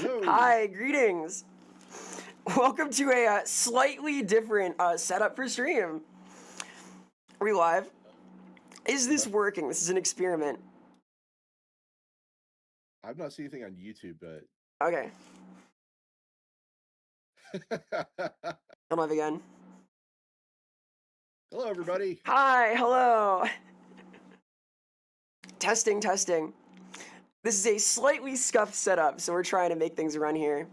Hello. Hi, greetings. Welcome to a slightly different setup for stream. Are we live? Is this Uh-huh. working? This is an experiment. I've not seen anything on YouTube, but Okay, I'm live again. hello, everybody. Hi, hello. Testing, testing. This is a slightly scuffed setup, so we're trying to make things run here.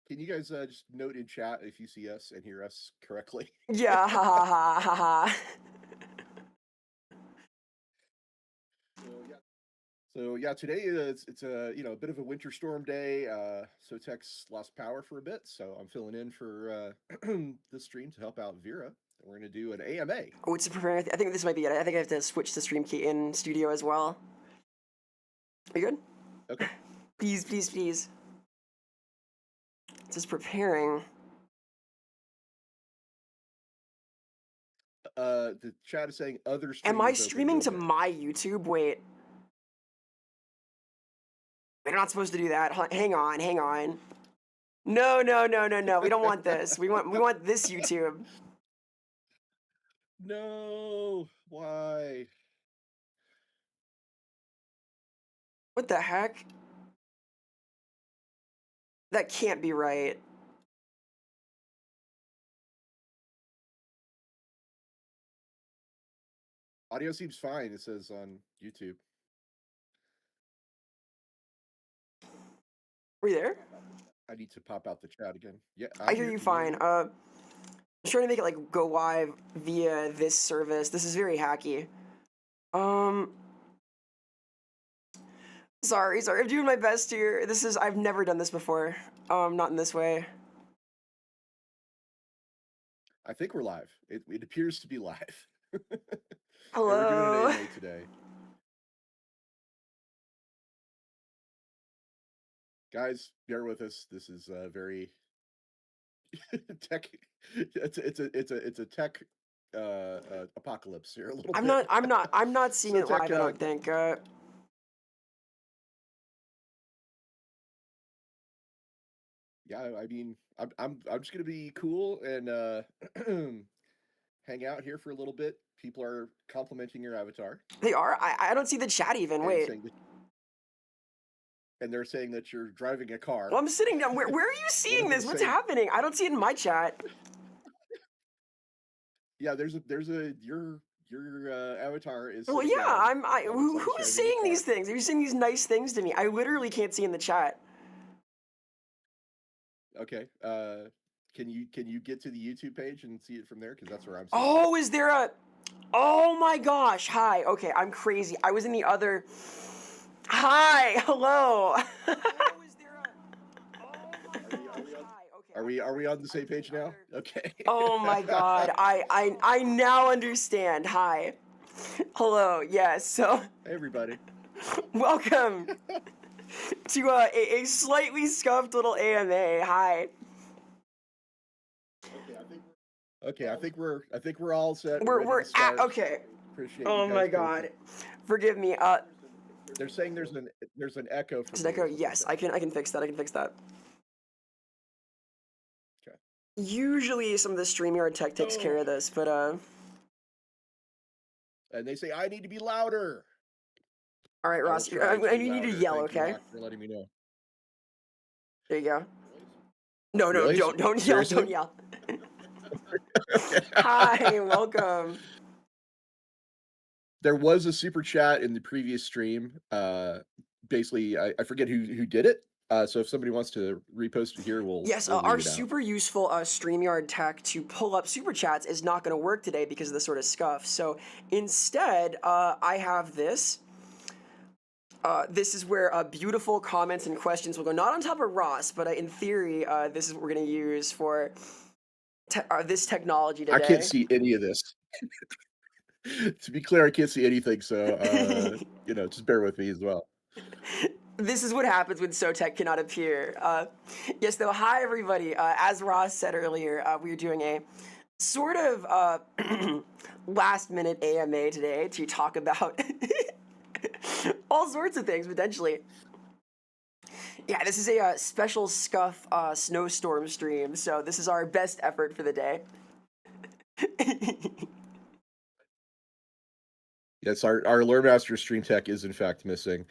Can you guys just note in chat if you see us and hear us correctly? Yeah, ha ha ha ha ha. So yeah, today it's a a bit of a winter storm day. Sotek's lost power for a bit, so I'm filling in for this stream to help out Vera. And we're gonna do an AMA. Oh, it's preparing. I think this might be it. I think I have to switch the stream key in studio as well. Are you good? Okay. Please, please, please. It's just preparing. The chat is saying other Am stream I is open. streaming Go to ahead. my YouTube? Wait. We're not supposed to do that. Hang on, hang on. No, no, no, no, no. We don't want this. We want this YouTube. No, why? What the heck? That can't be right. Audio seems fine. It says on YouTube. Are you there? I need to pop out the chat again. Yeah, I I'm hear here. you Can you hear fine. me? I'm trying to make it like go live via this service. This is very hacky. Um sorry. I'm doing my best here. I've never done this before. Not in this way. I think we're live. It appears to be live. And we're doing an Hello. AMA today. Guys, bear with us. This is very tech. It's a tech apocalypse here a little I'm bit. not I'm not I'm not seeing So it tech. live, I don't think. Yeah, I mean, I'm just gonna be cool and hang out here for a little bit. People are complimenting your avatar They are? I don't see the chat even. and Wait. saying that, and they're saying that you're driving a car. Well, I'm sitting down. Where are you One seeing of them this? is What's saying, happening? I don't see it in my chat. yeah, there's a your avatar is Well, sitting yeah, down. Looks like it's who's driving a saying these car. things? Are you saying these nice things to me? I literally can't see in the chat. Okay. Can you get to the YouTube page and see it from there? Because that's where I'm seeing it. Oh, is there a? Oh my gosh! Hi. Okay, I'm crazy. I was in the other. Hi. Hello. Oh, is there a? Oh my gosh! Hi. Okay, Are we on the I same was in page the now? other. Okay. Oh my god. I now understand. Hi. Hello. Yes. So Hey, everybody. welcome to a slightly scuffed little AMA. Hi. Okay, I think we're all set. We're ready We're to at start. okay. Appreciate you Oh guys' my god. patience. Forgive me. They're saying there's an echo Is from it me, echo? is what they're Yes, saying. I can fix that. I can fix that. Okay. Usually some of the StreamYard tech takes care of this, but And they say I need to be louder. all right, I will Ross. try to And be you need to louder. yell, Thank you, okay? Hawk, for letting me know. There you go. No, no, Really? don't yell, Seriously? don't yell. Hi, welcome. There was a super chat in the previous stream. Basically, I forget who did it. So if somebody wants to repost it here, Yes, we'll our read it out. super useful StreamYard tech to pull up super chats is not going to work today because of the sort of scuff. So instead, I have this. This is where beautiful comments and questions will go, not on top of Ross, but in theory, this is what we're going to use for this technology I can't today. see any of this. To be clear, I can't see anything. So just bear with me as well. This is what happens when SoTech cannot appear. Yes, though, hi everybody. As Ross said earlier, we're doing a sort of last minute AMA today to talk about all sorts of things potentially. Yeah, this is a special scuff snowstorm stream, so this is our best effort for the day. Yes, our Lore Master stream tech is in fact missing.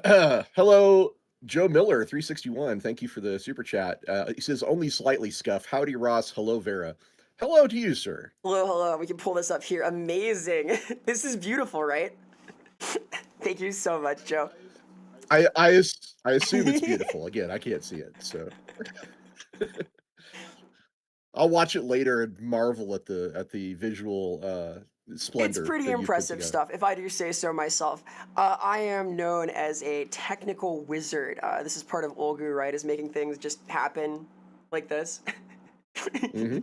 Hello, Joe Miller, 361. Thank you for the super chat. He says only slightly scuff. Howdy, Ross. Hello, Vera. Hello to you, sir. Hello, hello. We can pull this up here. Amazing. This is beautiful, right? Thank you so much, Joe. I assume it's beautiful. Again, I can't see it, so I'll watch it later and marvel at the visual It's splendor pretty that you've put impressive together. stuff, if I do say so myself. I am known as a technical wizard. This is part of Olgu, right? Is making things just happen like this. Mm-hmm.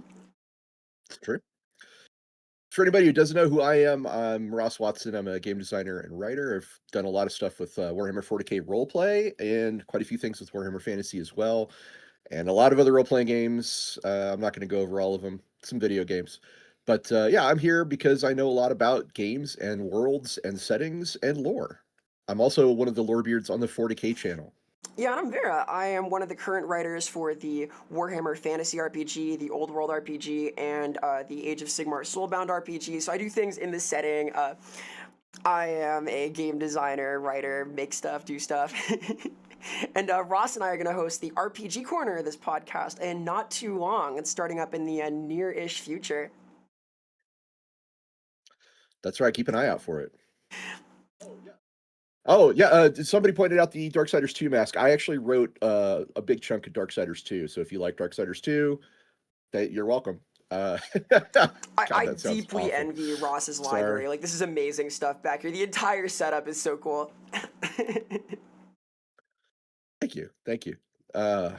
It's true. For anybody who doesn't know who I am, I'm Ross Watson. I'm a game designer and writer. I've done a lot of stuff with Warhammer 40K roleplay and quite a few things with Warhammer Fantasy as well, and a lot of other role-playing games. I'm not going to go over all of them. Some video games, but yeah, I'm here because I know a lot about games and worlds and settings and lore. I'm also one of the Lorebeards on the 40K channel. Yeah, and I'm Vera. I am one of the current writers for the Warhammer Fantasy RPG, the Old World RPG, and the Age of Sigmar Soulbound RPG. So I do things in this setting. I am a game designer, writer, make stuff, do stuff. And Ross and I are going to host the RPG Corner of this podcast, and not too long. It's starting up in the near-ish future. That's right. Keep an eye out for it. Oh yeah, somebody pointed out the Darksiders 2 mask. I actually wrote a big chunk of Darksiders 2, so if you like Darksiders 2, you're welcome. God, I that sounds deeply awful. envy Ross's Sorry. library. Like, this is amazing stuff back here. The entire setup is so cool. Thank you, thank you. Yeah,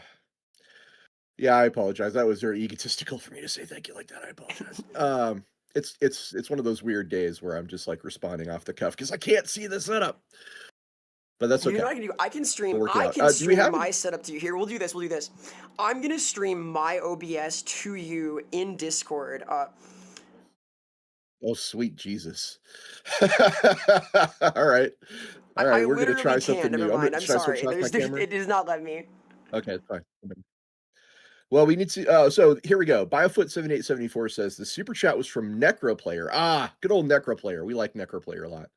I apologize. That was very egotistical for me to say thank you like that. I apologize. It's one of those weird days where I'm just like responding off the cuff because I can't see the setup. But that's You know okay. what I can do? I can stream. We'll work it I out. can Do we stream have? my setup to you. Here, we'll do this. We'll do this. I'm gonna stream my OBS to you in Discord. Oh, sweet Jesus! All right, all right. I We're gonna literally try can't. something Never new. mind. I'm Should I switch sorry. off my camera? It does not let me. Okay, it's fine. Well, we need to. So here we go. Biofoot7874 says the super chat was from Necroplayer. Ah, good old Necroplayer. We like Necroplayer a lot.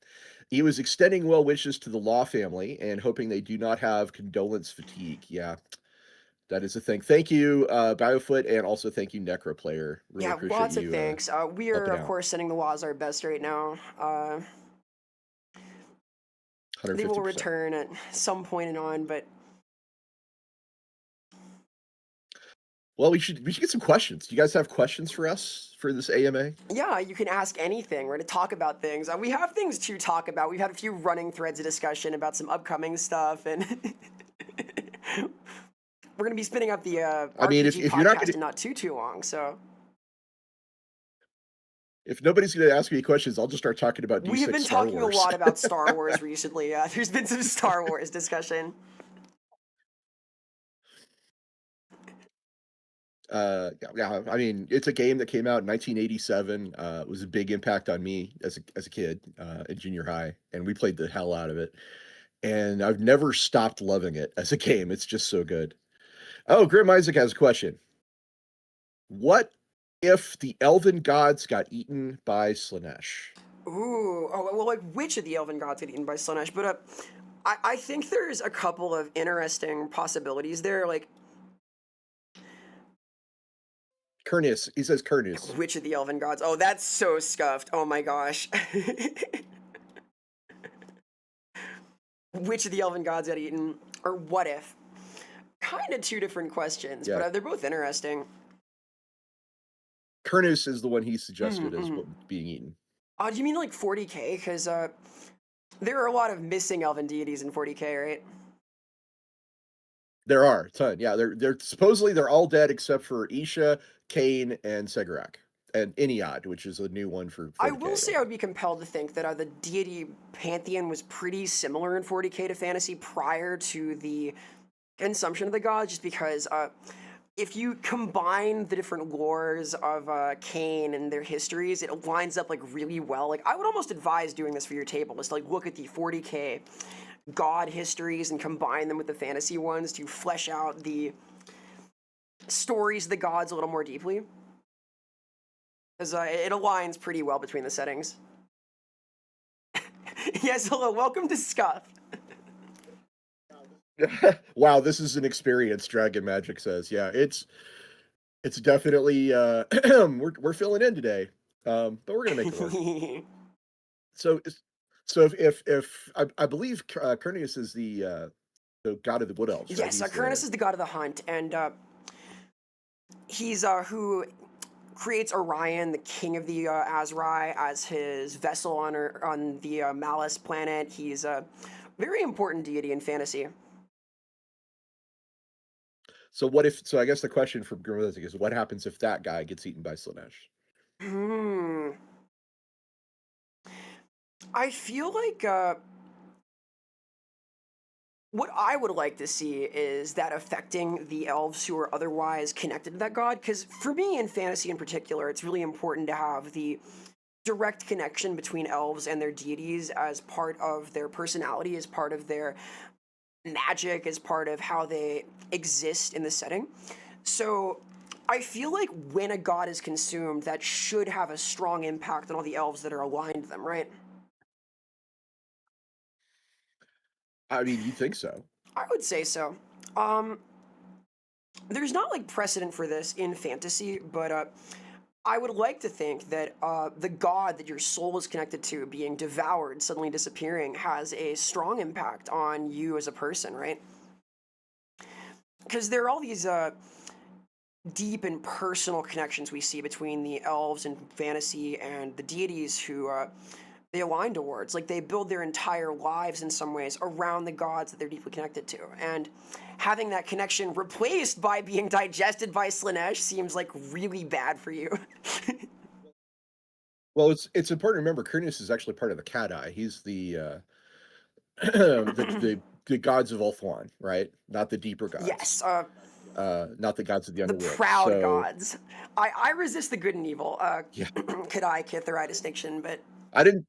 He was extending well wishes to the Law family and hoping they do not have condolence fatigue. Yeah, that is a thing. Thank you, Biofoot, and also thank you, Necroplayer. Really Yeah, appreciate lots of you thanks. We are, helping of out. course, sending the laws our best right now. They will 150%. return at some point and on, but Well, we should get some questions. Do you guys have questions for us for this AMA? yeah, you can ask anything. We're to talk about things. We have things to talk about. We've had a few running threads of discussion about some upcoming stuff, and we're gonna be spinning up the I mean, RPG if you're not podcast gonna, in not too long. So if nobody's going to ask me questions, I'll just start talking about we have D6 been Star talking Wars. a lot about Star Wars recently. There's been some Star Wars discussion. Yeah, I mean, it's a game that came out in 1987. It was a big impact on me as a kid in junior high, and we played the hell out of it. And I've never stopped loving it as a game. It's just so good. Oh, Grim Isaac has a question. What if the elven gods got eaten by Slanesh? Ooh, oh well, like which of the elven gods get eaten by Slanesh? But I think there's a couple of interesting possibilities there. Like Kernus. He says Kernus. which of the elven gods? Oh, that's so scuffed. Oh my gosh. Which of the elven gods got eaten? Or what if? Kind of two different questions, Yeah. but they're both interesting. Kernus is the one he suggested Mm-hmm, as mm-hmm. being eaten. Do you mean like 40k? Because there are a lot of missing elven deities in 40k, right? There are a ton. Yeah, they're supposedly they're all dead except for Isha, Kane, and Segarak, and Eniad, which is a new one for 40K. I will say I would be compelled to think that the deity pantheon was pretty similar in 40k to fantasy prior to the consumption of the gods, just because if you combine the different lores of Kane and their histories, it lines up like really well. Like I would almost advise doing this for your table, is to like look at the 40k god histories and combine them with the fantasy ones to flesh out the stories of the gods a little more deeply. Because it aligns pretty well between the settings. Yes, hello, welcome to Scuff. Wow, this is an experience, Dragon Magic says. Yeah, it's definitely we're filling in today. But we're gonna make it work. So so if I believe Cernius is the god of the wood elves, right? Yes, He's Cronus the is the god of the hunt, and he's who creates Orion, the king of the Azrai, as his vessel on the Malice planet. He's a very important deity in fantasy. so what if so I guess the question from Grimmithic is what happens if that guy gets eaten by Slanesh? Hmm. I feel like what I would like to see is that affecting the elves who are otherwise connected to that god. Because for me, in fantasy in particular, it's really important to have the direct connection between elves and their deities as part of their personality, as part of their magic, as part of how they exist in the setting. So I feel like when a god is consumed, that should have a strong impact on all the elves that are aligned to them, right? I mean, you think so? I would say so. Um, there's not like precedent for this in fantasy, but I would like to think that the god that your soul is connected to being devoured, suddenly disappearing, has a strong impact on you as a person, right? Because there are all these deep and personal connections we see between the elves in fantasy and the deities who they align towards. Like they build their entire lives in some ways around the gods that they're deeply connected to. And having that connection replaced by being digested by Slanesh seems like really bad for you. Well, it's important to remember Cernius is actually part of the Cat Eye. He's the the gods of Ulthuan, right? Not the deeper gods. Yes, Not the gods of the the underworld. proud So gods. I resist the good and evil. yeah, Kadai, Kithari distinction, but I didn't.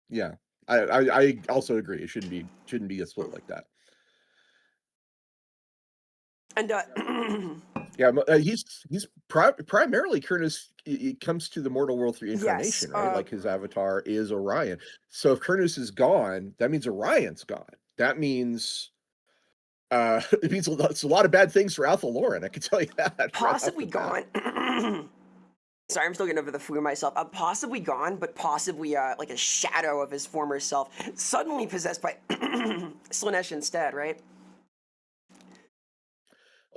Yeah, I also agree. It shouldn't be a split like that. and Yeah, he's primarily Cernus. It comes to the mortal world through yes, incarnation, right? Like his avatar is Orion. So if Cernus is gone, that means Orion's gone. That means it means it's a lot of bad things for Alpha Lauren. I can tell you that right off possibly the bat. gone. Sorry, I'm still getting over the flu myself. Possibly gone, but possibly like a shadow of his former self, suddenly possessed by Slanesh instead, right?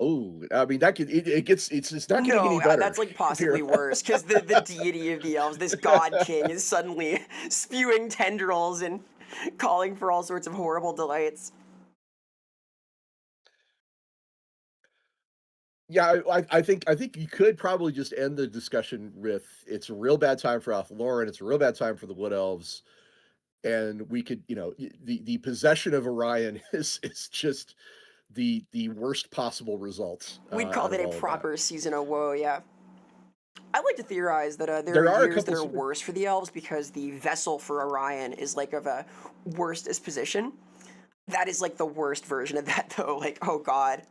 Oh, I mean that could it gets it's not getting any No, better that's like here. possibly worse because the deity of the elves, this god king, is suddenly spewing tendrils and calling for all sorts of horrible delights. Yeah, I think you could probably just end the discussion with it's a real bad time for Alpha Lauren. It's a real bad time for the Wood Elves, and we could the possession of Orion is just the worst possible results We'd call out that of a all of that. proper season of woe, yeah. I like to theorize that there are There are a years that couple are super. worse for the elves because the vessel for Orion is like of a worse disposition. That is like the worst version of that, though. Like, oh god.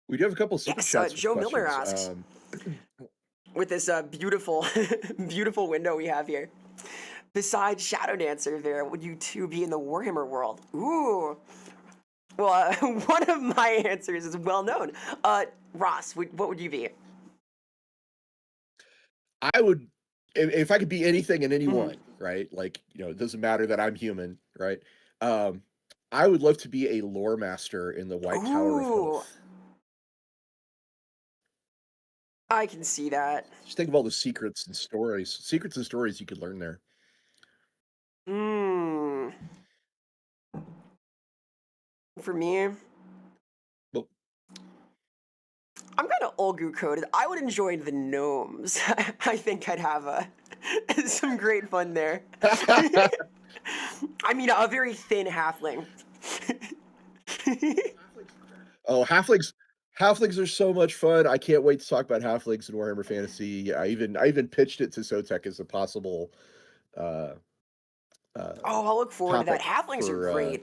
We do have a couple super Yes, chats with Joe Miller questions. asks with this beautiful, beautiful window we have here. Besides Shadow Dancer, Vera, would you two be in the Warhammer world? Ooh. Well, one of my answers is well known. Ross, what would you be? I would if I could be anything and Mhm. anyone, right? Like, it doesn't matter that I'm human, right? Um, I would love to be a lore master in the White Tower of Ooh, Hoth. I can see that. Just think of all the secrets and stories you could learn there. Hmm. For me, Well, I'm kind of Olgu coded. I would enjoy the gnomes. I think I'd have some great fun there. I mean, a very thin halfling. oh, halflings are so much fun. I can't wait to talk about halflings in Warhammer Fantasy. I even pitched it to Sotek as a possible uh Oh, I'll look forward to that. topic Halflings are for great.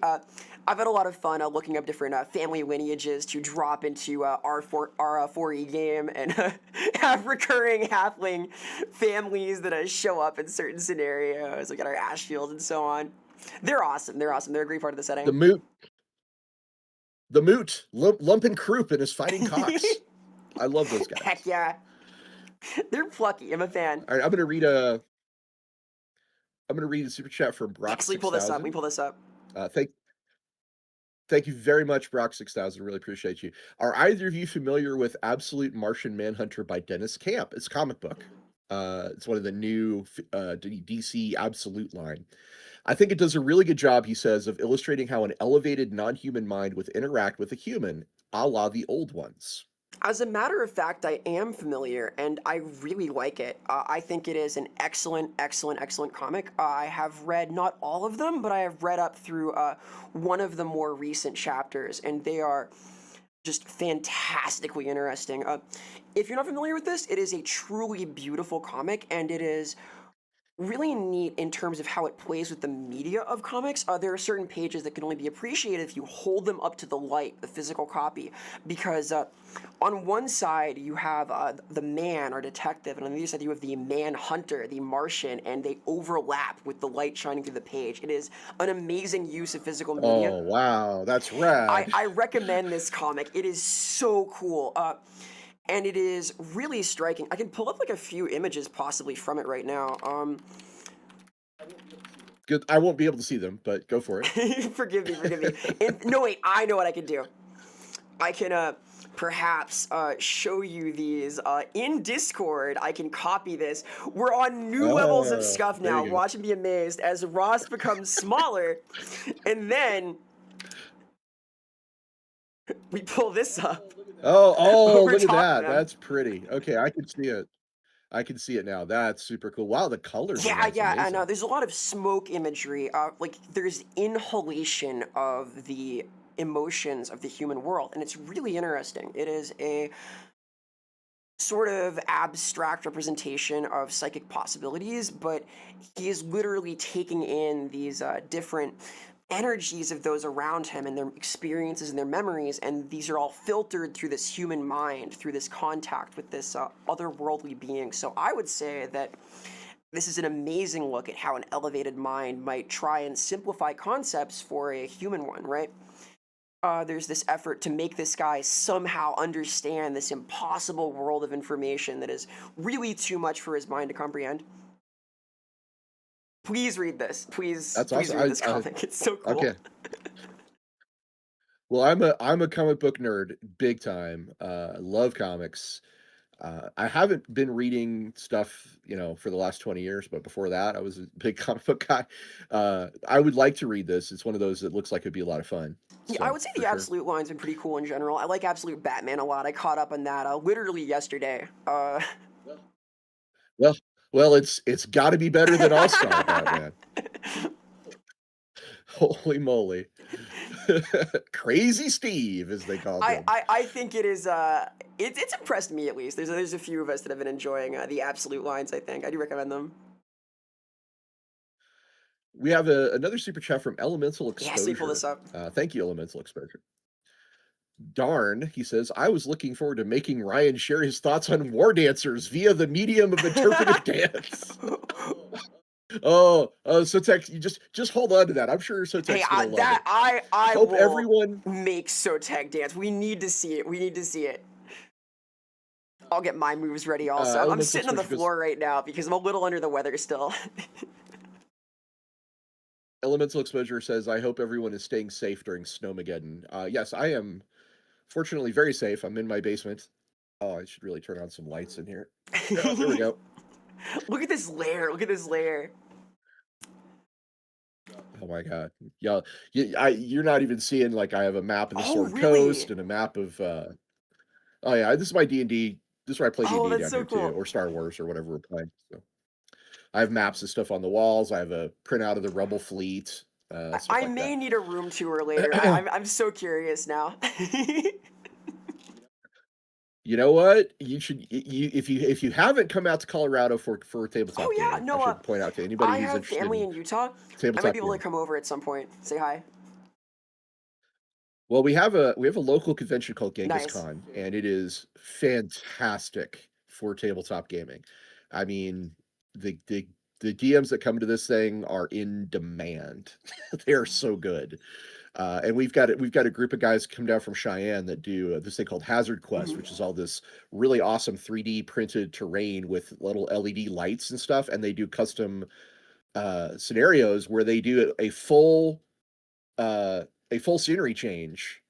I've had a lot of fun looking up different family lineages to drop into our 4E game and have recurring halfling families that show up in certain scenarios. We got our Ashfield and so on. They're awesome. They're awesome. They're a great part of the the setting. moot, Lump and Croup and his fighting cocks. I love those Heck guys. yeah. They're plucky. I'm a fan. All right, I'm gonna read a super chat from Brock Yes, let me pull six this up. Let me thousand. pull this up. Uh, thank Thank you very much, Brock 6000. Really appreciate you. Are either of you familiar with Absolute Martian Manhunter by Dennis Camp? It's a comic book. It's one of the new DC Absolute line. I think it does a really good job, he says, of illustrating how an elevated non-human mind would interact with a human, a la the old ones. As a matter of fact, I am familiar and I really like it. I think it is an excellent, excellent, excellent comic. I have read not all of them, but I have read up through one of the more recent chapters, and they are just fantastically interesting. If you're not familiar with this, it is a truly beautiful comic, and it is really neat in terms of how it plays with the media of comics. There are certain pages that can only be appreciated if you hold them up to the light, the physical copy, because on one side you have the man or detective, and on the other side you have the man hunter, the Martian, and they overlap with the light shining through the page. It is an amazing use of physical media. Oh, wow. That's I, rad. I recommend this comic. It is so cool. And it is really striking. I can pull up like a few images possibly from it right now. Good. I won't be able to see them, but go for it. Forgive me, forgive me. No, wait, I know what I can do. I can perhaps show you these in Discord. I can copy this. We're on new levels of scuff There now. you go. Watch and be amazed as Ross becomes smaller, and then we pull this up. Oh, What we're look at talking that. about. That's pretty. Okay, I can see it. I can see it now. That's super cool. Wow, the colors in Yeah, that's yeah, I know. amazing. There's a lot of smoke imagery. Like there's inhalation of the emotions of the human world, and it's really interesting. It is a sort of abstract representation of psychic possibilities, but he is literally taking in these different energies of those around him and their experiences and their memories, and these are all filtered through this human mind, through this contact with this otherworldly being. So I would say that this is an amazing look at how an elevated mind might try and simplify concepts for a human one, right? There's this effort to make this guy somehow understand this impossible world of information that is really too much for his mind to comprehend. Please read this. Please, That's please awesome. read this comic. It's so cool. Okay. Well, I'm a comic book nerd, big time. Love comics. I haven't been reading stuff, for the last 20 years, but before that, I was a big comic book guy. I would like to read this. It's one of those that looks like it'd be a lot of fun. Yeah, I So would say for the sure. Absolute line's been pretty cool in general. I like Absolute Batman a lot. I caught up on that literally yesterday. Well, well, it's got to be better than All Star Batman. Holy moly, Crazy Steve, as they called I, him. I, I think it is it's impressed me at least. There's a few of us that have been enjoying the Absolute lines. I think I do recommend them. We have another super chat from Elemental Yes, let me pull this Exposure. up. Thank you, Elemental Exposure. Darn, he says, I was looking forward to making Ryan share his thoughts on war dancers via the medium of interpretive dance. Oh, Sotex, you just hold on to that. I'm sure Hey, Sotek's gonna love it. I Hope will everyone. make Sotec dance. We need to see it. We need to see it. I'll get my moves ready also. I'm Elemental sitting on the Exposure goes. floor right now because I'm a little under the weather still. Elemental Exposure says, I hope everyone is staying safe during Snowmageddon. Yes, I am fortunately very safe. I'm in my basement. Oh, I should really turn on some lights in here. Oh, there we go. Look at this layer. Look at this layer. Oh my god. Yeah, you're not even seeing like I have a map of the Oh, Sword really? Coast and a map of oh yeah, this is my D&D. This is where I play Oh, D&D that's down so here too, cool. or Star Wars or whatever we're playing. So I have maps and stuff on the walls. I have a printout of the Rebel fleet, stuff I like may that. need a room tour later. I'm so curious now. You know what? You should if you haven't come out to Colorado for Oh tabletop yeah, gaming, I no, should point out to anybody I who's have interested family in in Utah. I might tabletop be able to gaming. come over at some point. Say hi. Well, we have a local convention called Genghis Nice. Khan, and it is fantastic for tabletop gaming. I mean, the the the DMs that come to this thing are in demand. They are so good. And we've got a group of guys come down from Cheyenne that do this thing called Hazard Quest, Mhm. which is all this really awesome 3D printed terrain with little LED lights and stuff, and they do custom scenarios where they do uh, a full scenery change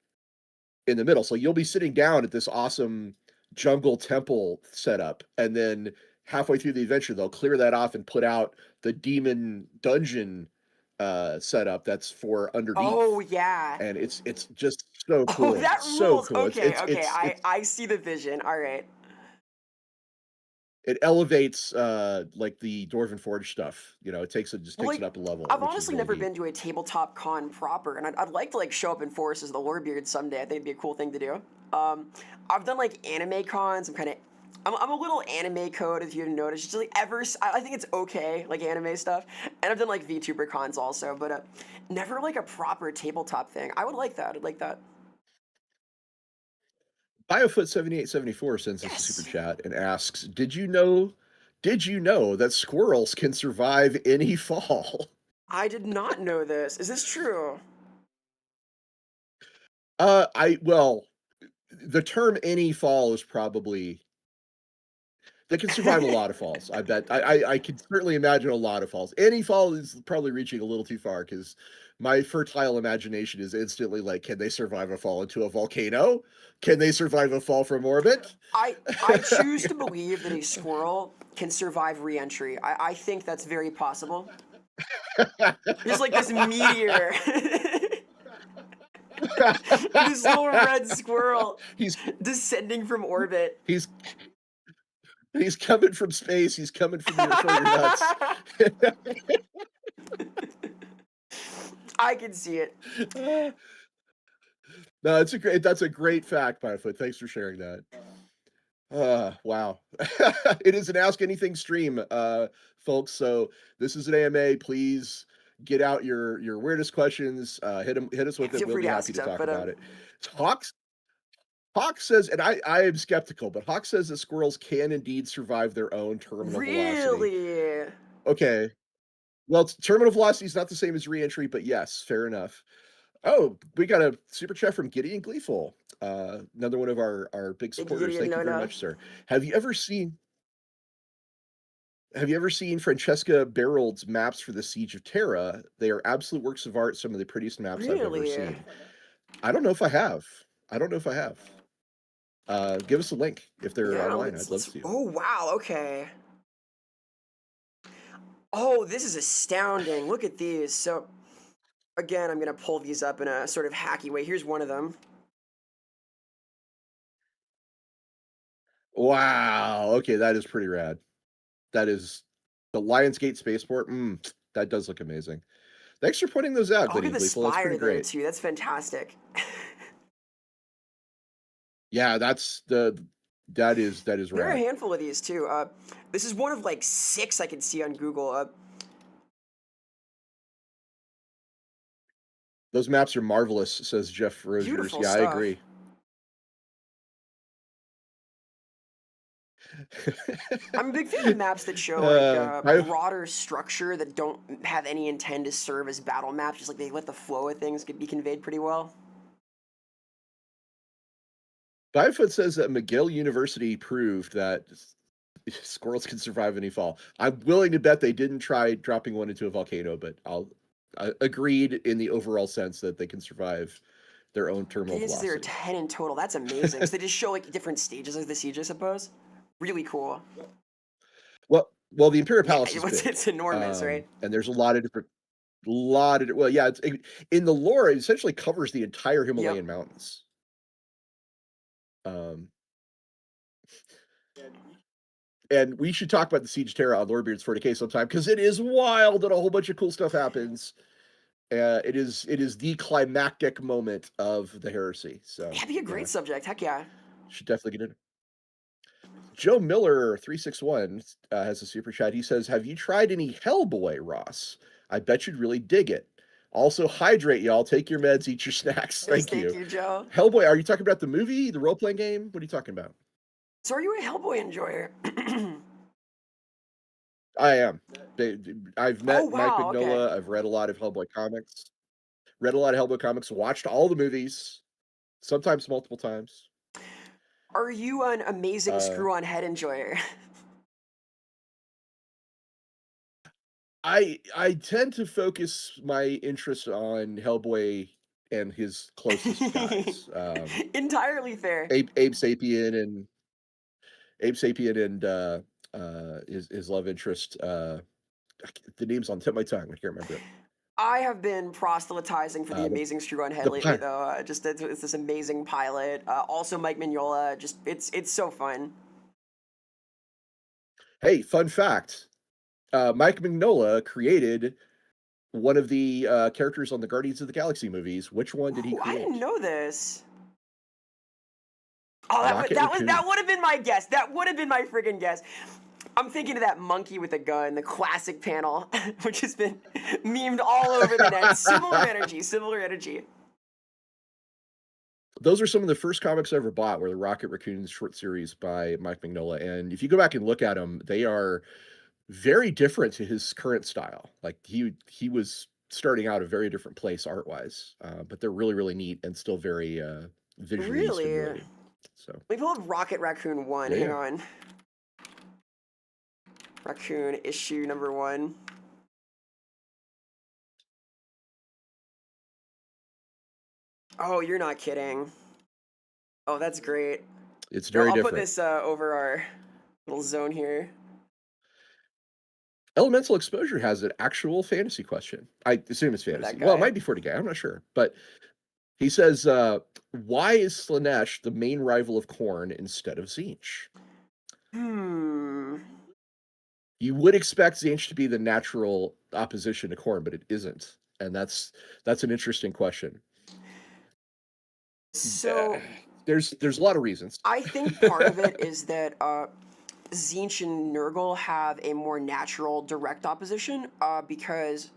in the middle. So you'll be sitting down at this awesome jungle temple setup, and then halfway through the adventure, they'll clear that off and put out the demon dungeon setup that's for Oh underneath, yeah. and it's just so Oh, cool, that so rules. cool. Okay, okay. I It's I see the vision. All right. it elevates like the Dwarven Forge stuff. You know, it takes it just Well, takes it like up a level, I've which is honestly really never neat. been to a tabletop con proper, and I'd like to like show up in force as the Lorebeards someday. I think it'd be a cool thing to do. I've done like anime cons. I'm a little anime code if you didn't notice. Just like I think it's okay, like anime stuff. And I've done like VTuber cons also, but never like a proper tabletop thing. I would like that. I'd like that. Biofoot7874 sends us a super Yes. chat and asks, did you know that squirrels can survive any fall?" I did not know this. Is this true? I well, the term "any fall" is probably they can survive a lot of falls. I bet. I can certainly imagine a lot of falls. Any fall is probably reaching a little too far because my fertile imagination is instantly like, can they survive a fall into a volcano? Can they survive a fall from orbit? I choose to believe that a squirrel can survive re-entry. I think that's very possible. Just like this meteor. This little red squirrel he's descending from orbit. he's he's coming from space. He's coming for your nuts. I can see it. No, that's a great fact, Pinefoot. Thanks for sharing that. Wow. It is an Ask Anything stream, folks. So this is an AMA. Please get out your weirdest questions. Hit us with it. Feel We'll free to be ask happy to stuff, talk but about it. Hawks Hawk says, and I am skeptical, but Hawk says that squirrels can indeed survive their own terminal velocity. really? Okay. Well, terminal velocity is not the same as reentry, but yes, fair enough. Oh, we got a super chat from Gideon Gleeful, another one of our big Big supporters. Gideon, Thank you no, very no. much, sir. Have you ever seen Have you ever seen Francesca Barold's maps for the Siege of Terra? They are absolute works of art, some of the prettiest maps I've ever Really? seen. I don't know if I have. I don't know if I have. Give us a link if they're Yeah, online. I'd love let's. to. Oh wow. Okay. Oh, this is astounding. Look at these. So again, I'm gonna pull these up in a sort of hacky way. Here's one of them. Wow. Okay, that is pretty rad. That is the Lionsgate spaceport. That does look amazing. Thanks for pointing those out, Oh, look at Gideon the Gleeful. That's pretty spire there great. too. That's fantastic. Yeah, that is There are a rad. handful of these too. This is one of like six I can see on Google. Those maps are marvelous, says Jeff Rogers. Beautiful Yeah, I stuff. agree. I'm a big fan of maps that show like I broader structure that don't have any intent to serve as battle maps. Just like they let the flow of things be conveyed pretty well. Byfoot says that McGill University proved that squirrels can survive any fall. I'm willing to bet they didn't try dropping one into a volcano, but I agreed in the overall sense that they can survive their own terminal These there are velocity. 10 in total. That's amazing. So they just show like different stages of the siege, I suppose. Really cool. Well, the Imperial Yeah, Palace is big, it's enormous, right? and there's a lot of different, well, yeah, in the lore, it essentially covers the entire Yep. Himalayan mountains. Um, and we should talk about the Siege of Terra on Lorebeards 40K sometime because it is wild and a whole bunch of cool stuff happens. It is the climactic moment of the heresy. So That'd be a yeah, great subject. Heck yeah. should definitely get in. Joe Miller 361 has a super chat. He says, "Have you tried any Hellboy, Ross? I bet you'd really dig it. Also, hydrate, y'all. Take your meds, eat your snacks. Yes, Thank thank you." you, Joe. Hellboy, are you talking about the movie, the role playing game? What are you talking about? So are you a Hellboy enjoyer? I am. I've Oh met Mike wow, okay. Mignola. I've read a lot of Hellboy comics. Read a lot of Hellboy comics. Watched all the movies, sometimes multiple times. Are you an amazing Uh, screw-on head enjoyer? I tend to focus my interest on Hellboy and his closest guys. Entirely fair. Abe Sapien and his love interest. The name's on the tip of my tongue. I can't remember it. I have been proselytizing for the The amazing screw-on head the lately, pi- though. Just it's this amazing pilot. Also, Mike Mignola. Just it's so fun. Hey, fun fact. Mike Mignola created one of the characters on the Guardians of the Galaxy movies. Which one did he Ooh, I didn't create? know this. Oh, Rocket that Raccoon. would have been my guess. That would have been my friggin' guess. I'm thinking of that monkey with a gun, the classic panel, which has been memed all over the net. Similar energy, similar energy. Those are some of the first comics I ever bought were the Rocket Raccoons short series by Mike Mignola, and if you go back and look at them, they are very different to his current style. Like, he was starting out a very different place art-wise, but they're really, really neat and still very, visually Really? stimulating. So, We pulled Rocket Raccoon 1. yeah, Hang yeah. on. Raccoon issue number 1. Oh, you're not kidding. Oh, that's great. It's Here, very I'll put different. this over our little zone here. Elemental Exposure has an actual fantasy question. I assume it's Look at that fantasy. Well, it guy. might be 40K, I'm not sure, but he says, "Why is Slanesh the main rival of Korn instead of Tzeentch?" Hmm. You would expect Tzeentch to be the natural opposition to Korn, but it isn't, and that's an interesting question. Uh, So there's a lot of reasons. I think part of it is that Tzeentch and Nurgle have a more natural direct opposition because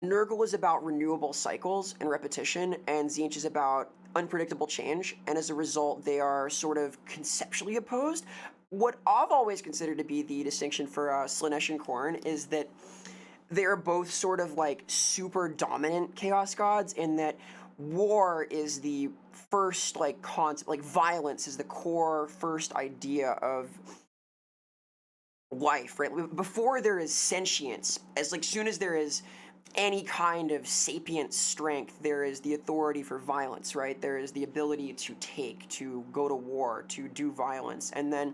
Nurgle is about renewable cycles and repetition, and Tzeentch is about unpredictable change, and as a result, they are sort of conceptually opposed. What I've always considered to be the distinction for Slaanesh and Khorne is that they are both sort of like super dominant chaos gods in that war is the first like concept, like violence is the core first idea of life, right? Before there is sentience, as like soon as there is any kind of sapient strength, there is the authority for violence, right? There is the ability to take, to go to war, to do violence. And then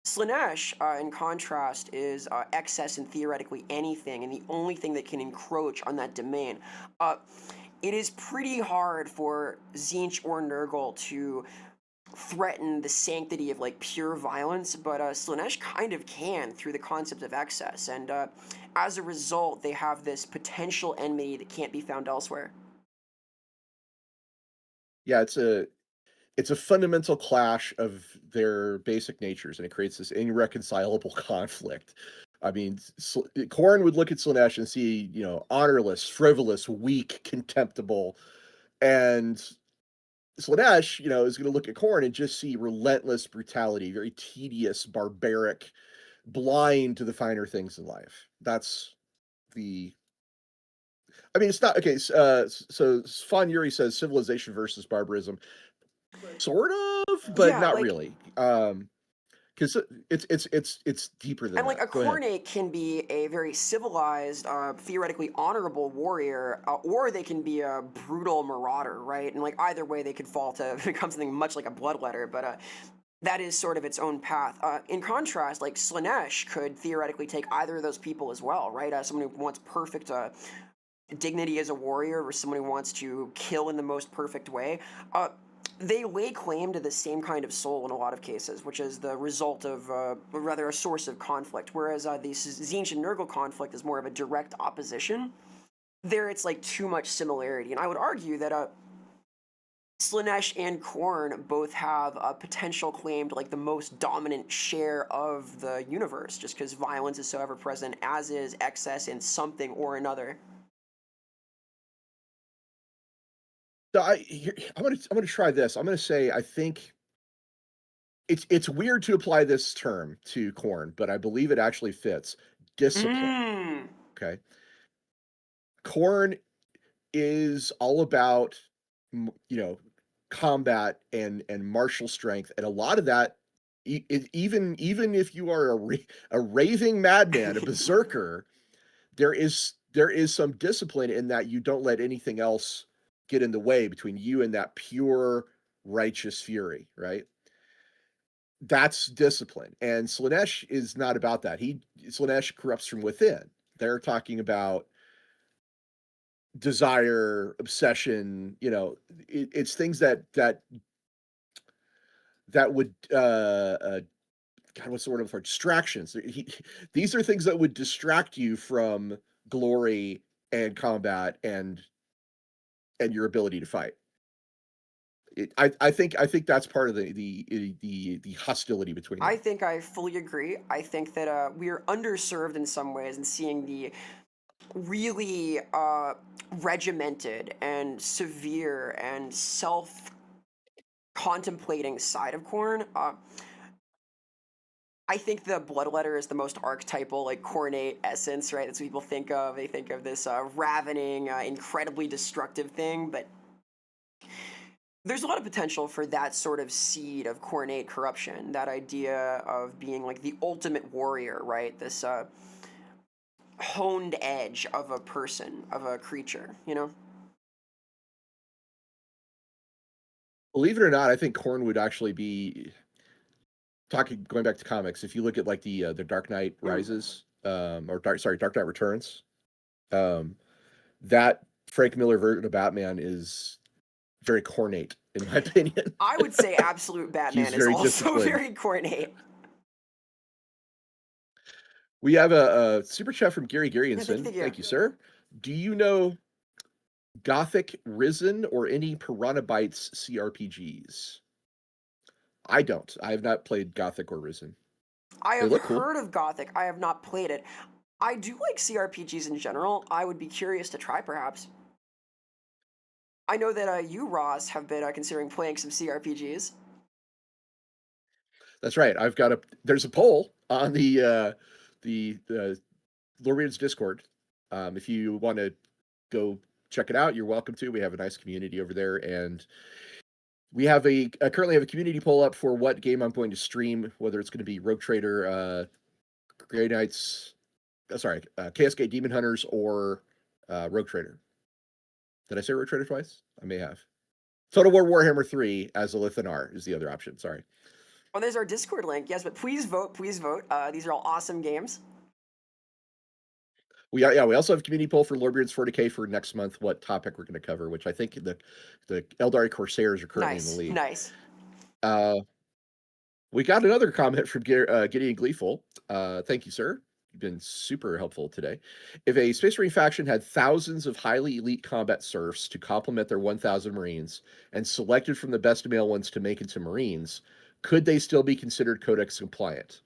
Slaanesh, in contrast, is excess and theoretically anything, and the only thing that can encroach on that domain. Uh, it is pretty hard for Tzeentch or Nurgle to threaten the sanctity of like pure violence, but Slaanesh kind of can through the concept of excess, and as a result, they have this potential enmity that can't be found elsewhere. Yeah, it's a fundamental clash of their basic natures, and it creates this irreconcilable conflict. I mean, Korn would look at Slanesh and see, honorless, frivolous, weak, contemptible, and Slanesh, is going to look at Korn and just see relentless brutality, very tedious, barbaric, blind to the finer things in life. That's the. I mean, it's not okay. So Svan Yuri says civilization versus barbarism, sort of, but Yeah, not like really. Because it's deeper than and like that. a Go ahead. Khornate can be a very civilized, theoretically honorable warrior, or they can be a brutal marauder, right? And like either way, they could fall to become something much like a bloodletter, but that is sort of its own path. In contrast, like Slanesh could theoretically take either of those people as well, right? Someone who wants perfect dignity as a warrior versus someone who wants to kill in the most perfect way. They lay claim to the same kind of soul in a lot of cases, which is the result of, or rather, a source of conflict. Whereas the Tzeentch and Nurgle conflict is more of a direct opposition. There, it's like too much similarity, and I would argue that Slanesh and Korn both have a potential claim to like the most dominant share of the universe, just because violence is so ever present, as is excess in something or another. So I'm gonna try this. I'm gonna say I think it's weird to apply this term to corn, but I believe it actually fits. Discipline. Mmm. Okay. Corn is all about you know combat and martial strength, and a lot of that even if you are a raving madman, a berserker, there is some discipline in that you don't let anything else get in the way between you and that pure righteous fury, right? That's discipline. And Slanesh is not about that. Slanesh corrupts from within. They're talking about desire, obsession, it's things that would God, what's the word for distractions? These are things that would distract you from glory and combat and your ability to fight. I think that's part of the hostility between I them. think I fully agree. I think that we are underserved in some ways in seeing the really regimented and severe and self contemplating side of Corn. I think the bloodletter is the most archetypal, like cornate essence, right? That's what people think of. They think of this ravening, incredibly destructive thing, but there's a lot of potential for that sort of seed of cornate corruption. That idea of being like the ultimate warrior, right? This honed edge of a person, of a creature, you know? Believe it or not, I think Korn would actually be talking going back to comics. If you look at like the Dark Knight Mm. Rises, or Dark Knight Returns, um, that Frank Miller version of Batman is very cornate, in my opinion. I would say Absolute He's Batman is very also disciplined. very cornate. We have a super chat from Gary Yeah, thank you, Garrionson. thank you. Thank you, sir. Do you know Gothic Risen or any Piranha Bytes CRPGs? I don't. I have not played Gothic or Risen. I They have look cool. heard of Gothic. I have not played it. I do like CRPGs in general. I would be curious to try, perhaps. I know that you, Ross, have been considering playing some CRPGs. That's right. There's a poll on the Lorebeards Discord. If you want to go check it out, you're welcome to. We have a nice community over there, and we have I currently have a community poll up for what game I'm going to stream, whether it's going to be Rogue Trader, Grey Knights, KSK Demon Hunters, or Rogue Trader. Did I say Rogue Trader twice? I may have. Total War Warhammer 3 as a Lithanar is the other option. Sorry. Oh, there's our Discord link. Yes, but please vote. Please vote. These are all awesome games. We also have a community poll for Lorebeards 40K for next month. What topic we're going to cover? Which I think the Eldari Corsairs are currently in the Nice, lead. nice. Uh, we got another comment from Gideon Gleeful. Thank you, sir. You've been super helpful today. If a Space Marine faction had thousands of highly elite combat serfs to complement their 1,000 Marines and selected from the best male ones to make into Marines, could they still be considered Codex compliant?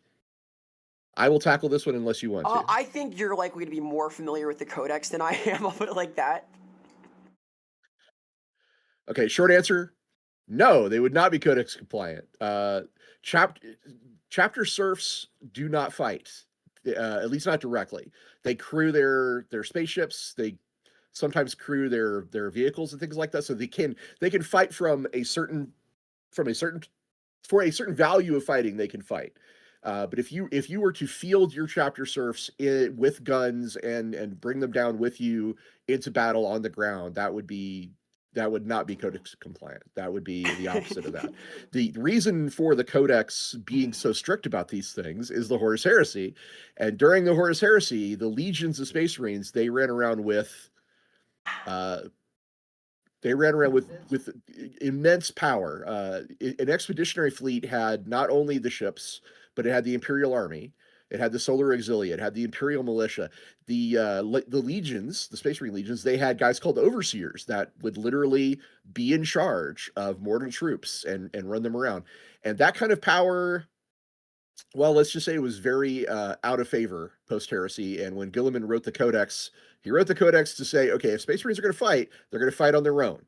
I will tackle this one unless you want to. I think you're likely to be more familiar with the Codex than I am. I'll put it like that. Okay, short answer: no, they would not be Codex compliant. Chap- chapter serfs do not fight, at least not directly. They crew their spaceships. They sometimes crew their vehicles and things like that. So they can fight from a certain for a certain value of fighting. They can fight. But if you were to field your chapter serfs with guns and bring them down with you into battle on the ground, that would not be Codex compliant. That would be the opposite of that. The reason for the Codex being so strict about these things is the Horus Heresy. And during the Horus Heresy, the legions of Space Marines, uh, they ran around with immense power. An expeditionary fleet had not only the ships, but it had the Imperial Army. It had the Solar Auxilia. It had the Imperial Militia. The legions, the Space Marine legions, they had guys called overseers that would literally be in charge of mortal troops and run them around. And that kind of power, well, let's just say it was very out of favor post heresy. And when Gilliman wrote the Codex, he wrote the Codex to say, okay, if Space Marines are going to fight, they're going to fight on their own.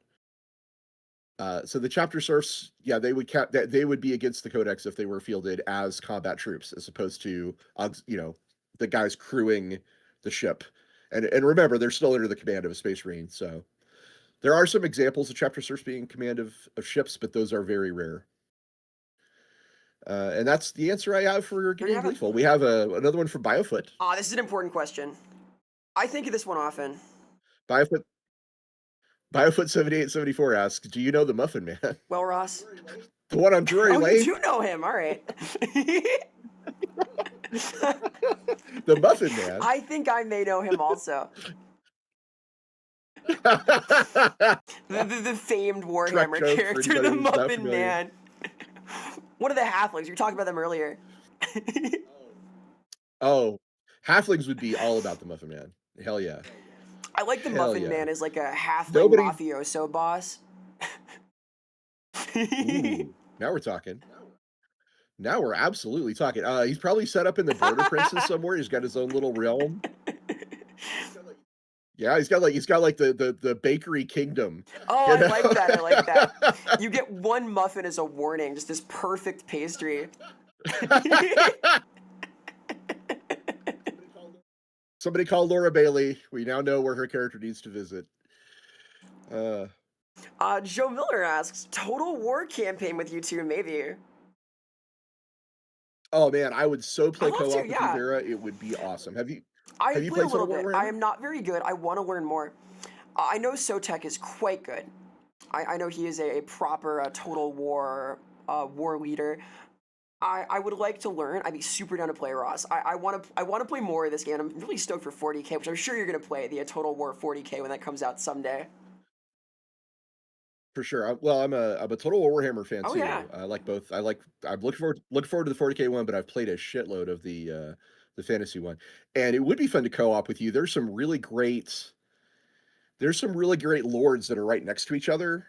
So the chapter serfs, yeah, they would be against the Codex if they were fielded as combat troops, as opposed to the guys crewing the ship. And remember, they're still under the command of a Space Marine. So there are some examples of chapter serfs being in command of ships, but those are very rare. And that's the answer I have for Gideon Gleeful. We have another one from Biofoot. This is an important question. I think of this one often. Biofoot 7874 asks, "Do you know the Muffin Man?" Well, Ross, the one on Drury Lane. You do know him. All right. The Muffin Man. I think I may know him also. the famed Warhammer character, the Muffin Man. One of the halflings. You were talking about them earlier. Oh, halflings would be all about the Muffin Man. Hell yeah. I like the Muffin Man as like a halfling mafioso boss. Ooh, now we're talking. Now we're absolutely talking. He's probably set up in the Border Princes somewhere. He's got his own little realm. Yeah, he's got like the bakery kingdom. Oh, I like that. I like that. You get one muffin as a warning, just this perfect pastry. Somebody call Laura Bailey. We now know where her character needs to visit. Joe Miller asks, Total War campaign with you two, maybe. Oh man, I would so play co-op with you, Vera. It would be awesome. Have you played a little bit. I am not very good. I want to learn more. I know Sotek is quite good. I know he is a proper Total War war leader. I would like to learn. I'd be super down to play, Ross. I want to play more of this game. I'm really stoked for 40K, which I'm sure you're going to play, the Total War 40K when that comes out someday. For sure. Well, I'm a Total Warhammer fan too. Yeah. I like both. I'm looking forward to the 40K one, but I've played a shitload of the fantasy one, and it would be fun to co-op with you. There's some really great lords that are right next to each other.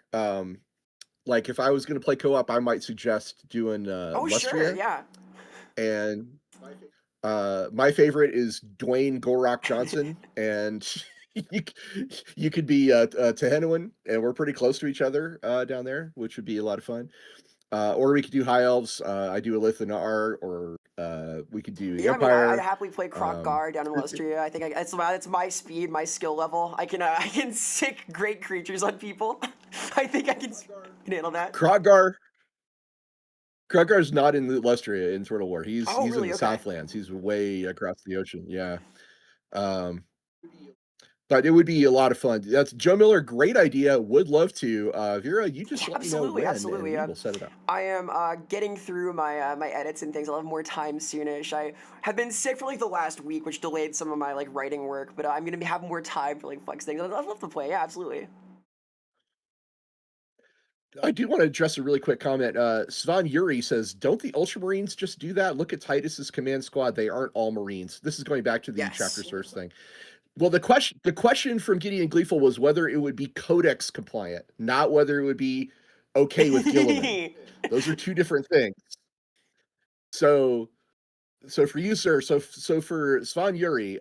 Like if I was going to play co-op, I might suggest doing Lustria. Sure, yeah. And my favorite is Dwayne Gorok Johnson, and you could be Tehenuan, and we're pretty close to each other down there, which would be a lot of fun. Or we could do High Elves. I do Elithanar, or we could do Empire. I'd happily play Krokgar down in Lustria. I think that's my speed, my skill level. I can sick great creatures on people. I think I can handle that. Krokgar's not in the Lustria in Total War. He's really? in the Southlands. He's way across the ocean. Yeah. But it would be a lot of fun. That's Joe Miller. Great idea. Would love to. Vera, you just let me know when, absolutely. And we'll set it up. I am getting through my my edits and things. I'll have more time soonish. I have been sick for like the last week, which delayed some of my like writing work. But I'm gonna have more time for like flex things. I'd love to play. Yeah, absolutely. I do want to address a really quick comment. Svan Yuri says, "Don't the Ultramarines just do that? Look at Titus's command squad. They aren't all Marines." This is going back to the chapter source thing. Well, the question from Gideon Gleeful was whether it would be Codex compliant, not whether it would be okay with Gilliman. Those are two different things. So for you, sir, so for Svan Yuri,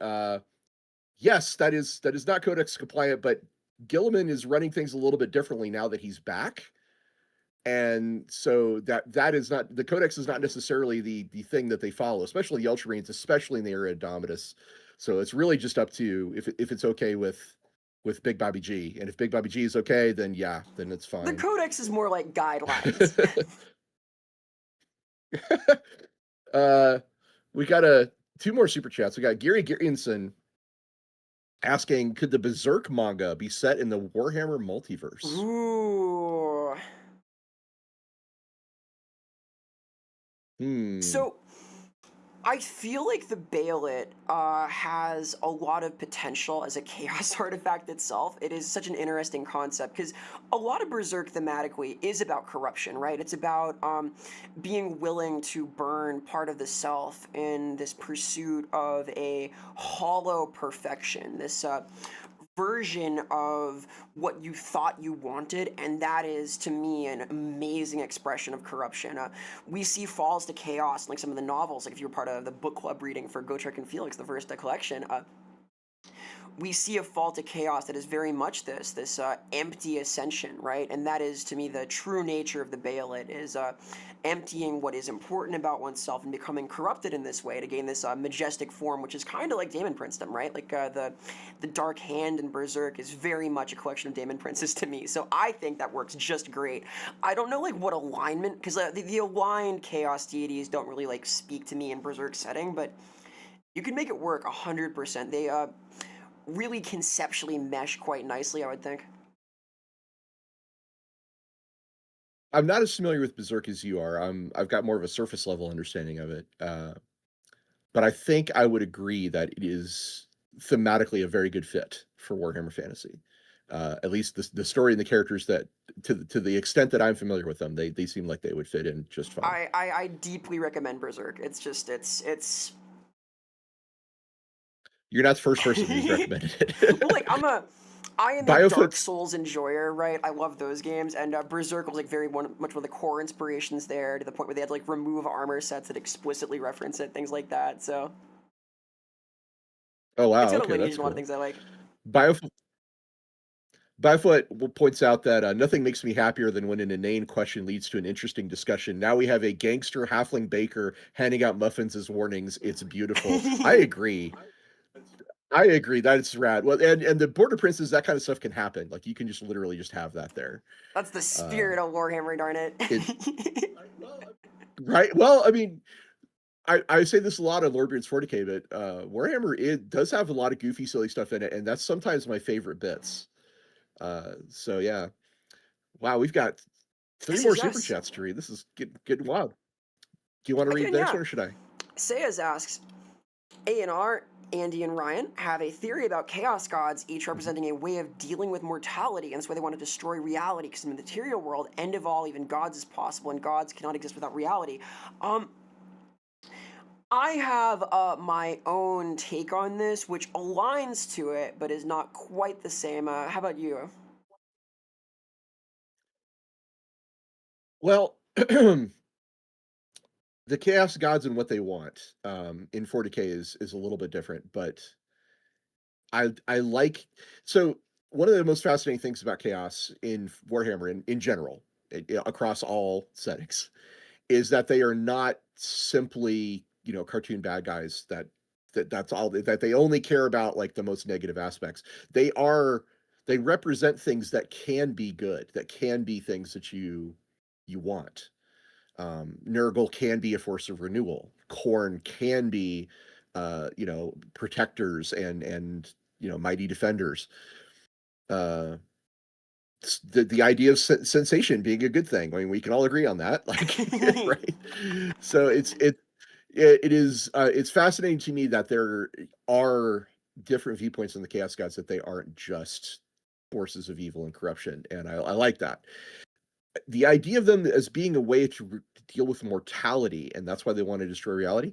yes, that is not Codex compliant, but Gilliman is running things a little bit differently now that he's back. And so that is not, the Codex is not necessarily the thing that they follow, especially the Ultramarines, especially in the era of Dominus. So it's really just up to if it's okay with Big Bobby G, and if Big Bobby G is okay, then yeah, then it's fine. The Codex is more like guidelines. We got two more super chats. We got Gary Girianson asking, could the Berserk manga be set in the Warhammer multiverse? Ooh. So I feel like the Bailet has a lot of potential as a chaos artifact itself. It is such an interesting concept because a lot of Berserk thematically is about corruption, right? It's about being willing to burn part of the self in this pursuit of a hollow perfection, this version of what you thought you wanted, and that is to me an amazing expression of corruption. We see falls to chaos in like some of the novels, like if you were part of the book club reading for Gotrek and Felix, the first collection. We see a fall to chaos that is very much this empty ascension, right? And that is to me the true nature of the Bailet, is emptying what is important about oneself and becoming corrupted in this way to gain this majestic form, which is kind of like Daemon Princedom, right? Like the Dark Hand in Berserk is very much a collection of Daemon Princes to me. So I think that works just great. I don't know like what alignment, because the aligned chaos deities don't really like speak to me in Berserk setting, but you can make it work 100%. They really conceptually mesh quite nicely, I would think. I'm not as familiar with Berserk as you are. I've got more of a surface level understanding of it. But I think I would agree that it is thematically a very good fit for Warhammer Fantasy. At least the story and the characters that, to the extent that I'm familiar with them, they seem like they would fit in just fine. I deeply recommend Berserk. It's just it's You're not the first person who's recommended it. well, like I am a Dark Biofoot's Souls enjoyer, right? I love those games, and Berserk was like very much one of the core inspirations there, to the point where they had to like remove armor sets that explicitly reference it, things like that. So Oh it's wow, got a okay, lineage that's and a lot of cool. things I like. Biofoot points out that nothing makes me happier than when an inane question leads to an interesting discussion. Now we have a gangster halfling baker handing out muffins as warnings. It's beautiful. I agree. I agree. That's rad. Well, and the Border Princes, that kind of stuff can happen. Like you can just literally just have that there. That's the Uh, spirit of Warhammer, darn it. it right. Well, I mean, I say this a lot on Lorebeards 40K, but Warhammer, it does have a lot of goofy, silly stuff in it, and that's sometimes my favorite bits. So yeah. Wow, we've got three Yes, more yes, super yes. chats to read. This is getting wild. Do you want to I read can, the next yeah. one, or should I? Sayas asks, A&R, Andy and Ryan have a theory about chaos gods, each Mhm. representing a way of dealing with mortality, and that's why they want to destroy reality. Because in the material world, end of all, even gods is possible, and gods cannot exist without reality. Um, I have my own take on this, which aligns to it, but is not quite the same. How about you? Well, the Chaos Gods and what they want in 40K is a little bit different, but I like so one of the most fascinating things about Chaos in Warhammer in general, across all settings, is that they are not simply, cartoon bad guys that's all that they only care about like the most negative aspects. They are they represent things that can be good, that can be things that you want. Nurgle can be a force of renewal. Corn can be, protectors and mighty defenders. Uh, the idea of sensation being a good thing. I mean, we can all agree on that, like, right? So it's fascinating to me that there are different viewpoints on the Chaos Gods, that they aren't just forces of evil and corruption, and I like that. The idea of them as being a way to deal with mortality, and that's why they want to destroy reality.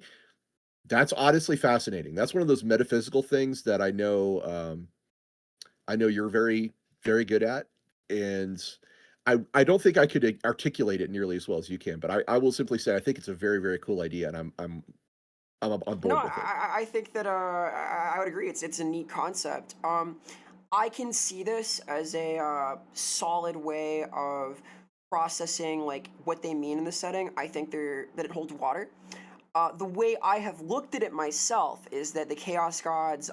That's honestly fascinating. That's one of those metaphysical things that I know you're very, very good at, and I don't think I could articulate it nearly as well as you can, but I will simply say I think it's a very, very cool idea, and I'm on No, board with it. I think that I would agree. It's a neat concept. I can see this as a solid way of processing like what they mean in the setting. I think that it holds water. The way I have looked at it myself is that the Chaos Gods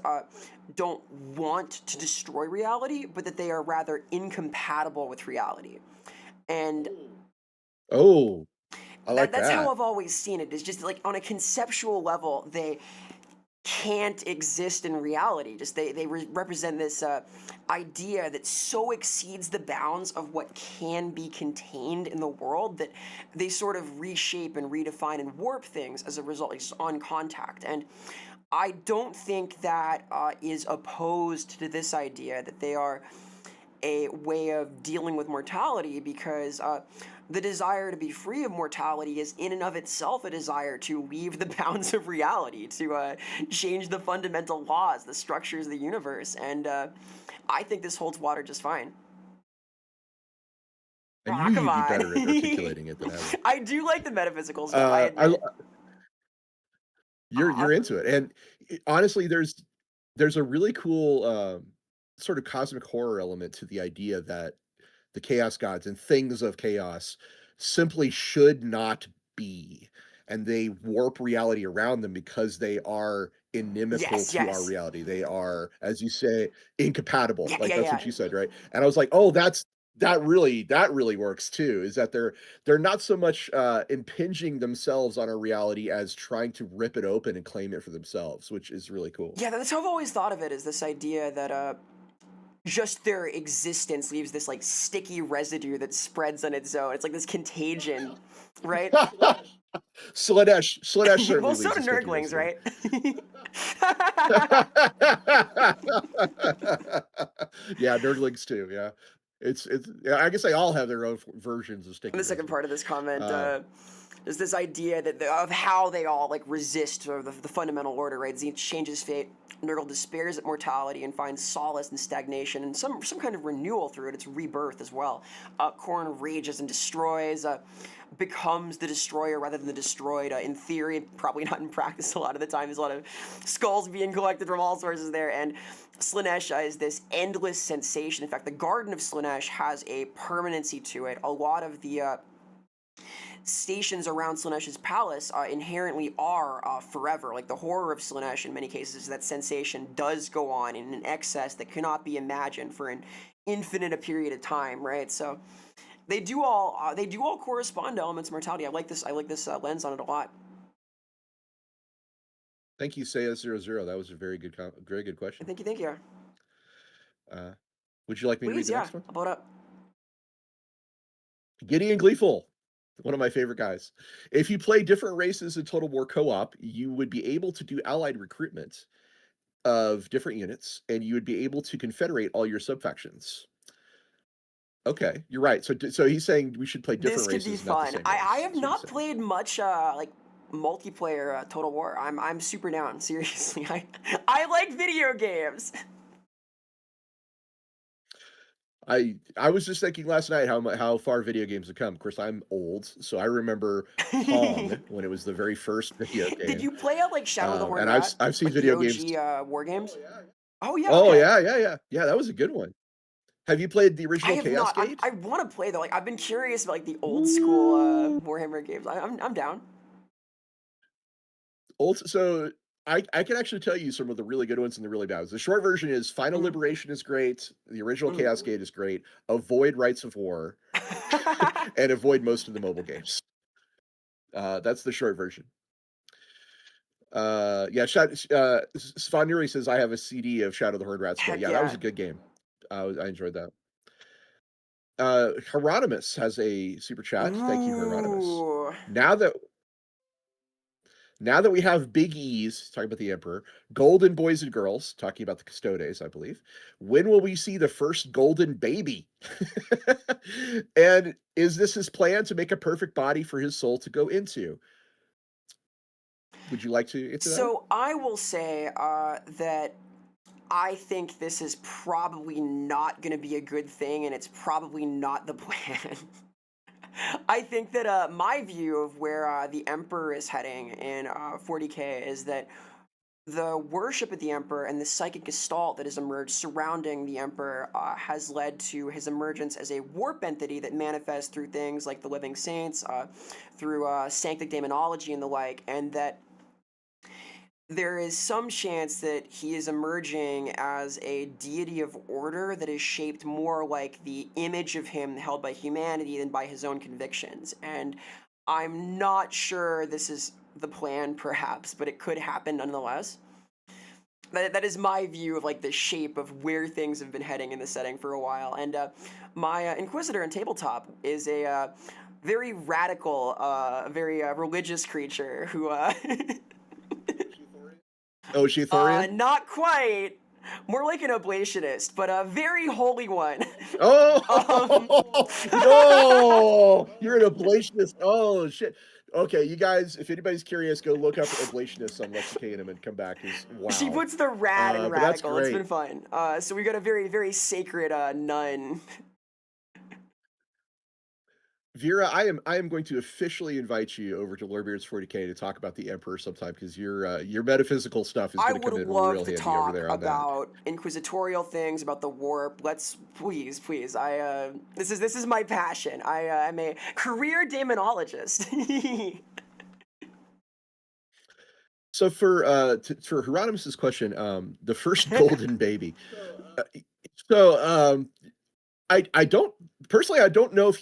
don't want to destroy reality, but that they are rather incompatible with reality. And Oh, I like that's how that. I've always seen it. Is just like on a conceptual level, can't exist in reality. Just they represent this idea that so exceeds the bounds of what can be contained in the world that they sort of reshape and redefine and warp things as a result, like, on contact. And I don't think that is opposed to this idea that they are a way of dealing with mortality, because the desire to be free of mortality is in and of itself a desire to leave the bounds of reality, to change the fundamental laws, the structures of the universe. And I think this holds water just fine. And Ah, you come you'd be on. better at articulating it than I would. I do like the metaphysical stuff, I I admit. you're into it, and honestly, there's a really cool sort of cosmic horror element to the idea that the chaos gods and things of chaos simply should not be, and they warp reality around them because they are inimical Yes, to our yes. reality. They are, as you say, incompatible. Yeah, Like yeah, that's yeah. what you said, right? And I was like, oh, that really works too. Is that they're not so much impinging themselves on our reality as trying to rip it open and claim it for themselves, which is really cool. Yeah, that's how I've always thought of it, is this idea that just their existence leaves this like sticky residue that spreads on its own. It's like this contagion, right? Slanesh Well, certainly so leaves do a sticky nerdlings, residue. right? Yeah, nerdlings too, yeah. It's yeah, I guess they all have their own versions of And sticky the second residue. part of this comment, Uh, is this idea that of how they all like resist sort of the fundamental order, right? Zinch changes fate. Nurgle despairs at mortality and finds solace in stagnation and some kind of renewal through it. It's rebirth as well. Khorne rages and destroys. Becomes the destroyer rather than the destroyed. In theory, probably not in practice. A lot of the time, there's a lot of skulls being collected from all sources there. And Slanesh is this endless sensation. In fact, the Garden of Slanesh has a permanency to it. A lot of the stations around Slanesh's palace inherently are forever. Like the horror of Slanesh, in many cases, is that sensation does go on in an excess that cannot be imagined for an infinite a period of time, right? So they do all correspond to elements of mortality. I like this. I like this lens on it a lot. Thank you, Saya00. That was a very good question. Thank you. Thank you. Uh, would you like me to read Please, the yeah. next one? I'll blow it up. Giddy and Gleeful, one of my favorite guys. If you play different races in Total War co-op, you would be able to do allied recruitment of different units, and you would be able to confederate all your subfactions. Okay, you're right. So he's saying we should play This different could be races, not the fun. same I race. have Is what he's not saying. played much like multiplayer Total War. I'm super down. Seriously, I like video games. I was just thinking last night how far video games have come. Of course, I'm old, so I remember Pong when it was the very first video Did game, you play like Shadow of the Horned and I've Rat, I've seen like the video games. OG war games? Oh yeah, Oh okay. yeah, yeah, yeah, yeah. That was a good one. Have you played the I original have Chaos not. Gate? I want to play though. Like I've been curious about like the old school Ooh. Warhammer games. I'm down. So I can actually tell you some of the really good ones and the really bad ones. The short version is Final Mm, Liberation is great. The original mm. Chaos Gate is great. Avoid Rights of War and avoid most of the mobile games. That's the short version. Yeah, Svanuri says I have a CD of Shadow the Horde Rat Skull. Heck Yeah, that was yeah. a good game. I enjoyed that. Hieronymus has a super chat. Thank you, Hieronymus. Ooh. Now that Now that we have big E's, talking about the Emperor, golden boys and girls, talking about the Custodes, I believe, when will we see the first golden baby? And is this his plan to make a perfect body for his soul to go into? Would you like to answer that one? So I will say that I think this is probably not going to be a good thing, and it's probably not the plan. I think that my view of where the Emperor is heading in 40K is that the worship of the Emperor and the psychic gestalt that has emerged surrounding the Emperor has led to his emergence as a warp entity that manifests through things like the Living Saints, through sanctic demonology and the like, and that there is some chance that he is emerging as a deity of order that is shaped more like the image of him held by humanity than by his own convictions. And I'm not sure this is the plan, perhaps, but it could happen nonetheless. that is my view of like the shape of where things have been heading in the setting for a while. And my Inquisitor in tabletop is a very radical, very religious creature who Oh, is she a Thorian? not quite. More like an ablationist, but a very holy one. um, Oh no! You're an ablationist. Oh shit. Okay, you guys, if anybody's curious, go look up ablationists on Lexicanum and come back. Is she wow. puts the rad in But that's radical. It's great. been fun. So we got a very, very sacred nun. Vera, I am going to officially invite you over to Lorebeards 40K to talk about the Emperor sometime because your metaphysical stuff is I going to would come in love real to handy over talk there on that. about inquisitorial things, about the warp. Let's please, please. This is my passion. I'm a career demonologist. So for Hieronymus's question, the first golden baby. Uh, so I don't personally I don't know if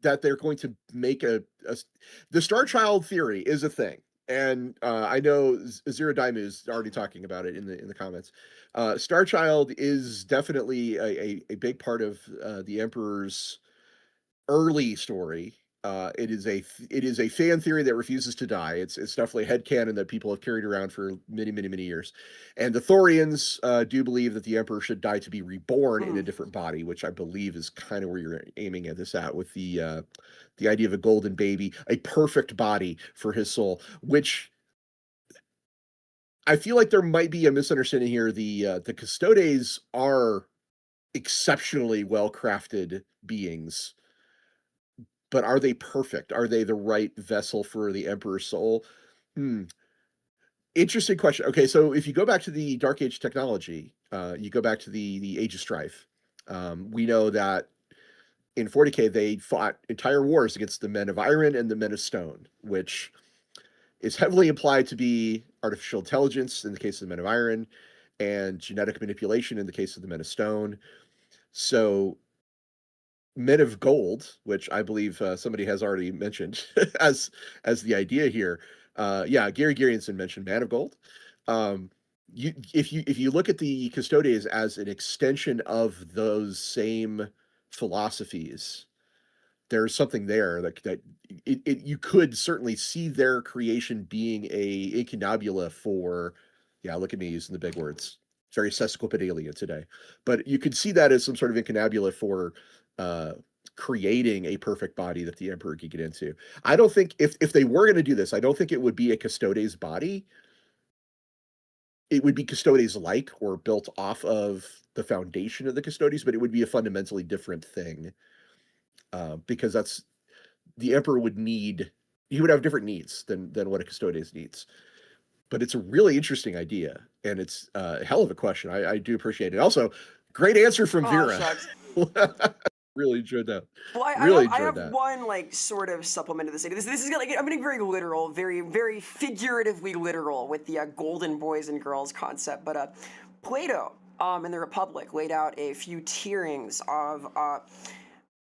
that they're going to make the Star Child theory is a thing. And I know Zero Daimu's already talking about it in the comments. Star Child is definitely a big part of the Emperor's early story. It is a fan theory that refuses to die. It's definitely a headcanon that people have carried around for many, many, many years. And the Thorians do believe that the Emperor should die to be reborn in a Mm. different body, which I believe is kind of where you're aiming at this at with the idea of a golden baby, a perfect body for his soul, which I feel like there might be a misunderstanding here. The Custodes are exceptionally well crafted beings, but are they perfect? Are they the right vessel for the Emperor's soul? Hmm. Interesting question. Okay, so if you go back to the Dark Age technology, you go back to the Age of Strife. We know that in 40K they fought entire wars against the Men of Iron and the Men of Stone, which is heavily implied to be artificial intelligence in the case of the Men of Iron, and genetic manipulation in the case of the Men of Stone. So Men of Gold, which I believe somebody has already mentioned as the idea here. Yeah, Gary Garianson mentioned Man of Gold. If you look at the Custodes as an extension of those same philosophies, there's something there that you could certainly see their creation being a incunabula for. Yeah, look at me using the big words. It's very sesquipedalia today, but you could see that as some sort of incunabula for uh, creating a perfect body that the emperor could get into. I don't think if they were going to do this, I don't think it would be a custodes body. It would be custodes like or built off of the foundation of the custodes, but it would be a fundamentally different thing because that's the emperor would need. He would have different needs than what a custodes needs. But it's a really interesting idea, and it's a hell of a question. I do appreciate it. Also, great answer from Oh Vera. shucks. Really enjoyed that. Well, I Really have I enjoyed have that. one like sort of supplement to this. This is like I'm getting very literal, very very figuratively literal with the golden boys and girls concept. But Plato in the Republic laid out a few tierings of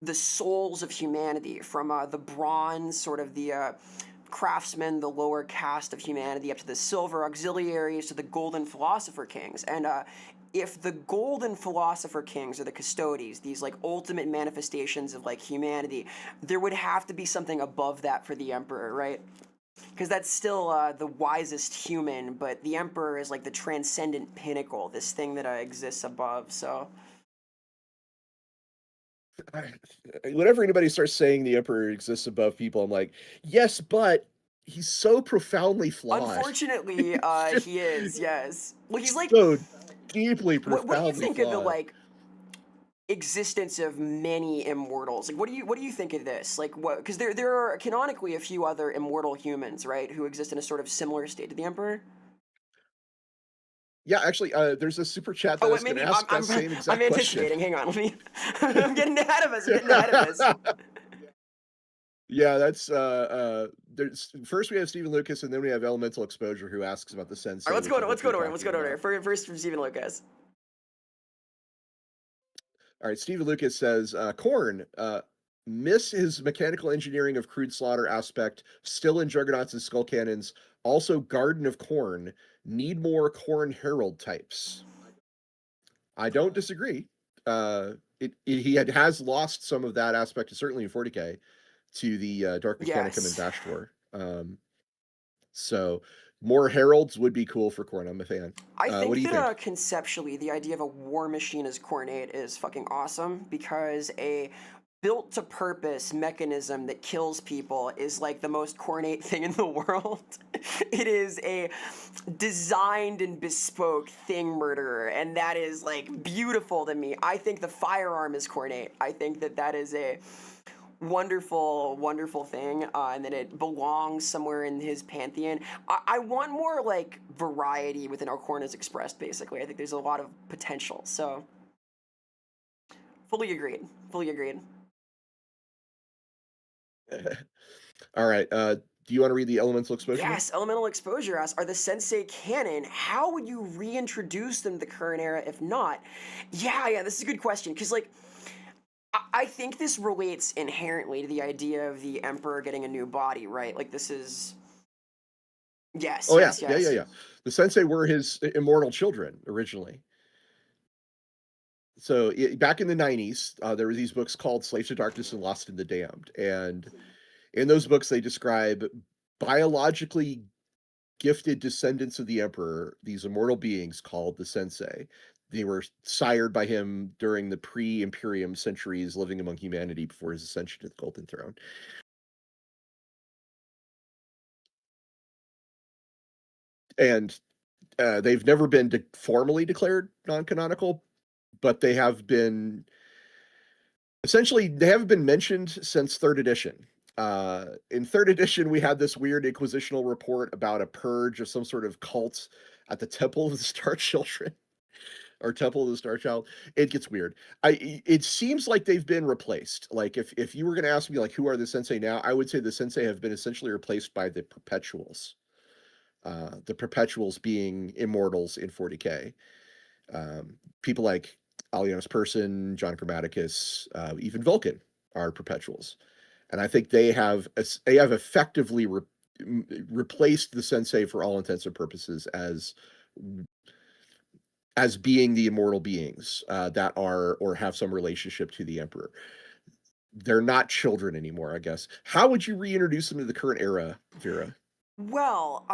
the souls of humanity from the bronze, sort of the craftsmen, the lower caste of humanity, up to the silver auxiliaries, to the golden philosopher kings. And if the golden philosopher kings are the custodes, these like ultimate manifestations of like humanity, there would have to be something above that for the emperor, right? Because that's still the wisest human, but the emperor is like the transcendent pinnacle, this thing that exists above. So Whenever anybody starts saying the emperor exists above people, I'm like, yes, but he's so profoundly flawed. unfortunately, Just he is, yes. Well, he's like, so deeply, what do you profoundly think of the flawed. like existence of many immortals? Like, what do you think of this? Like, what? Because there are canonically a few other immortal humans, right, who exist in a sort of similar state to the Emperor. Yeah, actually, there's a super chat Oh that I wait, was going to maybe ask that same I'm exact question. anticipating. Hang on, let me. I'm getting ahead of us. I'm getting ahead of us. Yeah, that's there's first we have Stephen Lucas and then we have Elemental Exposure who asks about the All right, sensei, let's go which to are let's what go you're to order. Let's talking go to order. about. First from Stephen Lucas. All right, Stephen Lucas says, Corn, Miss his mechanical engineering of crude slaughter aspect, still in Juggernauts and Skull Cannons. Also, Garden of Corn. Need more Corn Herald types. I don't disagree. He has lost some of that aspect, certainly in 40k, to the Dark Mechanicum and Yes. Vashtor. So more heralds would be cool for Corn. I'm a fan. I What do think you that think? conceptually, the idea of a war machine as Cornate is fucking awesome because a built to purpose mechanism that kills people is like the most cornate thing in the world. It is a designed and bespoke thing murderer, and that is like beautiful to me. I think the firearm is cornate. I think that that is a wonderful, wonderful thing, and that it belongs somewhere in his pantheon. I want more like variety within how Corn is expressed. Basically, I think there's a lot of potential. So, fully agreed. Fully agreed. All right. Do you want to read the elemental exposure one? Yes, elemental exposure asks, are the sensei canon? How would you reintroduce them to the current era if not? Yeah, this is a good question because like I think this relates inherently to the idea of the emperor getting a new body, right? Like this is yes, Oh yeah, yes, yeah, yeah, yes. yeah. The sensei were his immortal children originally. So back in the 90s, there were these books called Slaves of Darkness and Lost in the Damned, and in those books they describe biologically gifted descendants of the emperor, these immortal beings called the sensei. They were sired by him during the pre-imperium centuries, living among humanity before his ascension to the golden throne. And they've never been formally declared non-canonical, but they have been essentially they haven't been mentioned since third edition. In third edition, we had this weird inquisitional report about a purge of some sort of cult at the Temple of the Star Children or Temple of the Star Child. It gets weird. It seems like they've been replaced. Like if you were going to ask me like who are the sensei now, I would say the sensei have been essentially replaced by the perpetuals. The perpetuals being immortals in 40k. People like Alianus Person, John Grammaticus, even Vulcan are perpetuals, and I think they have effectively replaced the sensei for all intents and purposes as being the immortal beings that are or have some relationship to the emperor. They're not children anymore, I guess. How would you reintroduce them to the current era, Vera? Well,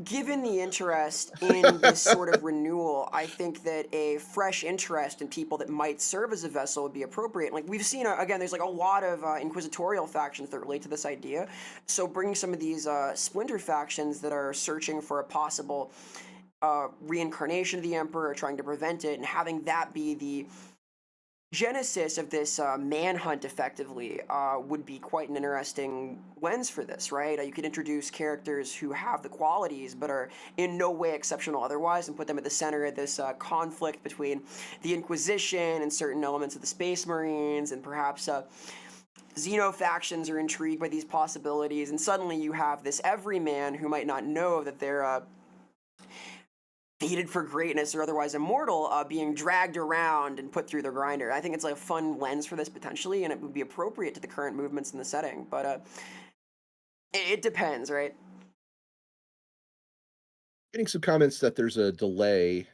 given the interest in this sort of renewal, I think that a fresh interest in people that might serve as a vessel would be appropriate. Like we've seen, again, there's like a lot of inquisitorial factions that relate to this idea. So bringing some of these splinter factions that are searching for a possible reincarnation of the emperor, or trying to prevent it, and having that be the genesis of this manhunt effectively would be quite an interesting lens for this, right? You could introduce characters who have the qualities but are in no way exceptional otherwise and put them at the center of this conflict between the Inquisition and certain elements of the Space Marines, and perhaps Xeno factions are intrigued by these possibilities, and suddenly you have this everyman who might not know that they're fated for greatness or otherwise immortal being dragged around and put through the grinder. I think it's like a fun lens for this potentially, and it would be appropriate to the current movements in the setting. But it depends, right? Getting some comments that there's a delay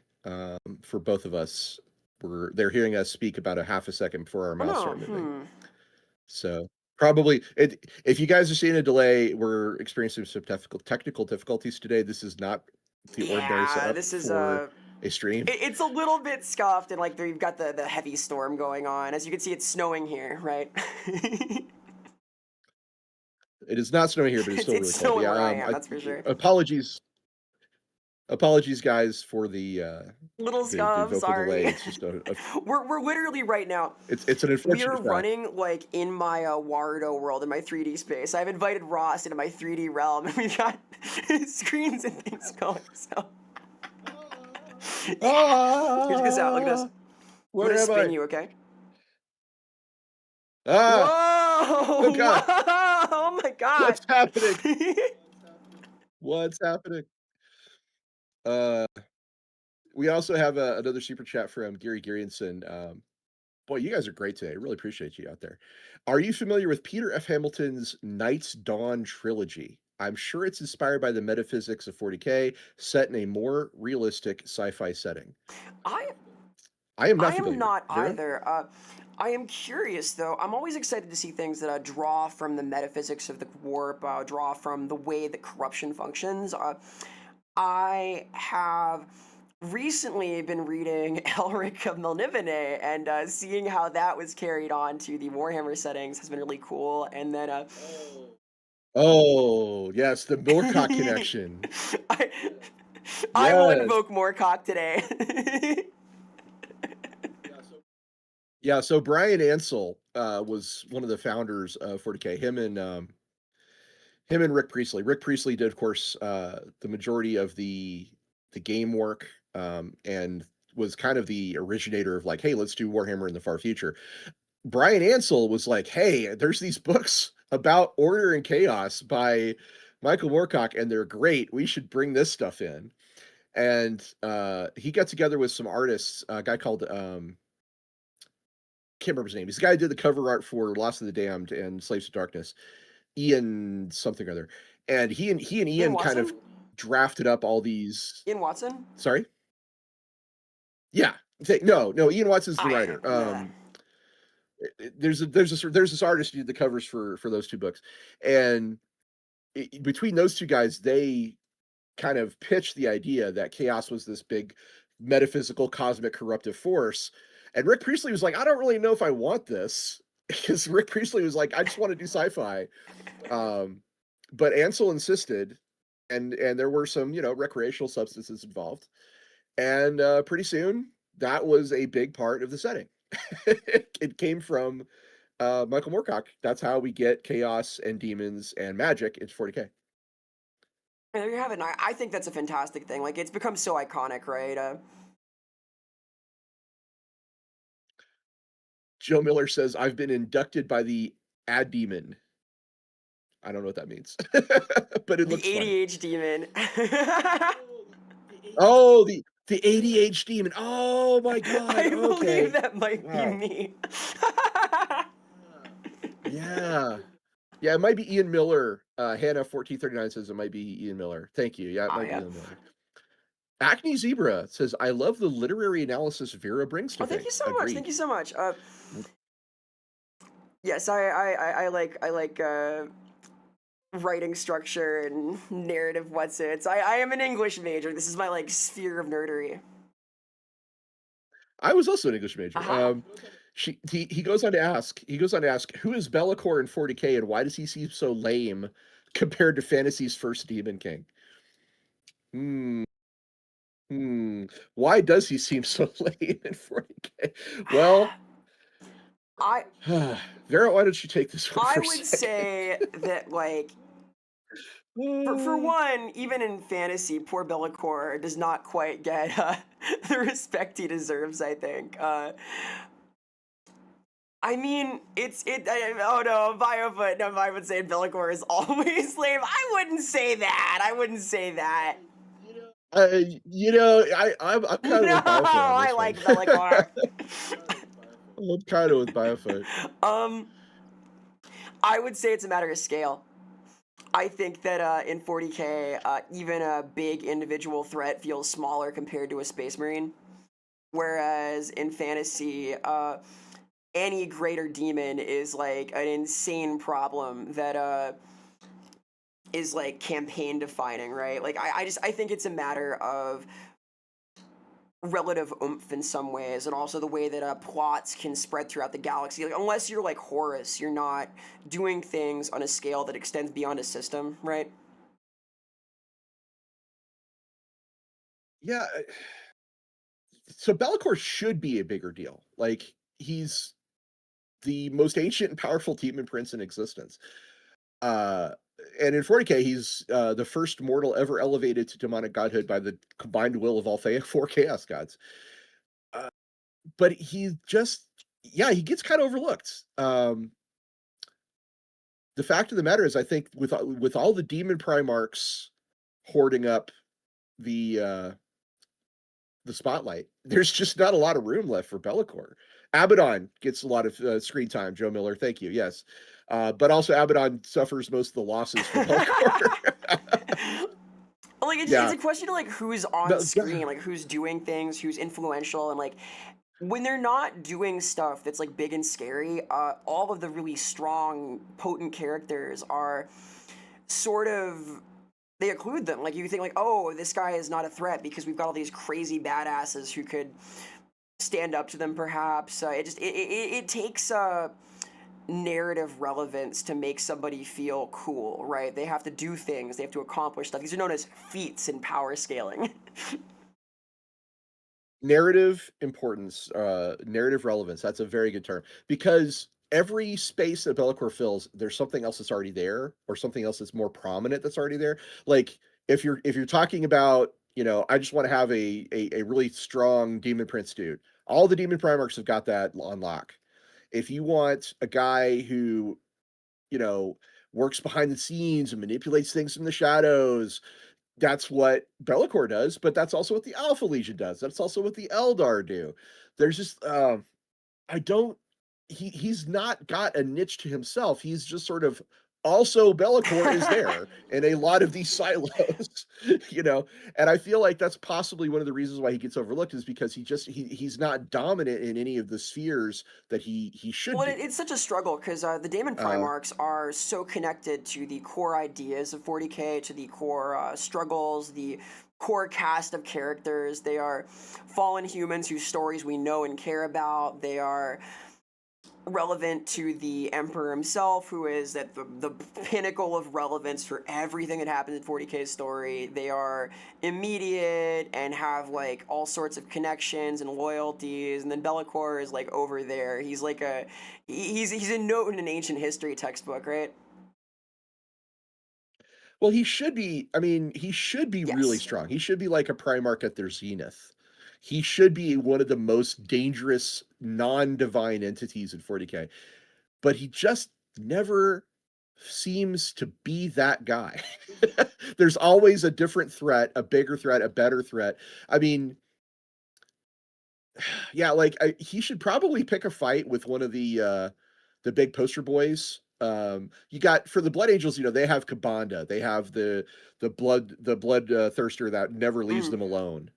for both of us. They're hearing us speak about a half a second before our Oh mouths no, start moving. So probably if you guys are seeing a delay, we're experiencing some technical difficulties today. This is not the ordinary yeah, setup this is for a stream. it's a little bit scuffed, and like you've got the heavy storm going on. As you can see, it's snowing here, right? It is not snowing here, but it's still It's really cold. snowing Yeah, where I am, that's for sure. apologies, guys, for Little the scuff, vocal delay. sorry. It's just a We're literally right now. it's an We are unfortunate fact. running like in my Wardo world in my 3D space. I've invited Ross into my 3D realm, and we've got screens and things going. So yeah, here, check this out. Look at this. Ah, I'm where gonna am spin I? you, okay? Ah, oh Whoa! God, Whoa! Oh my God! what's happening? What's happening? Uh, we also have another super chat from Gary Garianson. Boy, you guys are great today. I really appreciate you out there. Are you familiar with Peter F. Hamilton's Night's Dawn trilogy? I'm sure it's inspired by the metaphysics of 40K, set in a more realistic sci-fi setting. I I am I not am familiar. not Vera? either. I am curious though. I'm always excited to see things that draw from the metaphysics of the warp, draw from the way that corruption functions. I have recently been reading Elric of Melniboné, and seeing how that was carried on to the Warhammer settings has been really cool. And then Oh, yes, the Moorcock I, connection. I will Yes. invoke Moorcock today. Yeah, so Brian Ansell was one of the founders of 40K. Him and Rick Priestley. Rick Priestley did, of course, the majority of the game work, and was kind of the originator of like, hey, let's do Warhammer in the far future. Brian Ansell was like, hey, there's these books about order and chaos by Michael Moorcock, and they're great. We should bring this stuff in. And he got together with some artists, a guy called can't remember his name. He's the guy who did the cover art for Lost of the Damned and Slaves to Darkness. Ian something or other. And he and Ian Ian kind of Watson? drafted up all these. Ian Watson? Sorry? Yeah. No, Ian Watson's the I. writer. There's this artist who did the covers for those two books. And between those two guys, they kind of pitched the idea that chaos was this big metaphysical cosmic corruptive force. And Rick Priestley was like, I don't really know if I want this. Because Rick Priestley was like, I just want to do sci-fi. Um, but Ansel insisted, and there were some, recreational substances involved. And pretty soon, that was a big part of the setting. It came from Michael Moorcock. That's how we get chaos and demons and magic into 40K. There you have it. And I think that's a fantastic thing. Like, it's become so iconic, right? Joe Miller says, I've been inducted by the ad demon. I don't know what that means, but it The looks funny. ADHD demon. Oh, the ADHD demon. Oh my God. I believe Okay. that might be Wow. me. Yeah. Yeah, it might be Ian Miller. Hannah 1439 says it might be Ian Miller. Thank you. Yeah, it Oh, might be yeah. Ian Miller. Acne Zebra says, I love the literary analysis Vera brings to Oh, thank you things. so much. Thank Agreed. you so much. Yes, I like writing structure and narrative what's it's. I am an English major. This is my like sphere of nerdery. I was also an English major. Aha. He goes on to ask, who is Be'lakor in 40K and why does he seem so lame compared to Fantasy's first Demon King? Hmm. Hmm. Why does he seem so lame in 40K? Well, I Vera, why don't you take this one I for a would second? say that like for one, even in fantasy, poor Bellicor does not quite get the respect he deserves. I think. I mean, oh no, Biofoot. No, I would say Bellicor is always lame. I wouldn't say that. I wouldn't say that. I'm kind of No, with Biofoot on I this one. like Bellicor. I'm kind of with Biofoot. um, I would say it's a matter of scale. I think that in 40K, even a big individual threat feels smaller compared to a Space Marine. Whereas in fantasy, any greater demon is like an insane problem that is like campaign defining, right? Like I think it's a matter of relative oomph in some ways, and also the way that plots can spread throughout the galaxy. Like, unless you're like Horus, you're not doing things on a scale that extends beyond a system, right? Yeah, so Be'lakor should be a bigger deal. Like, he's the most ancient and powerful demon prince in existence. Uh, and in 40K, he's the first mortal ever elevated to demonic godhood by the combined will of all four chaos gods. Uh, but he just, yeah, he gets kind of overlooked. The fact of the matter is, I think with all the demon primarchs hoarding up the uh, the spotlight, there's just not a lot of room left for Be'lakor. Abaddon gets a lot of screen time. Joe Miller, thank you. Yes, but also Abaddon suffers most of the losses for Belcourt. Like it's Yeah, a question of like who's on no, screen, like who's doing things, who's influential, and like when they're not doing stuff that's like big and scary, all of the really strong, potent characters are sort of they occlude them. Like you think like, oh, this guy is not a threat because we've got all these crazy badasses who could stand up to them. Perhaps it takes narrative relevance to make somebody feel cool, right? They have to do things, they have to accomplish stuff. These are known as feats in power scaling. narrative importance, narrative relevance. That's a very good term because every space that Bellicor fills, there's something else that's already there, or something else that's more prominent that's already there. Like if you're talking about, I just want to have a really strong Demon Prince dude. All the Demon Primarchs have got that on lock. If you want a guy who, you know, works behind the scenes and manipulates things from the shadows, that's what Bellicor does, but that's also what the Alpha Legion does. That's also what the Eldar do. There's just I don't he's not got a niche to himself. He's just sort of also Bellicor is there in a lot of these silos, you know. And I feel like that's possibly one of the reasons why he gets overlooked is because he's not dominant in any of the spheres that he should Well, be. it's such a struggle because the Daemon Uh Primarchs are so connected to the core ideas of 40k, to the core struggles, the core cast of characters. They are fallen humans whose stories we know and care about. They are relevant to the Emperor himself, who is at the pinnacle of relevance for everything that happens in 40k's story. They are immediate and have like all sorts of connections and loyalties, and then Bellicor is like over there. He's like he's a note in an ancient history textbook, right? well, he should be, I mean, he should be really Yes. strong. He should be like a Primarch at their zenith. He should be one of the most dangerous non-divine entities in 40k, but he just never seems to be that guy. There's always a different threat, a bigger threat, a better threat. I mean, yeah, like he should probably pick a fight with one of the big poster boys. You got for the Blood Angels, they have Kabanda. They have the blood thirster that never leaves Mm. them alone.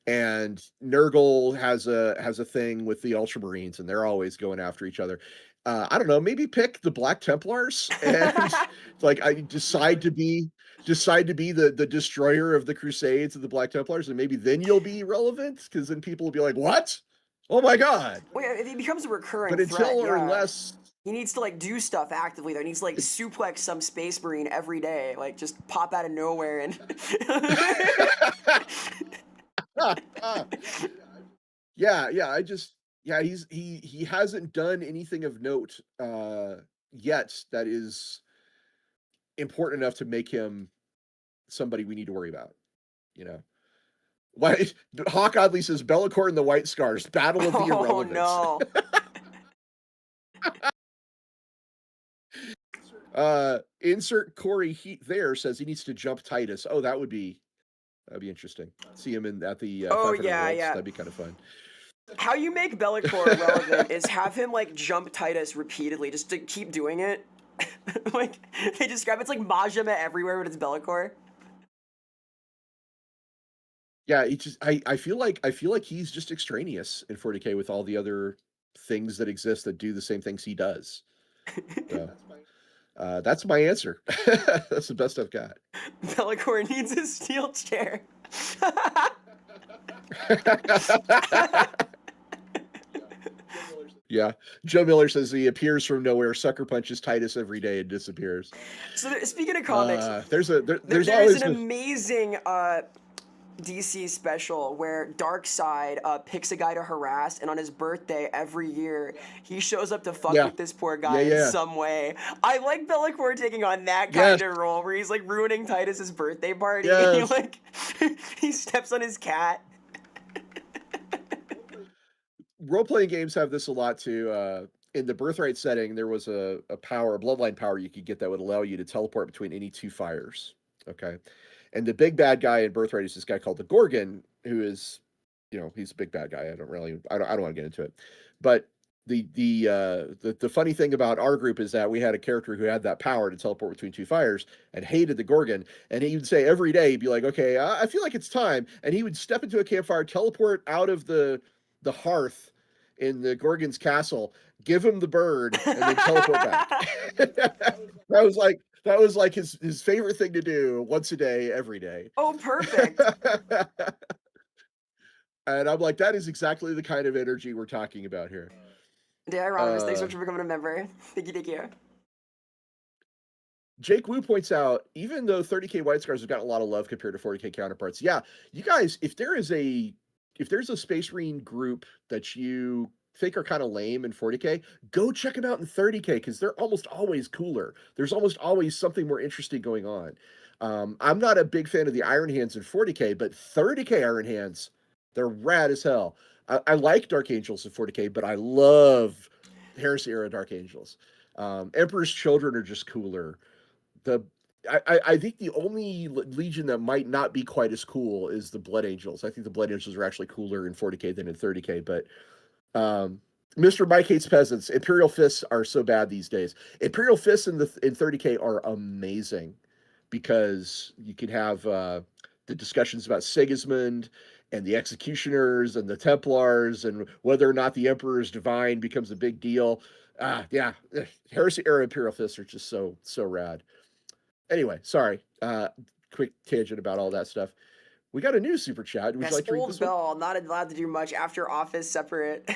And Nurgle has a thing with the Ultramarines, and they're always going after each other. I don't know, maybe pick the Black Templars and like I decide to be the destroyer of the Crusades of the Black Templars, and maybe then you'll be relevant because then people will be like, "What? Oh my god!" Well, yeah, if he becomes a recurring But until threat, or yeah. unless, He needs to like do stuff actively though. He needs to like suplex some space marine every day, like just pop out of nowhere and yeah, yeah, he hasn't done anything of note yet that is important enough to make him somebody we need to worry about. You know, why Hawk oddly says Bellacore and the White Scars, Battle of the oh Irrelevance. no. Insert Corey Heat there says he needs to jump Titus. Oh, that'd be interesting. See him in at the Oh 500 yeah, Worlds. yeah. That'd be kind of fun. How you make Bellicor relevant is have him like jump Titus repeatedly, just to keep doing it. Like they describe it's like Majima everywhere, but it's Bellicor. Yeah, he just I feel like he's just extraneous in 40k with all the other things that exist that do the same things he does. So that's my answer. That's the best I've got. Bellicor needs a steel chair. Yeah, Joe Miller says he appears from nowhere, sucker punches Titus every day, and disappears. So speaking of comics, There's there is always an been, amazing DC special where Darkseid picks a guy to harass, and on his birthday every year he shows up to fuck yeah, with this poor yeah, guy in yeah, some way. I like Bellicor taking on that yes, kind of role where he's like ruining Titus's birthday party. He yes. like he steps on his cat. Role playing games have this a lot too. In the Birthright setting, there was a power, a bloodline power you could get that would allow you to teleport between any two fires. Okay. And the big bad guy in Birthright is this guy called the Gorgon, who is, he's a big bad guy. I don't want to get into it. But the funny thing about our group is that we had a character who had that power to teleport between two fires and hated the Gorgon. And he would say every day, he'd be like, "Okay, I feel like it's time," and he would step into a campfire, teleport out of the hearth in the Gorgon's castle, give him the bird, and then teleport back. That was like his favorite thing to do once a day, every day. Oh, perfect. And I'm like, that is exactly the kind of energy we're talking about here. Yeah, Rodimus, thanks so Uh, much for becoming a member. Thank you, thank you. Jake Wu points out, even though 30K White Scars have gotten a lot of love compared to 40K counterparts, yeah, you guys, if there's a Space Marine group that you think are kind of lame in 40K, go check them out in 30K because they're almost always cooler. There's almost always something more interesting going on. I'm not a big fan of the Iron Hands in 40K, but 30K Iron Hands, they're rad as hell. I like Dark Angels in 40K, but I love Heresy era Dark Angels. Emperor's Children are just cooler. The I think the only legion that might not be quite as cool is the Blood Angels. I think the Blood Angels are actually cooler in 40K than in 30K. But um, Mr. Mike hates peasants. Imperial Fists are so bad these days. Imperial Fists in 30K are amazing because you can have the discussions about Sigismund and the executioners and the Templars and whether or not the Emperor is divine becomes a big deal. Yeah, Heresy era Imperial Fists are just so rad. Anyway, sorry. Quick tangent about all that stuff. We got a new super chat. Would you Yes, like to read old this one? Bell, not allowed to do much after office separate.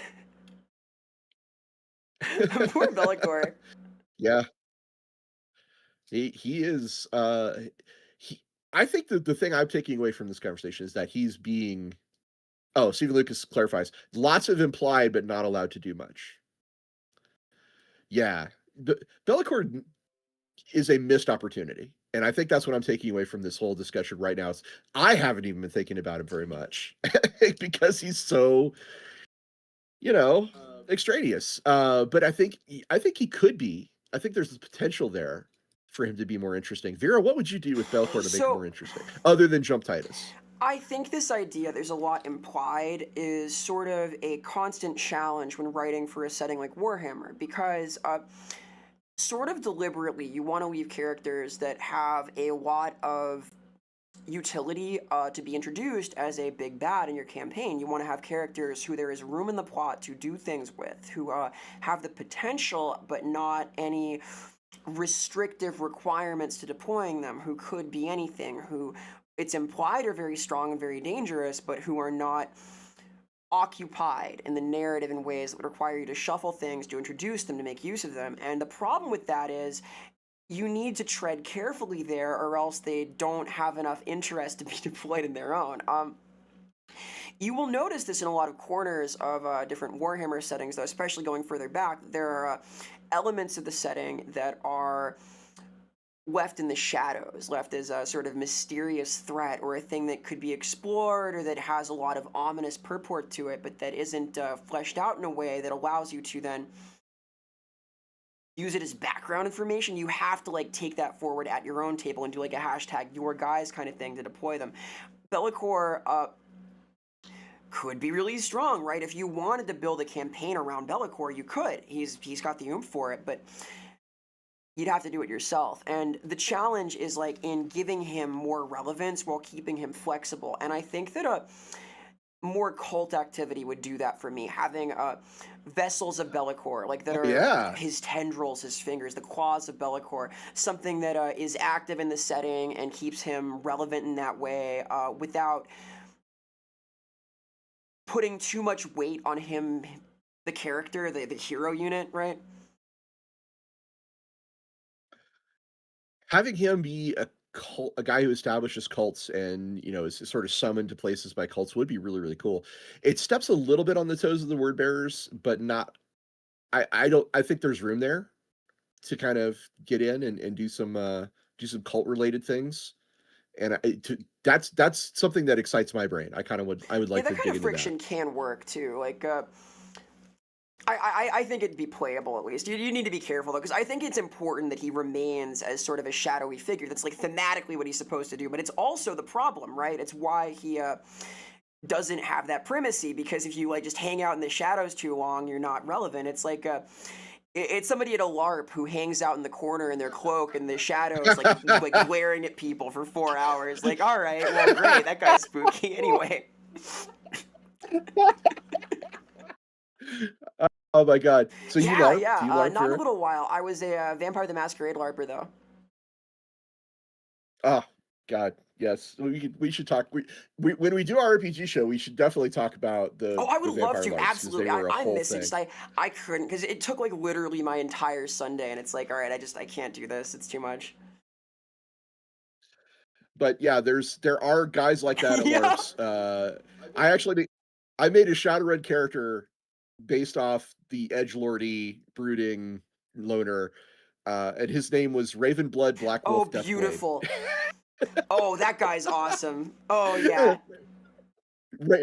Poor Bellicor. Yeah, he is. He. I think that the thing I'm taking away from this conversation is that he's being. Oh, Stephen Lucas clarifies. Lots of implied, but not allowed to do much. Yeah, Bellicord is a missed opportunity, and I think that's what I'm taking away from this whole discussion right now. Is I haven't even been thinking about him very much because he's so extraneous. But I think he could be. I think there's the potential there for him to be more interesting. Vera, what would you do with Belcourt to make him So, more interesting, other than jump Titus? I think this idea, there's a lot implied, is sort of a constant challenge when writing for a setting like Warhammer, because sort of deliberately, you want to leave characters that have a lot of utility to be introduced as a big bad in your campaign. You want to have characters who there is room in the plot to do things with, who have the potential but not any restrictive requirements to deploying them, who could be anything, who it's implied are very strong and very dangerous, but who are not occupied in the narrative in ways that would require you to shuffle things to introduce them, to make use of them. And the problem with that is you need to tread carefully there, or else they don't have enough interest to be deployed in their own. You will notice this in a lot of corners of different Warhammer settings, though, especially going further back. There are elements of the setting that are left in the shadows, left as a sort of mysterious threat or a thing that could be explored or that has a lot of ominous purport to it, but that isn't fleshed out in a way that allows you to then use it as background information. You have to like take that forward at your own table and do like a hashtag your guys kind of thing to deploy them. Bellicor could be really strong, right? If you wanted to build a campaign around Bellicor, you could. He's got the oomph for it, but you'd have to do it yourself. And the challenge is like in giving him more relevance while keeping him flexible. And I think that a more cult activity would do that for me. Having vessels of Bellicor, like that Oh are yeah, his tendrils, his fingers, the claws of Bellicor, something that is active in the setting and keeps him relevant in that way without putting too much weight on him, the character, the hero unit, right? having him be a guy who establishes cults and is sort of summoned to places by cults would be really really cool. It steps a little bit on the toes of the word bearers, but not. I don't. I think there's room there to kind of get in and do some cult related things. And that's something that excites my brain. I would Yeah, like that to kind dig of into that. friction can work too. Like, I think it'd be playable at least. You need to be careful though, because I think it's important that he remains as sort of a shadowy figure. That's like thematically what he's supposed to do, but it's also the problem, right? It's why he doesn't have that primacy because if you like just hang out in the shadows too long, you're not relevant. It's like it's somebody at a LARP who hangs out in the corner in their cloak in the shadows, like glaring at people for 4 hours. Like, all right, well, great, that guy's spooky anyway. Oh my god. So you Yeah, LARP? yeah. Do you LARP, Not in a Vera? little while. I was a Vampire the Masquerade LARPer though. Oh god, yes. We should talk. We when we do our RPG show, we should definitely talk about Oh, I the would love vampire to. LARPs because they Absolutely. I, were a I whole miss it. thing. Just I couldn't because it took like literally my entire Sunday, and it's like, all right, I can't do this. It's too much. But yeah, there are guys like that at Yeah. LARPs. I actually I made a Shadowrun character based off the edgelordy brooding loner, and his name was Ravenblood Black Oh, Wolf Deathblade. beautiful. Oh, that guy's awesome. Oh yeah. Ra-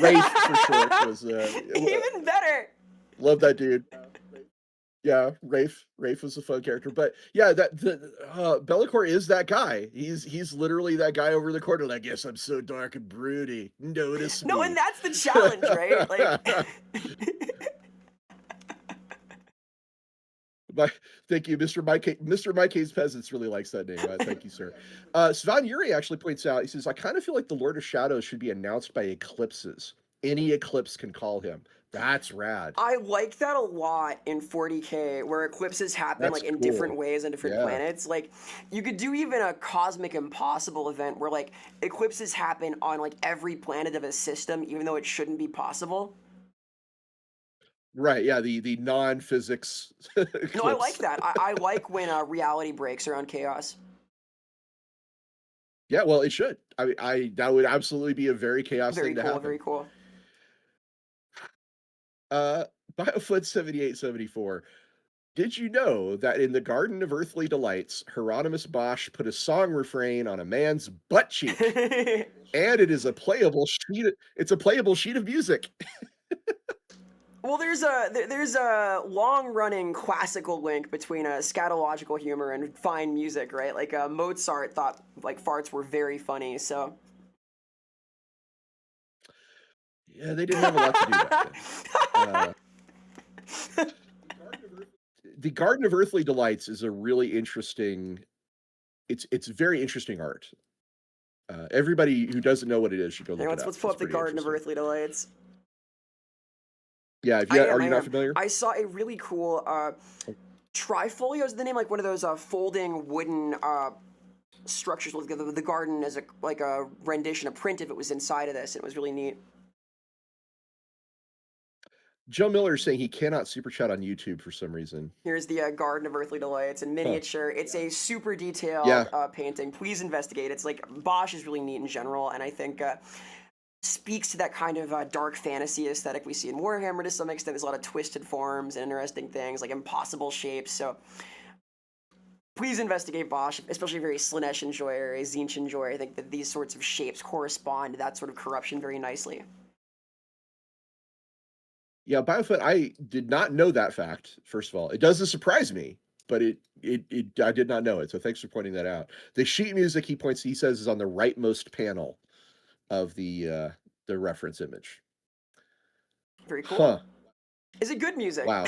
Rafe for short was Even better. love that dude. Yeah, Rafe was a fun character, but yeah, that the Bellicor is that guy. He's literally that guy over the corner. Like, yes, I'm so dark and broody. Notice No, and me. that's the challenge, right? Like, My, thank you, Mr. Mr. Mike's Peasants really likes that name. Thank you, sir. Svan Yuri actually points out, he says, I kind of feel like the Lord of Shadows should be announced by eclipses. Any eclipse can call him. That's rad. I like that a lot in 40K, where eclipses happen That's like in different cool. ways on different Yeah. planets. Like, you could do even a cosmic impossible event where like eclipses happen on like every planet of a system, even though it shouldn't be possible. Right. Yeah. The non-physics No, I like eclipse. that. I like when reality breaks around chaos. Yeah. Well, it should. I that would absolutely be a very chaos Very thing to cool. happen. Very cool. Uh, Biofoot 7874. Did you know that in the Garden of Earthly Delights, Hieronymus Bosch put a song refrain on a man's butt cheek, and it is a playable sheet. It's a playable sheet of music. Well, there's a long running classical link between scatological humor and fine music, right? Like Mozart thought like farts were very funny, so. Yeah, they didn't have a lot to do back then. Uh, the Garden of Earthly Delights is a really interesting. It's very interesting art. Everybody who doesn't know what it is should go Hey, look it let's up. pull It's up the pretty Garden of interesting. Earthly Delights. Yeah, if I you am, are I you not am. familiar? I saw a really cool trifolio is the name, like one of those folding wooden structures with the garden as a like a rendition, a print if it was inside of this. It was really neat. Joe Miller is saying he cannot super chat on YouTube for some reason. Here's the Garden of Earthly Delights in Huh. miniature. It's a super detailed Yeah. painting. Please investigate. It's like Bosch is really neat in general, and I think speaks to that kind of dark fantasy aesthetic we see in Warhammer to some extent. There's a lot of twisted forms and interesting things, like impossible shapes. So please investigate Bosch, especially if you're a Slanesh enjoyer, a Zinch enjoyer. I think that these sorts of shapes correspond to that sort of corruption very nicely. Yeah, Biofoot, I did not know that fact, first of all. It doesn't surprise me, but it I did not know it. So thanks for pointing that out. The sheet music he says is on the rightmost panel of the reference image. Very cool. Huh. Is it good music? Wow.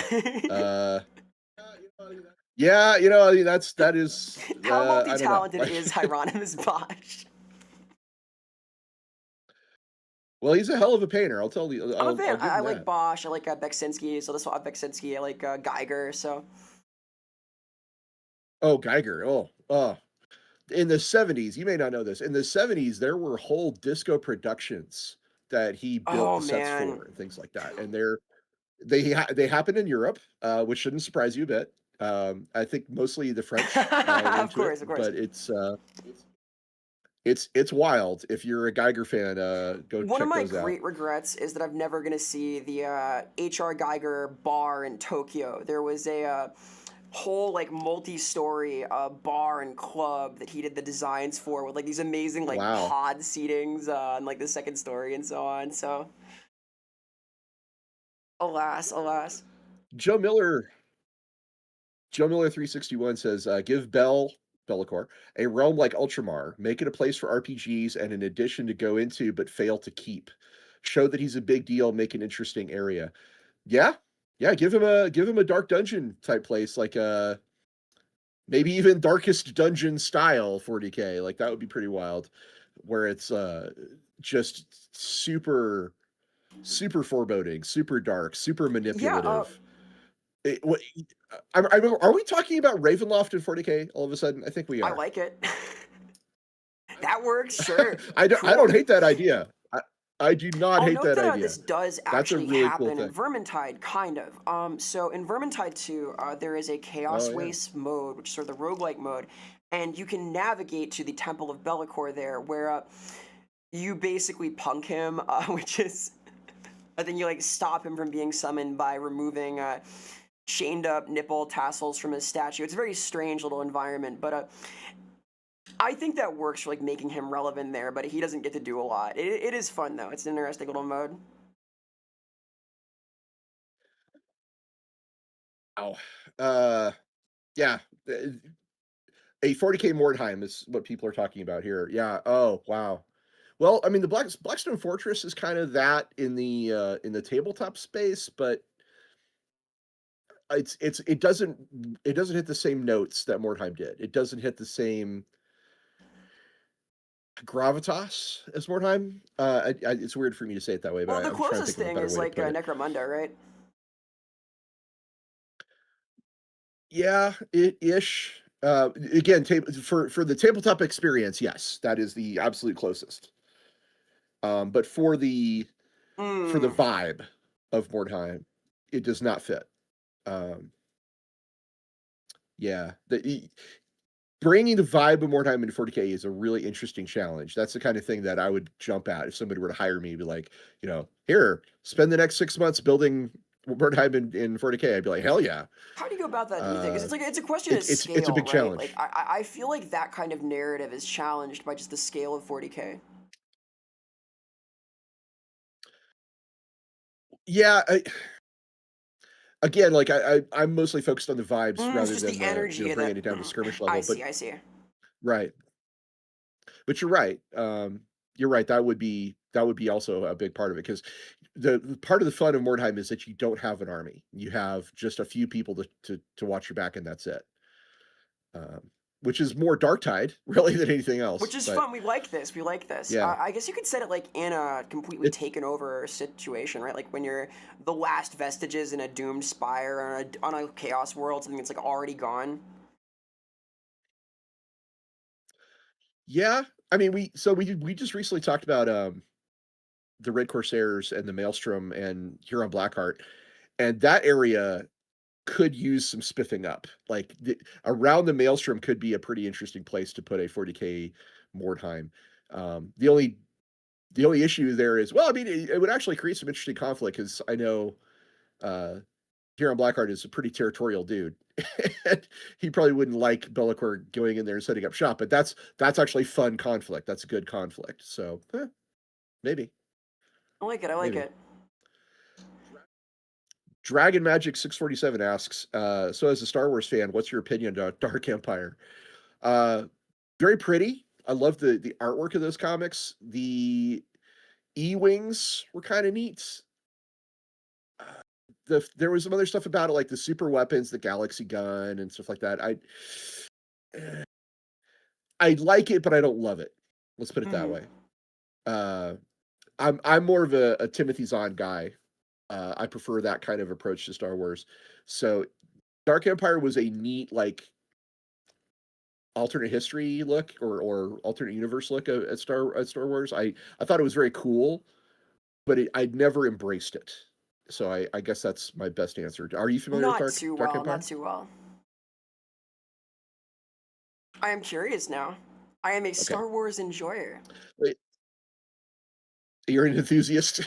Uh yeah, that is How I don't know. multi-talented Like is Hieronymus Bosch? well, he's a hell of a painter. I'll tell you I'm a I'll fan. give I him like that. Bosch. I like Beksinski. So this one, Beksinski. I like Geiger. So Oh, Geiger. Oh. In the 70s, you may not know this. In the 70s, there were whole disco productions that he built oh the sets man. for and things like that. And they happen in Europe, which shouldn't surprise you a bit. I think mostly the French were Of into it, course, of course. but it's wild. If you're a Geiger fan, go One of check my those out. great regrets is that I'm never gonna see the H.R. Geiger bar in Tokyo. There was a whole like multi-story bar and club that he did the designs for with like these amazing like Wow. pod seatings on like the second story and so on. So alas, alas. Joe Miller Joe Miller 361 says, give Bell Bellicor, a realm like Ultramar, make it a place for RPGs and an addition to go into but fail to keep. Show that he's a big deal, make an interesting area. Yeah, yeah, give him a dark dungeon type place, like maybe even darkest dungeon style 40k. Like that would be pretty wild, where it's just super foreboding, super dark, super Yeah, manipulative. What, are we talking about Ravenloft in 40k all of a sudden? I think we I are. like it. That works, sure. I don't Cool. hate that idea. I do not I'll hate note that that idea. this does That's a actually really cool happen in thing. Vermintide, kind of. So in Vermintide 2, there is a Oh Chaos yeah. Waste mode, which is sort of the roguelike mode, and you can navigate to the Temple of Bellicor there, where you basically punk him, which is, I think you like stop him from being summoned by removing chained up nipple tassels from his statue. It's a very strange little environment, but I think that works for like making him relevant there, but he doesn't get to do a lot. It is fun though. It's an interesting little mode. Oh. Uh yeah. A 40k Mordheim is what people are talking about here. Yeah. Oh, wow. Well, I mean, the Blackstone Fortress is kind of that in the tabletop space, but it doesn't hit the same notes that Mordheim did. It doesn't hit the same gravitas as Mordheim. It's weird for me to say it that way, but Well, the I'm trying to closest think of a thing better is way to like put it. Necromunda, right? Yeah, it ish. Again, for the tabletop experience, yes, that is the absolute closest. But for the Hmm. vibe of Mordheim, it does not fit. Um, yeah, bringing the vibe of Mordheim into 40k is a really interesting challenge. That's the kind of thing that I would jump at if somebody were to hire me. Be like, here, spend the next 6 months building Mordheim in 40k. I'd be like, hell yeah. How do you go about that? Do you think? Because Uh, it's like it's a question of it's a scale, big right? Like challenge. I feel like that kind of narrative is challenged by just the scale of 40k. Yeah, again, like I'm mostly focused on the vibes It's rather just than the the energy bringing that it down to skirmish I level. But see. I see. right, but you're right. You're right. That would be also a big part of it because the part of the fun of Mordheim is that you don't have an army. You have just a few people to watch your back, and that's it. Um, which is more Darktide really than anything Which else. is But fun. We like this. We like this. yeah, I guess you could set it like in a completely it taken over situation, right? Like when you're the last vestiges in a doomed spire on a chaos world, something that's like already gone. yeah. I mean, we just recently talked about the Red Corsairs and the Maelstrom and Huron Blackheart, and that area could use some spiffing up. Like around the Maelstrom could be a pretty interesting place to put a 40k Mordheim. Um, the only the only issue there is, well, I mean, it would actually create some interesting conflict because I know uh, Huron Blackheart is a pretty territorial dude. And he probably wouldn't like Bellicor going in there and setting up shop, but that's actually fun conflict. That's a good conflict. So maybe, I like it. I like maybe. it. Dragon Magic 647 asks, so as a Star Wars fan, what's your opinion on Dark Empire? Uh, very pretty. I love the artwork of those comics. The E-wings were kind of neat. Uh, there was some other stuff about it, like the super weapons, the galaxy gun, and stuff like that. I like it, but I don't love it. Let's put it that Hmm. way. Uh, I'm more of a Timothy Zahn guy. I prefer that kind of approach to Star Wars. So Dark Empire was a neat like alternate history look or alternate universe look at Star Wars. I thought it was very cool, but I'd never embraced it. So I guess that's my best answer. Are you familiar with Not too Dark well. Not Empire? too well. I am curious now. I am a Okay. Star Wars enjoyer. Wait, you're an enthusiast, a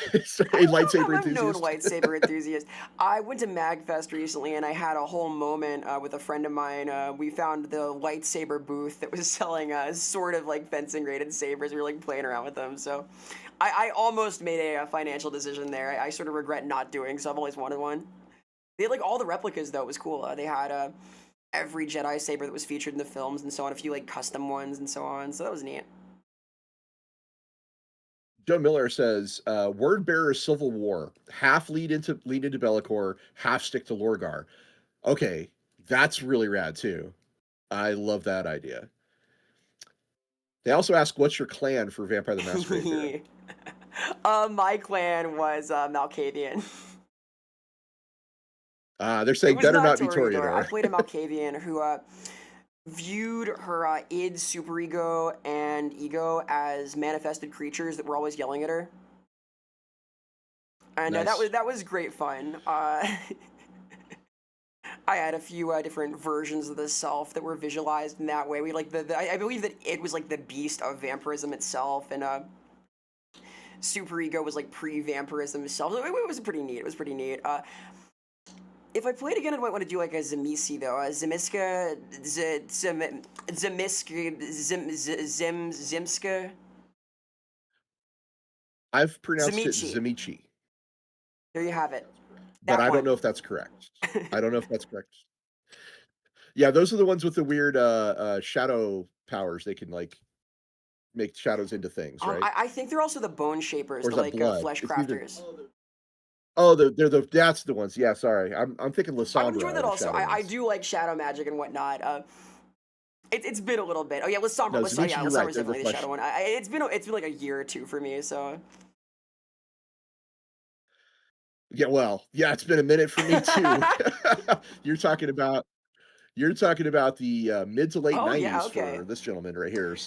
I'm lightsaber a known enthusiast. lightsaber enthusiast. I went to MagFest recently and I had a whole moment with a friend of mine. We found the lightsaber booth that was selling sort of like fencing rated sabers. We were like playing around with them. So I almost made a financial decision there. I sort of regret not doing so. I've always wanted one. They had like all the replicas though. It was cool. They had every Jedi saber that was featured in the films and so on, a few like custom ones and so on. So that was neat. Joe Miller says, "Word bearer Civil War, half lead into Bellicor, half stick to Lorgar." Okay, that's really rad too. I love that idea. They also ask, "What's your clan for Vampire the Masquerade, Vera?" My clan was Malkavian. They're It saying was better not not be Toreador. I Toreador. played a Malkavian who viewed her id, superego, and ego as manifested creatures that were always yelling at her, and Nice. that was great fun. I had a few different versions of the self that were visualized in that way. We like I believe that it was like the beast of vampirism itself, and superego was like pre-vampirism itself. It was pretty neat. It was pretty neat. If I played again, I might want to do like a Zamisi though. Zimiska, Zimiska, Zimska, I've pronounced it Zamichi. Zimichi, There you have it. but That I don't one. know if that's correct. I don't know if that's correct. Yeah, those are the ones with the weird shadow powers. They can like make shadows into things, right? I think they're also the bone shapers, Or is the that like blood? flesh It's either. crafters. Oh, they're the that's the ones. Yeah, sorry. I'm thinking I would enjoy Lasombra are that the also. shadow I ones. do like shadow magic and whatnot. It's been a little bit. Oh yeah, Lasombra. No, Yeah, Zamichi, you're right. Lasombra's They're the definitely the flesh. shadow one. It's been like a year or two for me. So Yeah, well, yeah, it's been a minute for me too. You're talking about you're talking about the mid to late oh yeah, '90s okay. for this gentleman right here.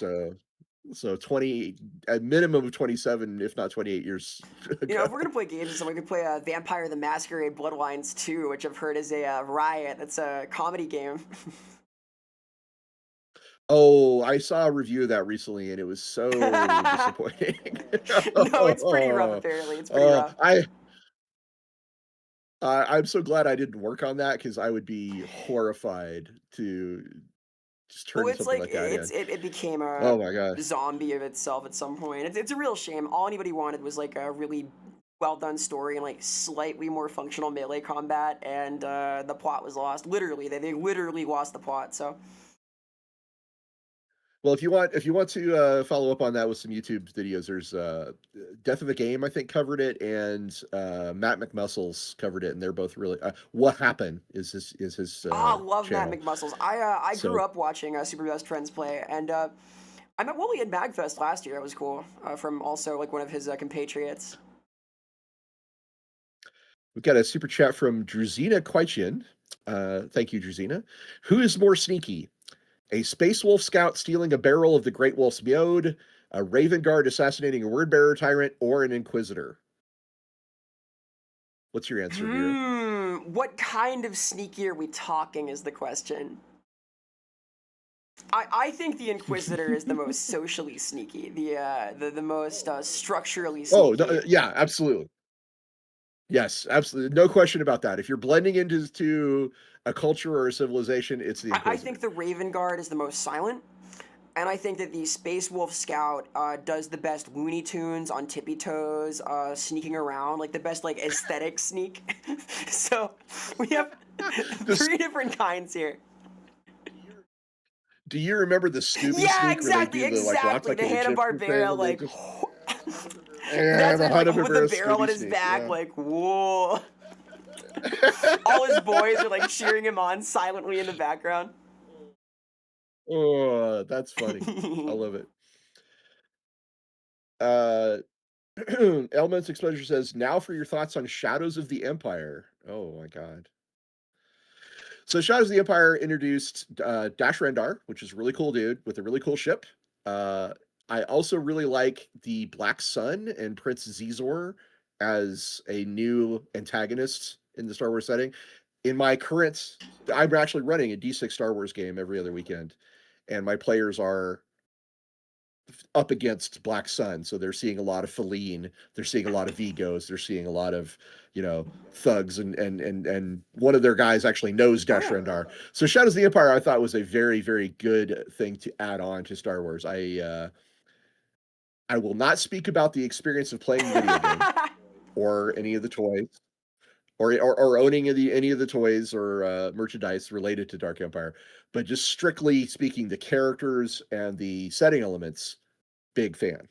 So 20, a minimum of 27, if not 28 years You know, ago. if we're gonna play games or something, we could play Vampire the Masquerade Bloodlines 2, which I've heard is a riot. That's a comedy game. Oh, I saw a review of that recently, and it was so disappointing. No, it's pretty rough. Apparently, it's pretty uh, rough. I I'm so glad I didn't work on that because I would be horrified to just Well, turn it's something like like that in. it became a Oh my gosh. zombie of itself at some point. It's a real shame. All anybody wanted was like a really well done story and like slightly more functional melee combat, and the plot was lost. Literally, they literally lost the plot. So Well, if you want to follow up on that with some YouTube videos, there's Death of the Game, I think, covered it, and Matt McMuscles covered it, and they're both really. What happened is his love Matt channel. McMuscles. I grew So up watching Super Best Friends play, and I met Wooly at Magfest last year. That was cool. From also like one of his compatriots. we've got a super chat from Druzina Quaichin. Thank you, Druzina. Who is more sneaky? A Space Wolf scout stealing a barrel of the Great Wolf's Meod, a Raven Guard assassinating a Word Bearer tyrant, or an Inquisitor? What's your answer, Vera? What kind of sneaky are we talking? Is the question. I think the Inquisitor is the most socially sneaky, the most structurally Oh, no, sneaky. yeah, absolutely. Yes, absolutely. No question about that. If you're blending into a culture or a civilization, it's the I think Inquisitor. the Raven Guard is the most silent, and I think that the Space Wolf Scout does the best Looney Tunes on tippy toes, sneaking around, like the best like aesthetic sneak. So we have This, three different kinds here. do you remember the Scooby Yeah, sneak where they exactly, do the walk exactly. like The an Hanna Egyptian thing Barbera, and they like just that's the it, like Hanna with the Barbera barrel on Scooby his sneak? back, Yeah. like whoa. All his boys are like cheering him on silently in the background. Oh, that's funny. I love it. Uh, Elements Exposure says, now for your thoughts on Shadows of the Empire. Oh my god. So Shadows of the Empire introduced Dash Rendar, which is a really cool dude with a really cool ship. Uh, I also really like the Black Sun and Prince Zizor as a new antagonist in the Star Wars setting. In my current, I'm actually running a D6 Star Wars game every other weekend, and my players are up against Black Sun, so they're seeing a lot of Feline, they're seeing a lot of Vigos, they're seeing a lot of thugs, and one of their guys actually knows Oh Dash yeah. Rendar. So Shadows of the Empire, I thought was a very very good thing to add on to Star Wars. I will not speak about the experience of playing the video game or any of the toys. or owning any of the toys or merchandise related to Dark Empire, but just strictly speaking, the characters and the setting elements, big fan.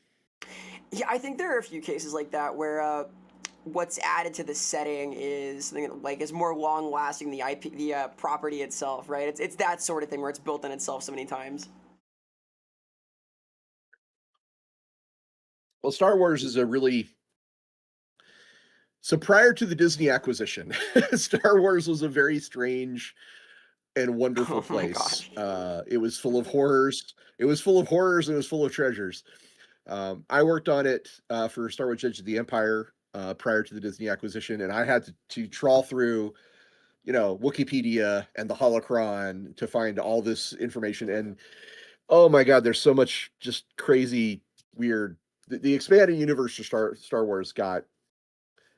Yeah, I think there are a few cases like that where what's added to the setting is something that, like, is more long lasting the IP, the property itself, right? It's that sort of thing where it's built on itself so many times. Well, Star Wars is a really so prior to the Disney acquisition, Star Wars was a very strange and wonderful Oh my place. gosh. It was full of horrors. It was full of horrors and it was full of treasures. I worked on it for Star Wars: Edge of the Empire prior to the Disney acquisition, and I had to trawl through, Wikipedia and the Holocron to find all this information. And oh my God, there's so much just crazy, weird. The expanded universe for Star Wars got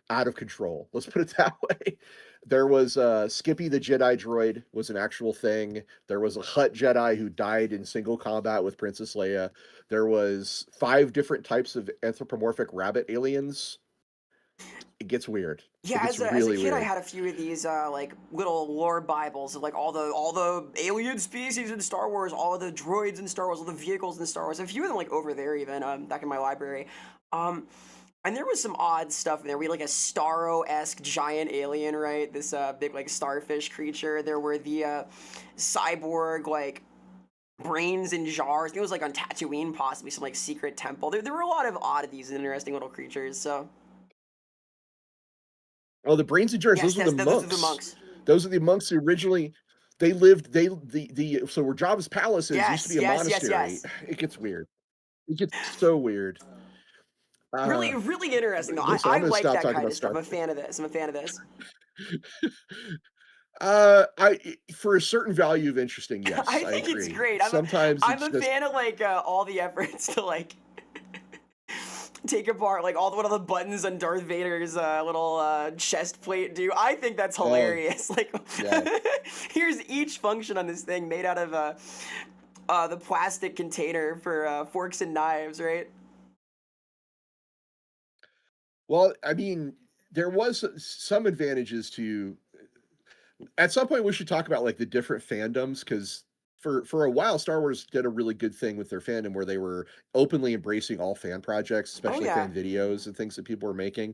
out of control. Let's put it that way. There was Skippy the Jedi droid was an actual thing. There was a Hutt Jedi who died in single combat with Princess Leia. There was 5 different types of anthropomorphic rabbit aliens. It gets weird. It Yeah, gets as a really kid, I weird. had a few of these like little lore Bibles of like all the alien species in Star Wars, all of the droids in Star Wars, all the vehicles in Star Wars. A few of them like over there even back in my library. Um, and there was some odd stuff in there. We had like a Starro-esque giant alien, right? This big like starfish creature. There were the cyborg like brains in jars. I think it was like on Tatooine, possibly some like secret temple. There were a lot of oddities and interesting little creatures. So Oh, the brains and jars, yes, those are the those are the monks. monks. Those are the monks who originally they lived they the so where Jabba's palace is used to Yes, be a yes, yes, monastery. yes. It gets weird. It gets so weird. Really, Uh really interesting though. listen, I I'm going to like stop that talking kind about of stuff. Star I'm a fan of this. I'm a fan of this. For a certain value of interesting, yes, I I think it's agree. great. Sometimes I'm it's a just fan of like all the efforts to like take apart like all the what all the buttons on Darth Vader's little chest plate do. I think that's oh hilarious. Like yeah. here's each function on this thing made out of the plastic container for forks and knives, right? Well, I mean, there was some advantages to at some point we should talk about like the different fandoms because for a while Star Wars did a really good thing with their fandom where they were openly embracing all fan projects, Oh especially yeah. fan videos and things that people were making,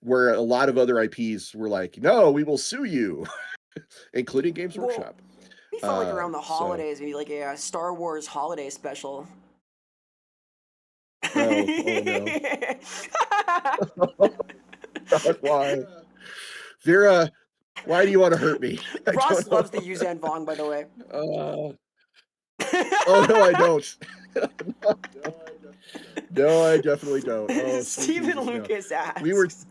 where a lot of other IPs were like, "No, we will sue you," including Games Well, Workshop. we felt like around the So holidays, maybe like a Star Wars holiday special. oh no. God, why? Vera, why do you want to hurt me? I Ross don't know. loves the Yuzhan Vong, by the way. Uh, oh no, I don't. No, I definitely don't. Oh, sweet Stephen Jesus, no. Lucas We were asks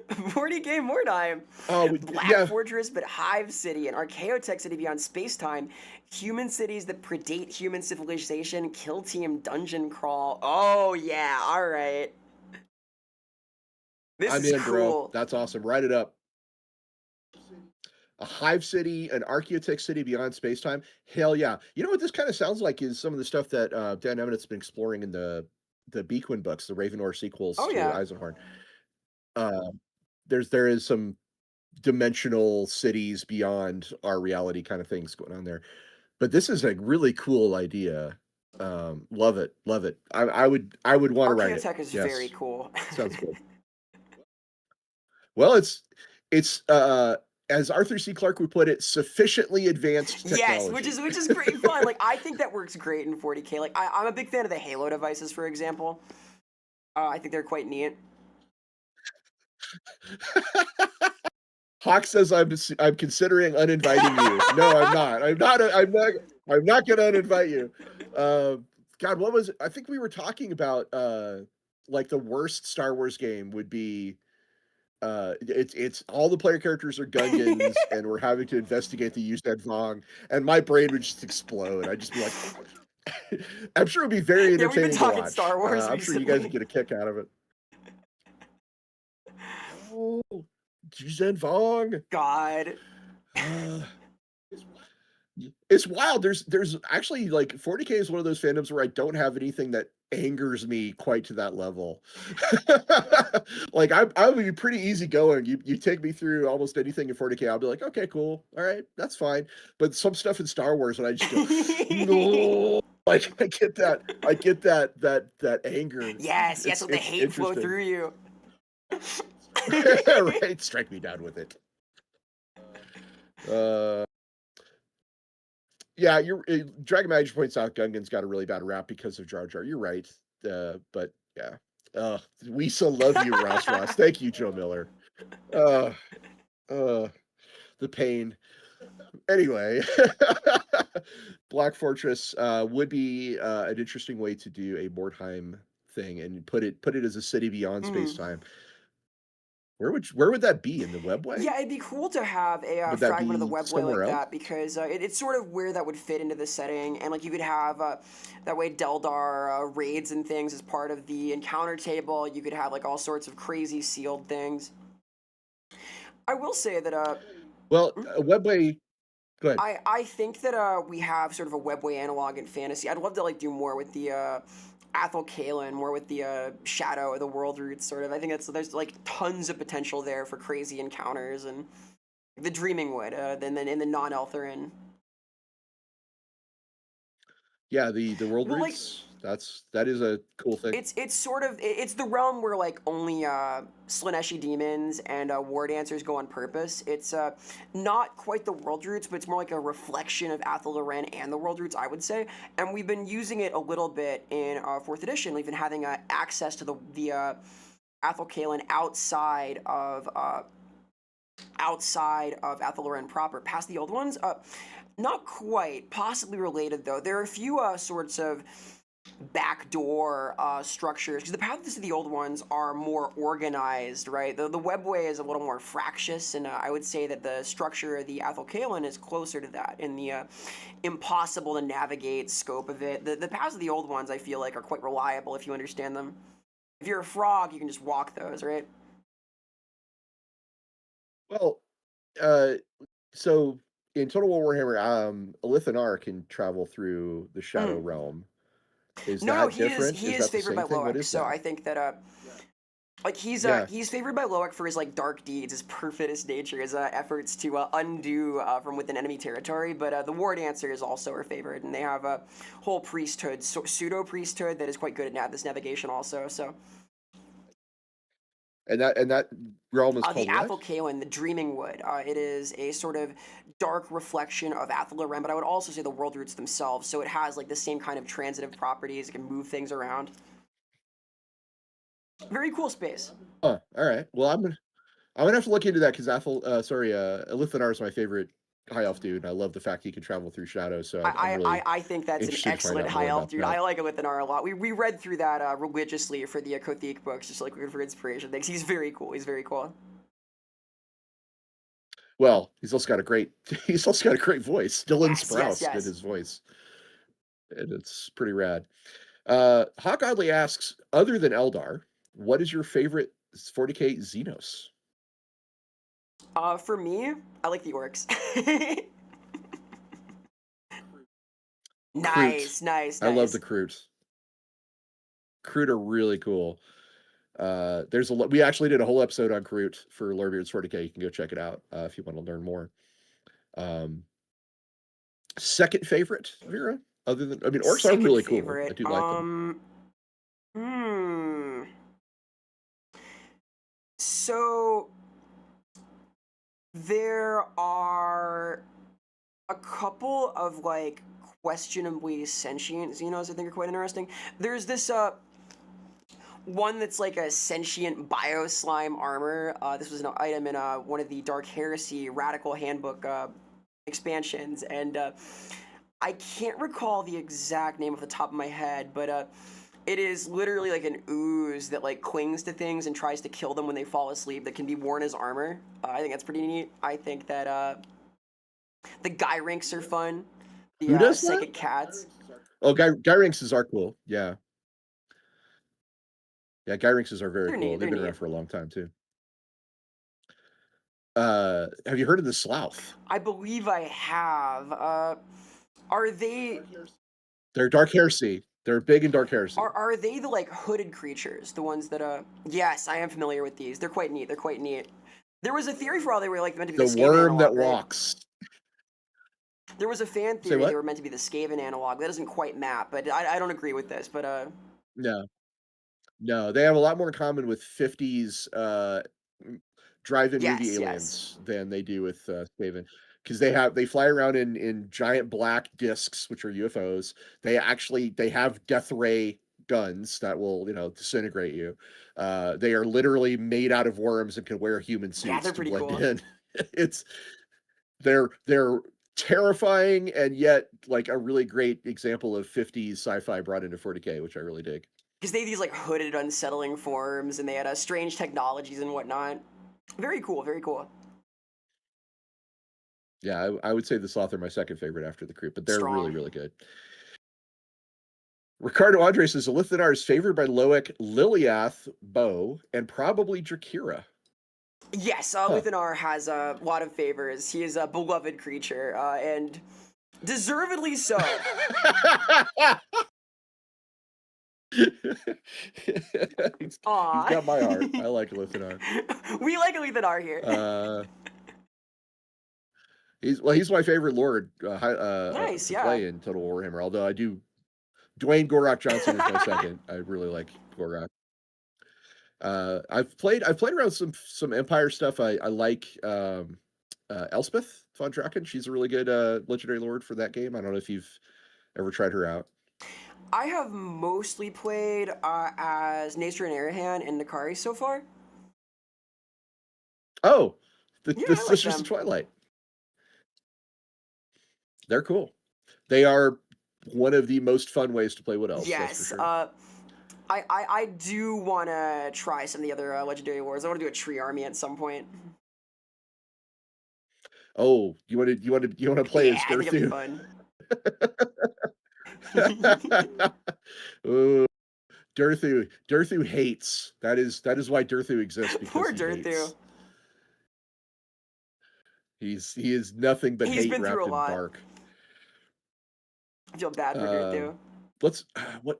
40K more time. Black yeah. Fortress, but Hive City, an Archaeotech city beyond space-time. Human cities that predate human civilization. Kill Team Dungeon Crawl. Oh, yeah. All right. This I'm is in, bro. cool. That's awesome. Write it up. A hive city, an archaeotech city beyond space-time. Hell yeah. You know what this kind of sounds like is some of the stuff that Dan Emmett's been exploring in the Bequin books, the Ravenor sequels Oh, to yeah. Eisenhorn. Uh, there is some dimensional cities beyond our reality kind of things going on there. But this is a really cool idea. Love it, love it. I would want to write it. Archaeotech is very Yes, cool. sounds good. Well, it's as Arthur C. Clarke would put it, sufficiently advanced Yes, technology. which is great fun. Like I think that works great in 40K. Like I'm a big fan of the Halo devices, for example. I think they're quite neat. Hawk says I'm considering uninviting you. No, I'm not. I'm not going to uninvite you. God, what was it? I think we were talking about like the worst Star Wars game would be it's all the player characters are Gungans and we're having to investigate the Yuzhan Vong and my brain would just explode. I'd just be like I'm sure it'd be very Yeah, we've been entertaining to talking watch. Star Wars I'm sure you guys would recently. get a kick out of it. Oh, Yuzhan Vong. God. Uh, it's wild. There's actually like 40K is one of those fandoms where I don't have anything that angers me quite to that level. Like I would be pretty easygoing. You take me through almost anything in 40K, I'll be like, okay, cool, all right, that's fine. But some stuff in Star Wars, and I just go, no. Like I get that anger. Yes, yes, let the It's hate flow interesting. through you. Right? Strike me down with it. Uh, yeah, Dragon Mage points out Gungan's got a really bad rap because of Jar Jar. You're right. But yeah. We so love you, Ross. Thank you, Joe Miller. Uh, uh, the pain. Anyway, Black Fortress would be an interesting way to do a Mordheim thing and put it as a city beyond space Mm. time. Where would that be in the webway? Yeah, it'd be cool to have a Would that fragment of the be webway somewhere like else? that because it's sort of where that would fit into the setting, and like you could have that way Deldar raids and things as part of the encounter table. You could have like all sorts of crazy sealed things. I will say that Well, a webway. Go ahead. I think that we have sort of a webway analog in fantasy. I'd love to like do more with the Athel Kalen, more with the Shadow or the World Roots sort of. I think that's there's like tons of potential there for crazy encounters and the Dreaming Wood, then in the non-Eltherin. Yeah, the world Well, like roots. That is a cool thing. it's sort of it's the realm where like only Slaneshi demons and war dancers go on purpose. It's not quite the world roots, but it's more like a reflection of Athel Loren and the world roots, I would say. And we've been using it a little bit in fourth edition. We've been having access to the Athel Kalen outside of Athel Loren proper, past the old ones. Not quite, possibly related though. There are a few sorts of backdoor structures because the paths to the old ones are more organized, right? The webway is a little more fractious, and I would say that the structure of the Athel Kalen is closer to that in the impossible to navigate scope of it. The paths of the old ones, I feel like, are quite reliable if you understand them. If you're a frog, you can just walk those, right? Well, so in Total War Warhammer, Elithanar can travel through the Shadow Mm. Realm. Is No, no, that different? he Is is that the favored by same thing? What Loic, is so that? I think that like Yeah. he's favored by Loic for his like dark deeds, his perfidious nature, his efforts to undo from within enemy territory. But the War Dancer is also her favorite, and they have a whole priesthood, pseudo priesthood that is quite good at this navigation also. So And that realm is the called what? Athel Kalen, the Dreaming Wood, it is a sort of dark reflection of Athel Loren, but I would also say the world roots themselves. So it has like the same kind of transitive properties. It can move things around. Very cool space. Huh. All right. Well, I'm gonna have to look into that because Elithanar is my favorite high elf dude. And I love the fact he can travel through shadows. So I'm really I think that's an interested to find excellent out high more elf about dude. that. I like Elithanar a lot. We read through that religiously for the Kothic books, just like looking for inspiration things. He's very cool. He's very cool. Well, he's also got a great voice. Dylan Yes, yes, Sprouse did yes. his voice, and it's pretty rad. Hawk Oddly asks, other than Eldar, what is your favorite 40K Xenos? For me, I like the orcs. Kroot. Nice, nice, I love the nice. Kroot. Kroot are really cool. We actually did a whole episode on Kroot for Lorebeards 40K. You can go check it out if you want to learn more. Um, Second favorite, Vera? Other than, I mean, orcs are Second really cool. I favorite. do like them. Hmm. So there are a couple of like questionably sentient Xenos I think are quite interesting. There's this one that's like a sentient bio slime armor. This was an item in one of the Dark Heresy Radical Handbook expansions, and I can't recall the exact name off the top of my head, but it is literally like an ooze that like clings to things and tries to kill them when they fall asleep. That can be worn as armor. I think that's pretty neat. I think that the Gyrinks are fun. The Who does that? psychic cats. Oh, Gyrinxes are cool. Yeah. Yeah, Gyrinxes are very They're cool. neat. They've They're been around neat. for a long time, too. Have you heard of the Slouth? I believe I have. Are they? They're Dark Heresy. They're big in Dark Heresy. Are they the like hooded creatures? The ones that yes, I am familiar with these. They're quite neat. They're quite neat. There was a theory for all they were like meant to be the The Skaven worm that analog, right? walks. There was a fan Say theory they what? were meant to be the Skaven analog. That doesn't quite map, but I don't agree with this. But No. No, they have a lot more in common with 50s, m drive-in movie yes, yes. aliens than they do with, Skaven, 'cause they fly around in giant black discs, which are UFOs. They have death ray guns that will, disintegrate you. They are literally made out of worms and can wear human Yeah, suits they're to pretty blend cool. in. It's they're terrifying and yet, like, a really great example of 50s sci-fi brought into 40K, which I really dig. Because they had these like hooded, unsettling forms, and they had strange technologies and whatnot. Very cool. Very cool. Yeah, I would say the Sloth are my second favorite after the Creep, but they're really, Strong. really good. Ricardo Andres says Elithanar is favored by Loic, Liliath, Bo, and probably Drakira. Yes, Huh. Luthanar has a lot of favors. He is a beloved creature, and deservedly so. He's Aw. got my heart. I like Elithanar. We like Luthanar here. Uh, he's my favorite Lord Nice, to yeah. play in Total Warhammer. Although I do, Dwayne Gorok Johnson is my second. I really like Gorok. I've played around some Empire stuff. I like Elspeth von Draken. She's a really good legendary lord for that game. I don't know if you've ever tried her out. I have mostly played as Nacer and Arahan and Nakari so far. Oh, Yeah, the I like Sisters of them. Twilight. They're cool. They are one of the most fun ways to play Wood Elves, that's for Yes. sure. I do want to try some of the other legendary wars. I want to do a tree army at some point. Oh, you want to play Yeah, as I think it'll be Durthu? fun. Ooh, Durthu hates. That is why Durthu exists because Poor he Durthu. hates. He is nothing but He's hate been through wrapped a in lot. bark. I feel bad for Um, Durthu. what's what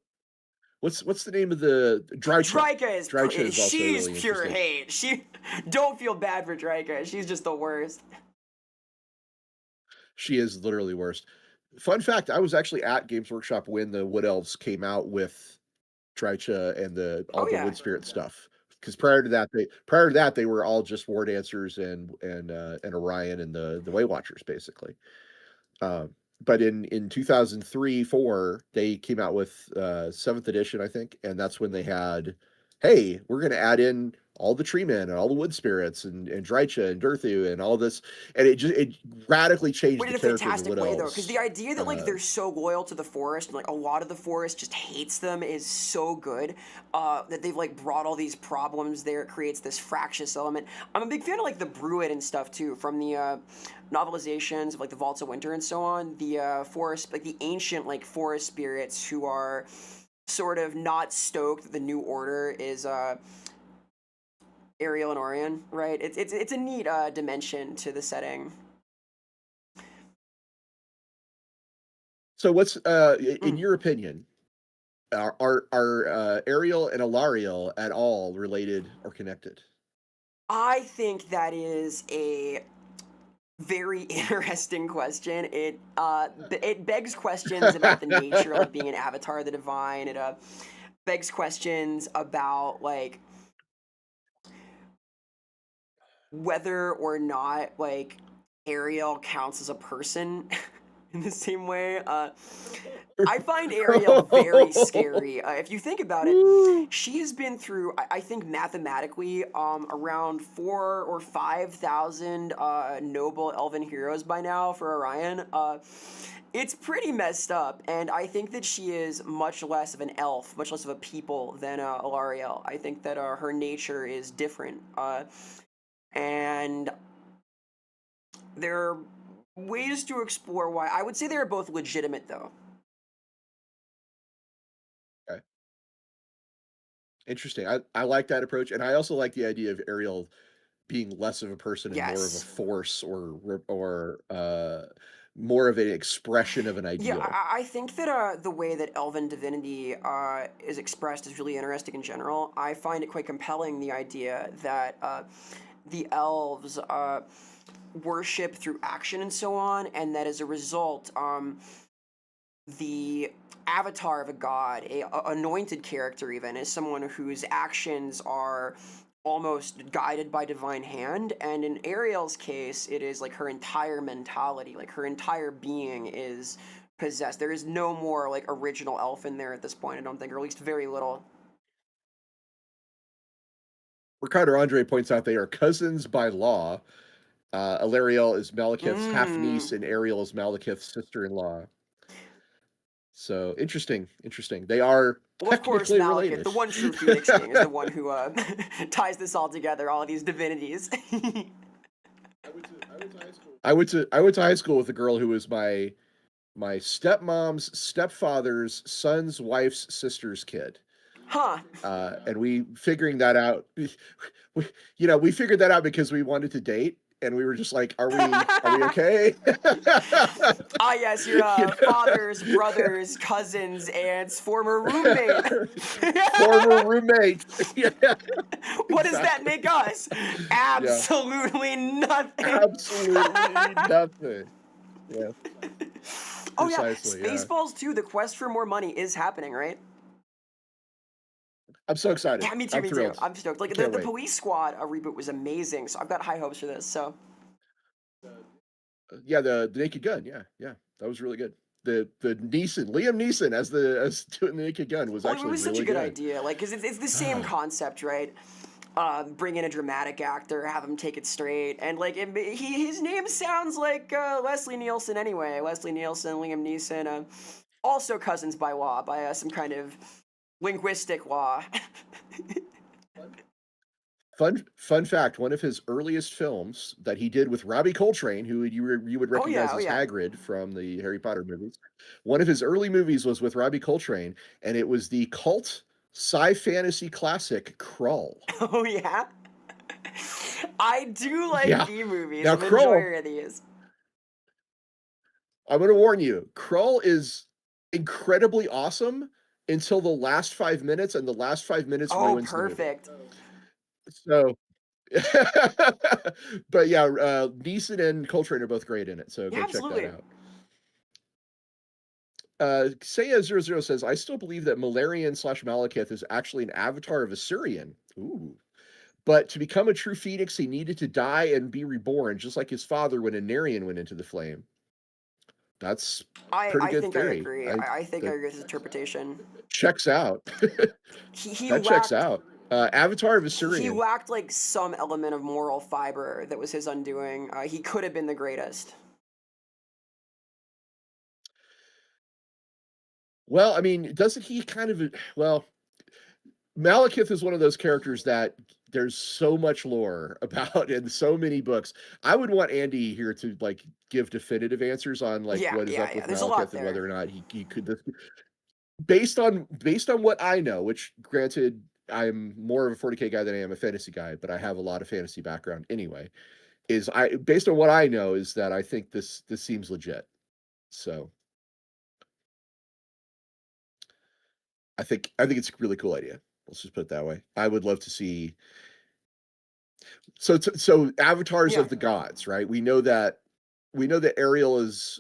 what's the name of the Drycha? Drika is Drycha is also she's really pure interesting. hate. She don't feel bad for Drika. She's just the worst. She is literally worst. Fun fact: I was actually at Games Workshop when the Wood Elves came out with Drycha and the all Oh the yeah. Wood Spirit stuff. Because prior to that they were all just War Dancers and Orion and the Way Watchers basically. Um, but in 2003 4 they came out with seventh edition I think, and that's when they had, hey, we're going to add in all the tree men and all the wood spirits and Drycha and Durthu and all this, and it radically changed But the in a character of the fantastic Wood way though, because the Elves. idea that like Uh, they're so loyal to the forest and like a lot of the forest just hates them is so good. That they've like brought all these problems there. It creates this fractious element. I'm a big fan of like the Druid and stuff too, from the novelizations of like the Vaults of Winter and so on. The forest, like the ancient like forest spirits who are sort of not stoked that the new order is Ariel and Orion, right? It's a neat dimension to the setting. so what's in Mm. your opinion, are Ariel and Alariel at all related or connected? I think that is a very interesting question. It begs questions about the nature, like being an avatar of the divine. It begs questions about like whether or not like Ariel counts as a person in the same way. I find Ariel very scary. If you think about it, Woo. she has been through, I think mathematically, around 4 or 5 thousand noble elven heroes by now for Orion. It's pretty messed up, and I think that she is much less of an elf, much less of a people than Alariel. I think that her nature is different, and there are ways to explore why. I would say they are both legitimate, though. Okay. Interesting. I like that approach, and I also like the idea of Ariel being less of a person and more of a Yes. force or more of an expression of an Yeah, ideal. I think that the way that elven divinity is expressed is really interesting in general. I find it quite compelling, the idea that the elves worship through action and so on, and that as a result, the avatar of a god, a anointed character even, is someone whose actions are almost guided by divine hand. And in Ariel's case, it is like her entire mentality, like her entire being is possessed. There is no more like original elf in there at this point, I don't think, or at least very little. Ricardo Andre points out they are cousins by law. Alariel is Malekith's half niece, Mm. and Ariel is Malekith's sister in law. So interesting, interesting. They are Well, of course, technically Malekith, related. the one true Phoenix King, is the one who ties this all together, all of these divinities. I went to high school with a girl who was my stepmom's stepfather's son's wife's sister's kid. Huh. And we figuring that out, we figured that out because we wanted to date, and we were just like, are we okay? Ah, yes, your you father's brother's cousin's aunt's former roommate. Former roommate. Yeah, What does that exactly. make us? Yeah, Absolutely nothing. absolutely nothing. Yeah, Oh yeah, precisely. Yeah, Spaceballs 2, the quest for more money is happening, right? I'm so excited. Yeah, me too, I'm me too. thrilled. I'm stoked. Like I the, can't the wait. Police Squad reboot was amazing, so I've got high hopes for this. So, Yeah, the Naked Gun. Yeah, yeah, that was really good. The Liam Neeson as doing the Naked Gun was well, it actually was such a really good good. idea. Like, cause it's the same concept, right? Bring in a dramatic actor, have him take it straight, and like his name sounds like Leslie Nielsen anyway. Leslie Nielsen, Liam Neeson, also cousins by law, by some kind of linguistic law. Fun fact: one of his earliest films that he did with Robbie Coltrane, who you would Oh yeah, recognize oh as yeah. Hagrid from the Harry Potter movies. One of his early movies was with Robbie Coltrane, and it was the cult sci fantasy classic Krull. Oh yeah. I do like Yeah. B movies. Now I'm an Krull, enjoyer of these. I'm going to warn you, Krull is incredibly awesome until the last 5 minutes, and the last 5 minutes Oh, ruins the movie. perfect. So but yeah, Neeson and Coltrane are both great in it, so Yeah, go check that absolutely. out. Saya00 says, I still believe that Malarian slash Malekith is actually an avatar of Assyrian. Ooh. But to become a true Phoenix, he needed to die and be reborn, just like his father when Anarian went into the flame. That's pretty I good think I theory. agree. I think I That agree with his interpretation. checks out. He That checks lacked out. Avatar of he Assyrian. lacked like some element of moral fiber that was his undoing. He could have been the greatest. Well, I mean, doesn't he kind of, well, Malekith is one of those characters that there's so much lore about in so many books. I would want Andy here to like give definitive answers on like Yeah, what is yeah, up yeah. with There's a lot Malekith and there. whether or not he could, based on what I know, which granted I'm more of a 40K guy than I am a fantasy guy, but I have a lot of fantasy background anyway. Is I based on what I know is that I think this seems legit. So I think it's a really cool idea. Let's just put it that way. I would love to see. So avatars Yeah. of the gods, right? We know that Ariel is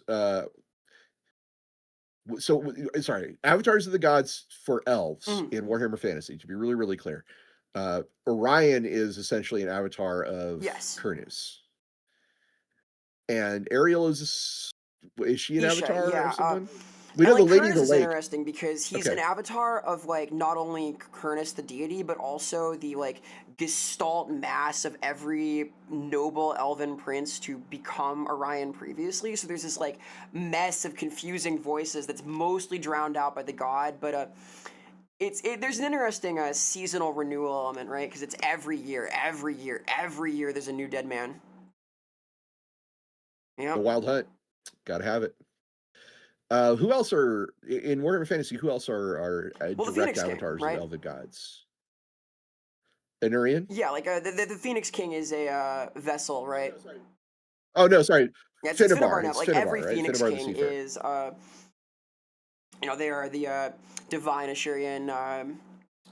sorry, avatars of the gods for elves Mhm. in Warhammer Fantasy, to be really, really clear. Orion is essentially an avatar of Yes. Kurnus. And Ariel is she an Isha, avatar of yeah. someone? We And know the like Lady of Kurnus the is Lake. interesting because he's an Okay. avatar of like not only Kurnus the deity, but also the like gestalt mass of every noble elven prince to become Orion previously. So there's this like mess of confusing voices that's mostly drowned out by the god, but there's an interesting seasonal renewal element, right? Because it's every year, every year, every year. There's a new dead man. The Yep. Wild Hunt. Gotta have it. Who else are in Warhammer Fantasy? Who else are Well, the direct Phoenix King, avatars of right? elven gods? Anurian? Yeah, like the Phoenix King is a vessel, right? Oh no, sorry, Yeah, it's Finnebar Finnebar. now. It's Like every Finnebar, right? Phoenix Finnebar the King Seafarer. is, they are the divine Ashurian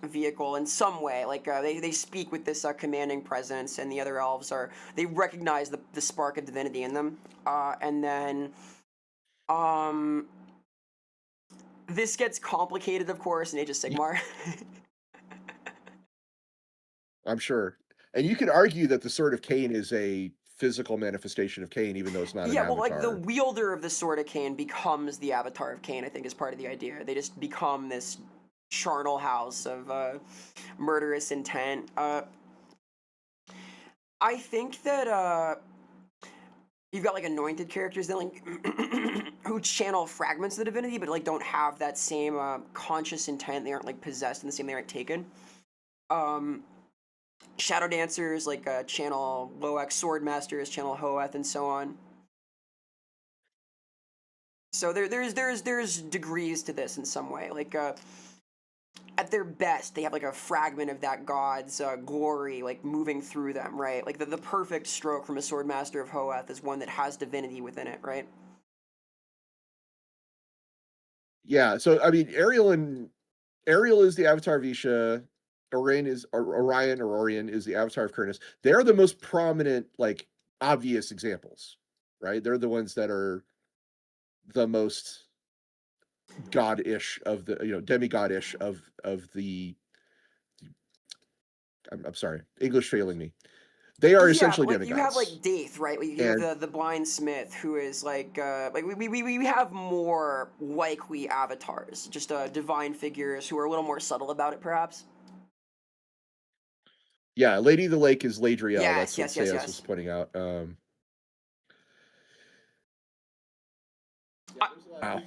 vehicle in some way. Like they speak with this commanding presence, and the other elves they recognize the spark of divinity in them. And then um, this gets complicated, of course, in Age of Sigmar. I'm sure. And you could argue that the Sword of Cain is a physical manifestation of Cain, even though it's not an Yeah, well, like the avatar. wielder of the sword of Cain becomes the avatar of Cain. I think is part of the idea. They just become this charnel house of murderous intent. I think that you've got like anointed characters that like who channel fragments of the divinity, but like don't have that same conscious intent. They aren't like possessed in the same. They aren't taken. Um, Shadow dancers like channel Loak, sword masters channel Hoeth, and so on. So there's degrees to this in some way. Like at their best, they have like a fragment of that god's glory, like moving through them, right? Like the perfect stroke from a sword master of Hoeth is one that has divinity within it, right? Yeah, so I mean, Ariel is the avatar of Isha. Orion or Orion is the avatar of Cernus. They're the most prominent, like obvious examples, right? They're the ones that are the most god-ish of the demigod-ish of the. I'm sorry, English failing me. They are Yeah, essentially but like you have like demigods, Daith, right? Like, you have and the blind smith who is like we have more likely avatars, just divine figures who are a little more subtle about it, perhaps. yeah, Lady of the Lake is Ladriel. Yes, That's what yes, yes, Sayas was yes. pointing out. I, Wow.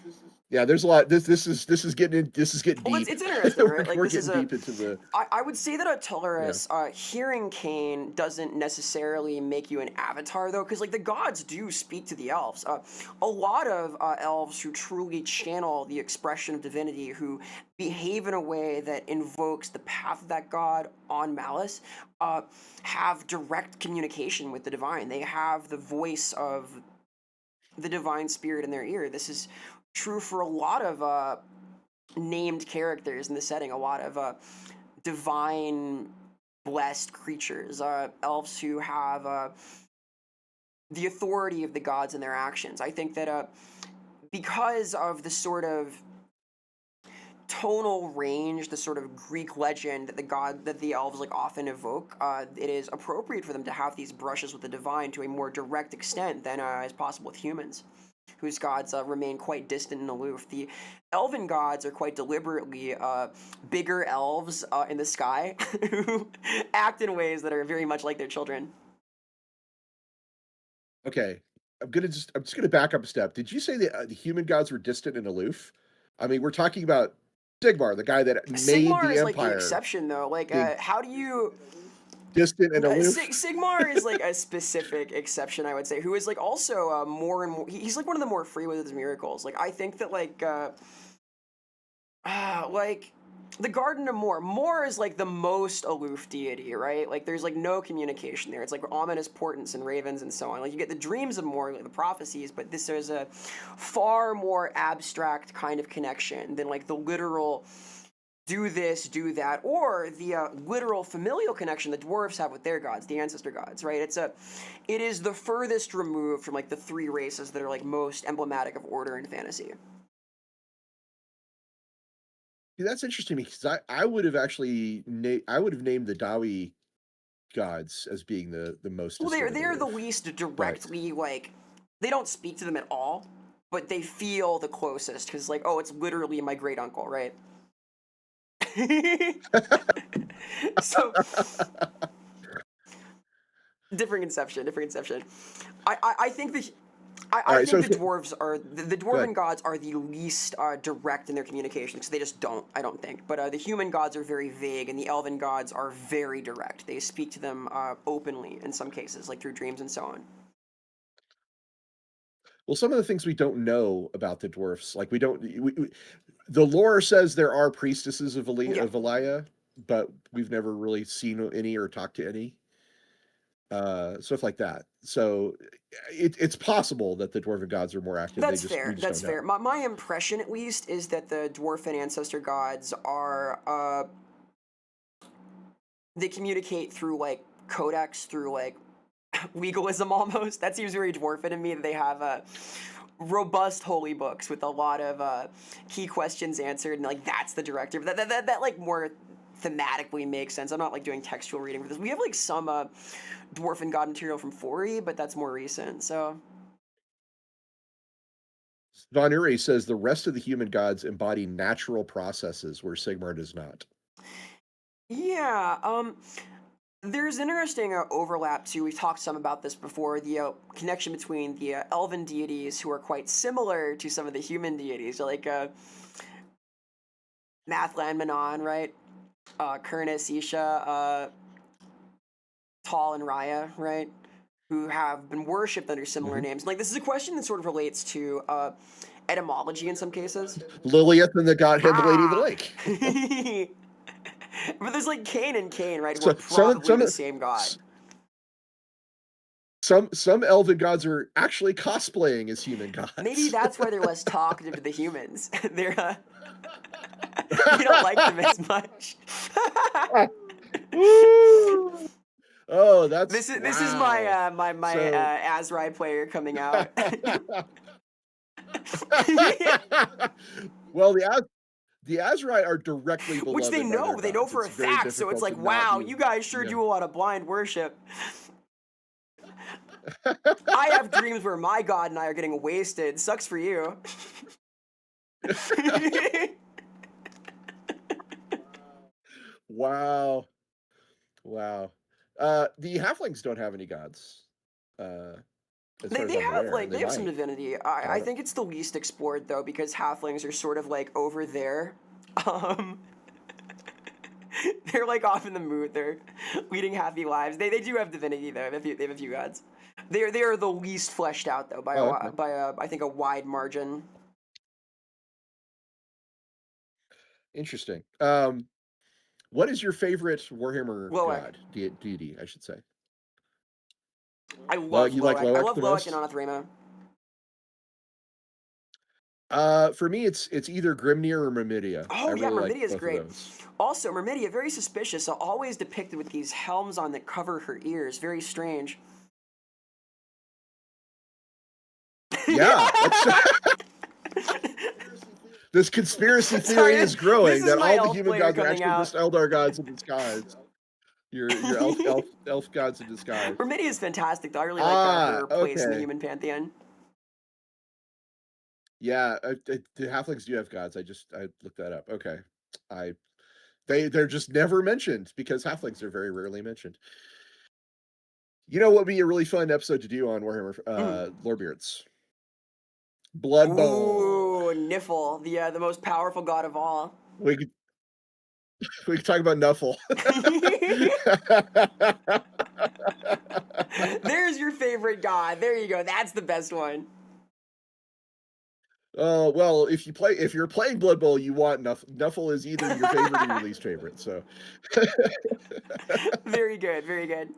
Yeah, there's a lot. This is getting well, deep. it's interesting, we're, right? Like we're this is getting a deep into the I would say that a yeah. Teleris, hearing Cain doesn't necessarily make you an avatar, though, because like the gods do speak to the elves. A lot of elves who truly channel the expression of divinity, who behave in a way that invokes the path of that god on malice, have direct communication with the divine. They have the voice of the divine spirit in their ear. This is true for a lot of named characters in the setting. A lot of divine blessed creatures, elves who have the authority of the gods in their actions. I think that because of the sort of tonal range, the sort of Greek legend that the elves like often evoke, it is appropriate for them to have these brushes with the divine to a more direct extent than is possible with humans, whose gods remain quite distant and aloof. The elven gods are quite deliberately bigger elves in the sky who act in ways that are very much like their children. Okay, I'm just gonna back up a step. Did you say the human gods were distant and aloof? I mean, we're talking about Sigmar, the guy that made Sigmar the is like the empire, exception, though. Like, being how do you? distant and aloof. Sigmar is like a specific exception, I would say, who is like also more and more. He's like one of the more free with his miracles. Like, I think that like the Garden of Moor. Moor is like the most aloof deity, right? Like there's like no communication there. It's like ominous portents and ravens and so on. Like you get the dreams of Moor, like the prophecies, but there's a far more abstract kind of connection than like the literal do this, do that, or the literal familial connection the dwarves have with their gods, the ancestor gods, right? It is the furthest removed from like the three races that are like most emblematic of order in fantasy. See, that's interesting because I would have actually I would have named the Dawi gods as being the most Well, distant and they're the aloof, least but directly like they don't speak to them at all, but they feel the closest because like oh, it's literally my great uncle, right? So different conception, different conception. I think the all I right. think So the dwarves are the go ahead. dwarven gods are the least direct in their communication because they just don't. I don't think, but the human gods are very vague, and the elven gods are very direct. They speak to them openly in some cases, like through dreams and so on. Well, some of the things we don't know about the dwarfs, like the lore says there are priestesses Yeah, of Elia, but we've never really seen any or talked to any. stuff like that. So it's possible that the dwarven gods are more active. That's We fair. just That's don't know. fair. My impression, at least, is that the dwarfen ancestor gods are they communicate through like codex, through like legalism almost. That seems very dwarven to me. That they have robust holy books with a lot of key questions answered, and like that's the director. But that like more thematically makes sense. I'm not like doing textual reading for this. We have like some dwarfen god material from 4E, but that's more recent. So Von Ure says the rest of the human gods embody natural processes where Sigmar does not. yeah, there's interesting overlap too. We've talked some about this before. The connection between the elven deities, who are quite similar to some of the human deities, like Mathlan Manon, right? Kurnus, Isha, Tal, and Raya, right? Who have been worshipped under similar Mhm. names. Like this is a question that sort of relates to etymology in some cases. Lilith and the god and the Lady of the Ah. Lake. But there's like Cain and Cain, right? Who are So probably the same god. some elven gods are actually cosplaying as human gods. Maybe that's why they're less talkative to the humans. They're we don't like them as much. Oh, that's this is my my So- Azrai player coming out. Well, the Azrai are directly beloved, Which they by know, their they know gods. for a It's very fact. So it's difficult like, to not wow, be- you guys sure yeah. do a lot of blind worship. I have dreams where my god and I are getting wasted. Sucks for you. Wow. The halflings don't have any gods. As far as They I'm have aware, like and they they have some might. divinity. But I think it's the least explored though, because halflings are sort of like over there. Um, they're like off in the mood. They're leading happy lives. They do have divinity though. They have a few gods. They are the least fleshed out though by okay. I think a wide margin. Interesting. What is your favorite Warhammer Loic. god? Deity, I should say. I love You like Loic. I Loic love the Loic and most? Anathrema. For me, it's either Grimnir or Myrmidia. I Oh yeah, really like Myrmidia is both of great. those. Also, Myrmidia, very suspicious, so always depicted with these helms on that cover her ears. Very strange. Yeah, this conspiracy theory is growing this is that my all the elf human player gods are coming actually out. just Eldar gods in disguise. Your elf gods in disguise. Myrmidia is fantastic, though. I really like her place in the Okay. human pantheon. Yeah, the halflings do have gods. I looked that up. Okay, I they're just never mentioned because halflings are very rarely mentioned. You know what would be a really fun episode to do on Warhammer Lorebeards? Blood Bowl. Ooh, Niffle, the most powerful god of all. We could we could talk about Nuffle. There's your favorite god. There you go. That's the best one. Oh well, if you're playing Blood Bowl, you want Nuffle is either your favorite or your least favorite. So Very good. Very good.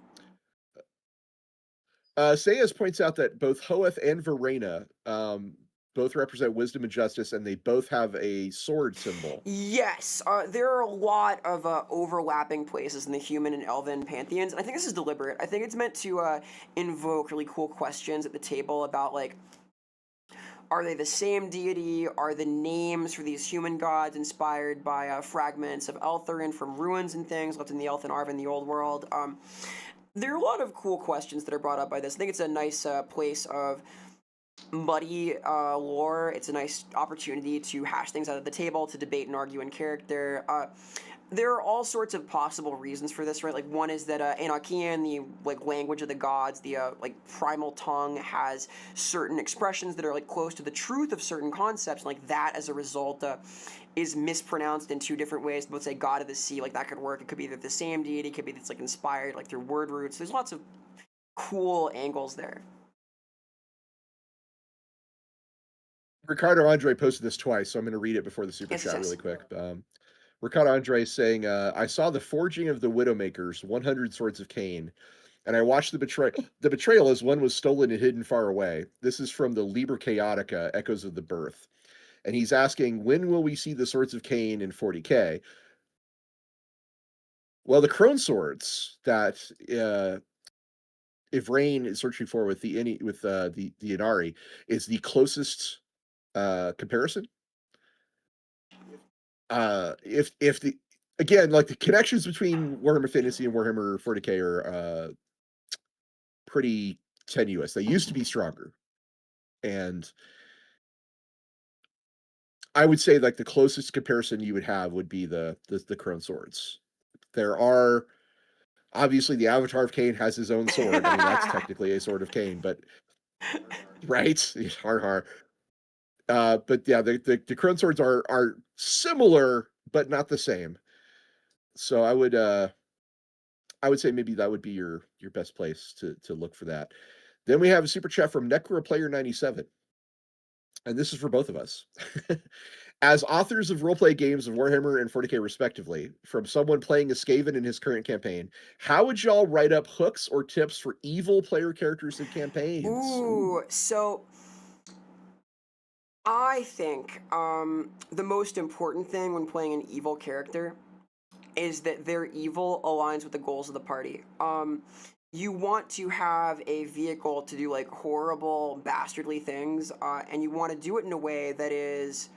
Sayas points out that both Hoeth and Verena both represent wisdom and justice, and they both have a sword symbol. Yes, there are a lot of overlapping places in the human and elven pantheons, and I think this is deliberate. I think it's meant to invoke really cool questions at the table about, like, are they the same deity? Are the names for these human gods inspired by fragments of Elthurin from ruins and things left in the Elfin Arv in the Old World? There are a lot of cool questions that are brought up by this. I think it's a nice place of muddy lore. It's a nice opportunity to hash things out at the table, to debate and argue in character. There are all sorts of possible reasons for this, right? Like, one is that Enochian, the like language of the gods, the like primal tongue, has certain expressions that are like close to the truth of certain concepts, and like that as a result is mispronounced in two different ways. Let's say God of the Sea, like that could work. It could be that the same deity, it could be that's like inspired like through word roots. There's lots of cool angles there. Ricardo Andre posted this twice, so I'm going to read it before the super Yes, chat yes. really quick. Ricardo Andre saying, I saw the forging of the Widowmakers, 100 Swords of Cain, and I watched the betrayal. The betrayal is one was stolen and hidden far away. This is from the Liber Chaotica, Echoes of the Birth. And he's asking, when will we see the Swords of Cain in 40K? Well, the Crone Swords that Ivrain is searching for with the Inari is the closest comparison. If the again, like the connections between Warhammer Fantasy and Warhammer 40K are pretty tenuous. They used to be stronger, and I would say like the closest comparison you would have would be the Crone Swords. There are obviously the Avatar of Cain has his own sword. I mean, that's technically a sword of Cain, but right, har har. But yeah, the Crone Swords are similar but not the same. So I would say maybe that would be your best place to look for that. Then we have a super chat from Necro Player 97, and this is for both of us. As authors of roleplay games of Warhammer and 40K respectively, from someone playing a Skaven in his current campaign, how would y'all write up hooks or tips for evil player characters in campaigns? Ooh, so I think the most important thing when playing an evil character is that their evil aligns with the goals of the party. You want to have a vehicle to do like horrible, bastardly things, and you want to do it in a way that is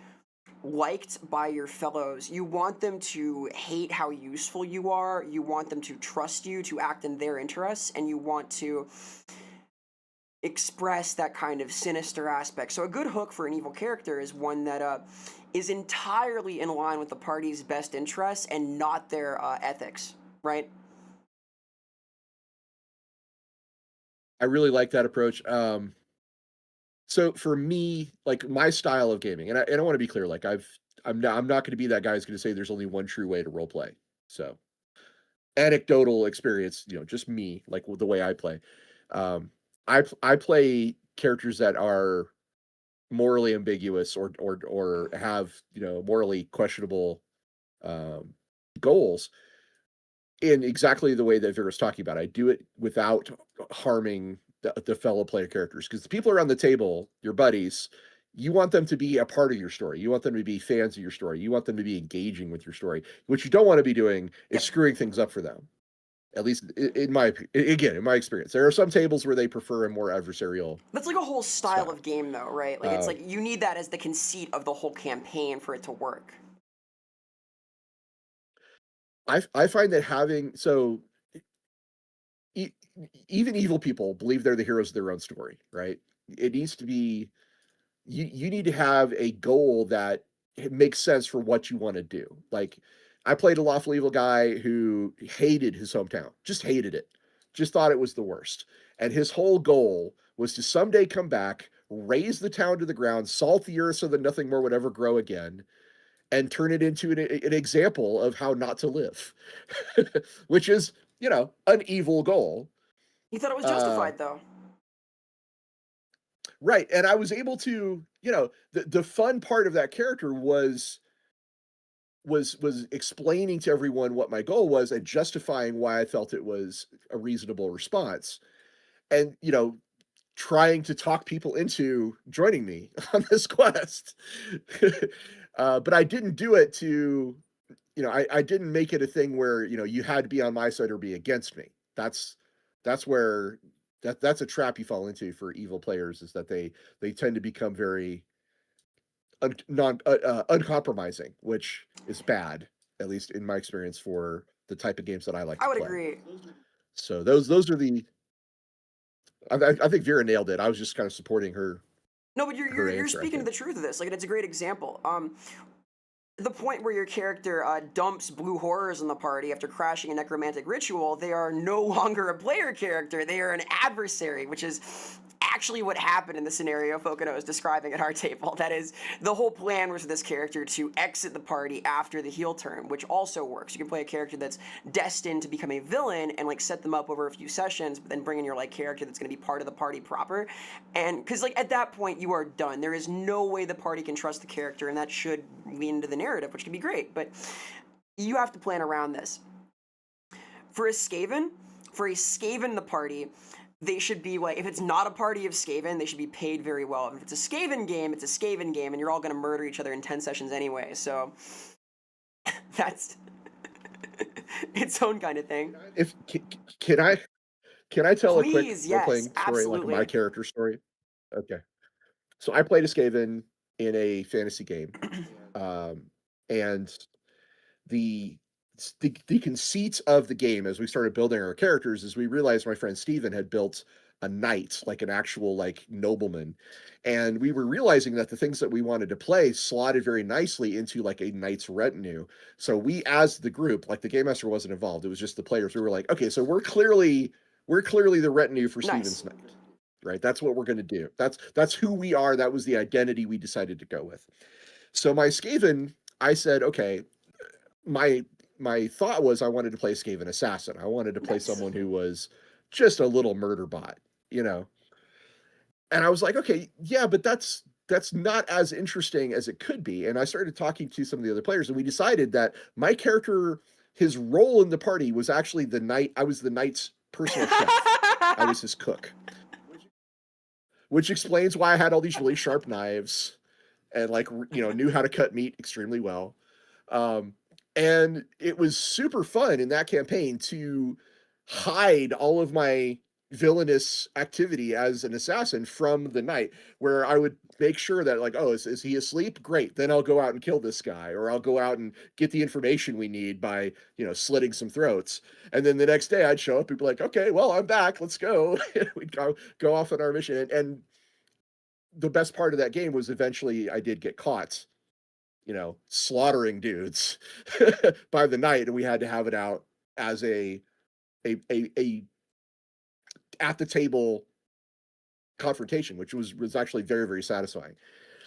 liked by your fellows. You want them to hate how useful you are. You want them to trust you, to act in their interests, and you want to express that kind of sinister aspect. So a good hook for an evil character is one that is entirely in line with the party's best interests and not their ethics, right? I really like that approach. So for me, like my style of gaming, and I want to be clear, like I'm not going to be that guy who's going to say there's only one true way to role play. So anecdotal experience, just me, like the way I play. I play characters that are morally ambiguous or have morally questionable um, goals in exactly the way that Vera's talking about. I do it without harming the fellow player characters because the people around the table, your buddies, you want them to be a part of your story. You want them to be fans of your story. You want them to be engaging with your story. What you don't want to be doing is Yep. screwing things up for them. At least in my experience, there are some tables where they prefer a more adversarial That's like a whole style style. of game, though, right? Like it's like you need that as the conceit of the whole campaign for it to work. I find that having e- even evil people believe they're the heroes of their own story, right? It needs to be you need to have a goal that makes sense for what you want to do. Like I played a lawful evil guy who hated his hometown, just hated it, just thought it was the worst. And his whole goal was to someday come back, raise the town to the ground, salt the earth so that nothing more would ever grow again, and turn it into an example of how not to live, which is, an evil goal. You thought it was Uh, justified, though. right. And I was able to, the fun part of that character was explaining to everyone what my goal was and justifying why I felt it was a reasonable response. And, trying to talk people into joining me on this quest. But I didn't do it to, I didn't make it a thing where, you had to be on my side or be against me. That's where that's a trap you fall into for evil players, is that they tend to become very uncompromising, which is bad, at least in my experience, for the type of games that I like I to would play. agree. So those are the. I think Vera nailed it. I was just kind of supporting No, but you're her you're, you're answer, I speaking to think. the truth of this. Like, it's a great example. The point where your character dumps blue horrors in the party after crashing a necromantic ritual, they are no longer a player character. They are an adversary, which is actually what happened in the scenario Fokino is describing at our table. That is, the whole plan was for this character to exit the party after the heel turn, which also works. You can play a character that's destined to become a villain and like set them up over a few sessions, but then bring in your like character that's going to be part of the party proper. And because like at that point you are done. There is no way the party can trust the character, and that should lean into the narrative, which can be great. But you have to plan around this. For a Skaven, for a Skaven in the party, they should be like, if it's not a party of Skaven, they should be paid very well. If it's a Skaven game, it's a Skaven game, and you're all going to murder each other in 10 sessions anyway. So that's its own kind of thing. If can I can I tell a quick Please, role yes, playing story, like my absolutely. character story? Okay. So I played a Skaven in a fantasy game, um, and the the conceit of the game as we started building our characters is we realized my friend Steven had built a knight, like an actual like nobleman. And we were realizing that the things that we wanted to play slotted very nicely into like a knight's retinue. So we as the group, like the game master wasn't involved, it was just the players. We were like, okay, so we're clearly the retinue for Nice. Steven's knight. Right. That's what we're gonna do. That's who we are. That was the identity we decided to go with. So my Skaven, I said, okay, my my thought was I wanted to play Skaven assassin. I wanted to play Nice. someone who was just a little murder bot, you know. And I was like, okay, yeah, but that's not as interesting as it could be. And I started talking to some of the other players, and we decided that my character, his role in the party was actually the knight. I was the knight's personal chef. I was his cook, which explains why I had all these really sharp knives and like knew how to cut meat extremely well. Um, and it was super fun in that campaign to hide all of my villainous activity as an assassin from the knight, where I would make sure that like, oh, is he asleep? Great, then I'll go out and kill this guy, or I'll go out and get the information we need by slitting some throats. And then the next day I'd show up and be like, okay, well, I'm back, let's go. We'd go off on our mission. And the best part of that game was eventually I did get caught, slaughtering dudes by the night, and we had to have it out as a at the table confrontation, which was actually very, very satisfying.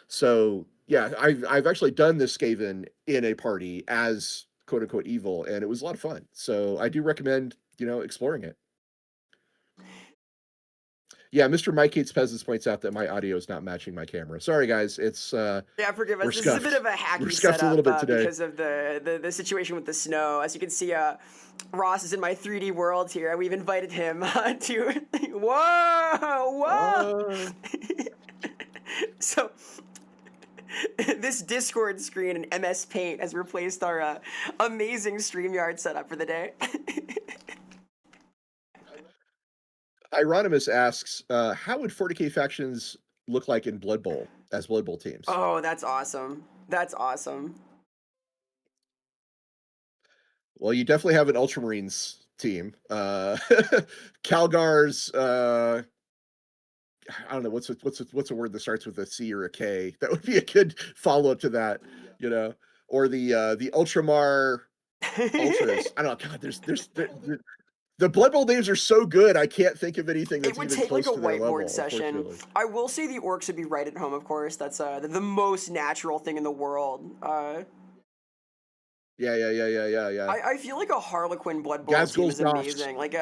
So yeah, I've actually done this Skaven in a party as quote unquote evil, and it was a lot of fun. So I do recommend exploring it. Yeah, Mr. Mike Hates Peasants points out that my audio is not matching my camera. Sorry guys, it's Yeah, forgive we're us. This is a bit scuffed. of a We're hacky scuffed a little setup bit today. because of the situation with the snow. As you can see, Ross is in my 3D world here, and we've invited him to. Whoa, whoa! Uh, So this Discord screen in MS Paint has replaced our amazing StreamYard setup for the day. Hieronymus asks, how would 40k factions look like in Blood Bowl as Blood Bowl teams? Oh, that's awesome. That's awesome. Well, you definitely have an Ultramarines team. Calgar's, I don't know what's a word that starts with a C or a K. That would be a good follow up to that, you know, or the Ultramar Ultras. I don't know. God, the Blood Bowl names are so good. I can't think of anything It that's would even take like a close to their whiteboard level. session. Unfortunately. I will say the orcs would be right at home, of course. That's the most natural thing in the world. Yeah. I feel like a Harlequin Blood Bowl team Gazgul's is Goths. amazing. Like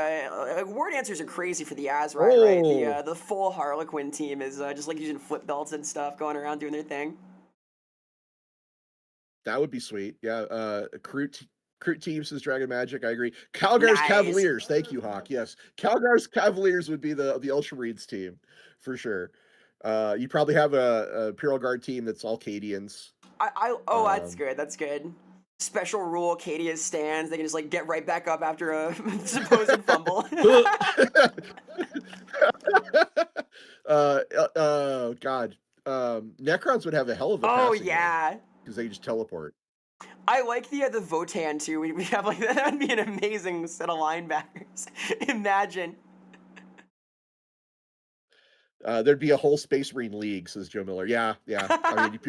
word answers are crazy for the Azrai, right? Oh, The full Harlequin team is just like using flip belts and stuff, going around doing their thing. that would be sweet. Yeah. Crude team says Dragon Magic. I agree. Calgar's Nice. Cavaliers. Thank you, Hawk. Yes, Calgar's Cavaliers would be the Ultramarines team for sure. You probably have a Imperial Guard team that's all Cadians. Oh, that's Um, good. That's good. Special rule: Cadia stands. They can just like get right back up after a supposed fumble. God. Necrons would have a hell of a Oh passing game yeah. because they just teleport. I like the Votan too. We have like that would be an amazing set of linebackers. Imagine. There'd be a whole Space Marine league, says Joe Miller. Yeah. I mean, you'd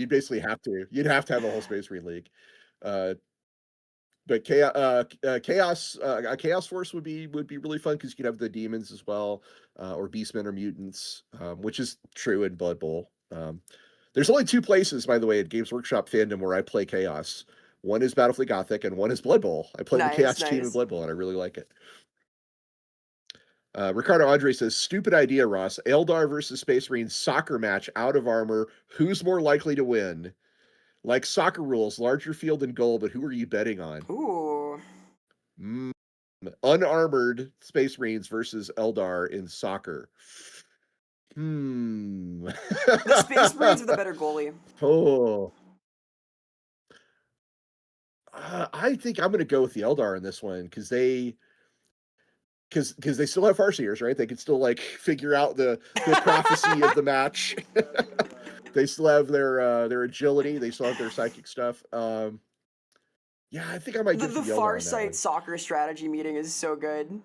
basically have to. You'd have to have a whole Space Marine league. Uh, but Chaos Force would be really fun because you could have the demons as well, or beastmen or mutants, which is true in Blood Bowl. There's only two places, by the way, at Games Workshop fandom where I play Chaos. One is Battlefleet Gothic, and one is Blood Bowl. I play the Nice, Chaos team in nice. Blood Bowl, and I really like it. Ricardo Andre says, "Stupid idea, Ross. Eldar versus Space Marines soccer match out of armor. Who's more likely to win? Like soccer rules, larger field and goal, but who are you betting on?" Ooh. Mm. Unarmored Space Marines versus Eldar in soccer. Hmm. The Space Marines are the better goalie. Oh. I think I'm going to go with the Eldar in this one because they still have Farseers, right? They can still like figure out the prophecy of the match. They still have their agility. They still have their psychic stuff. Yeah, I think I might give it The to the Eldar on that Farsight one. soccer strategy meeting is so good.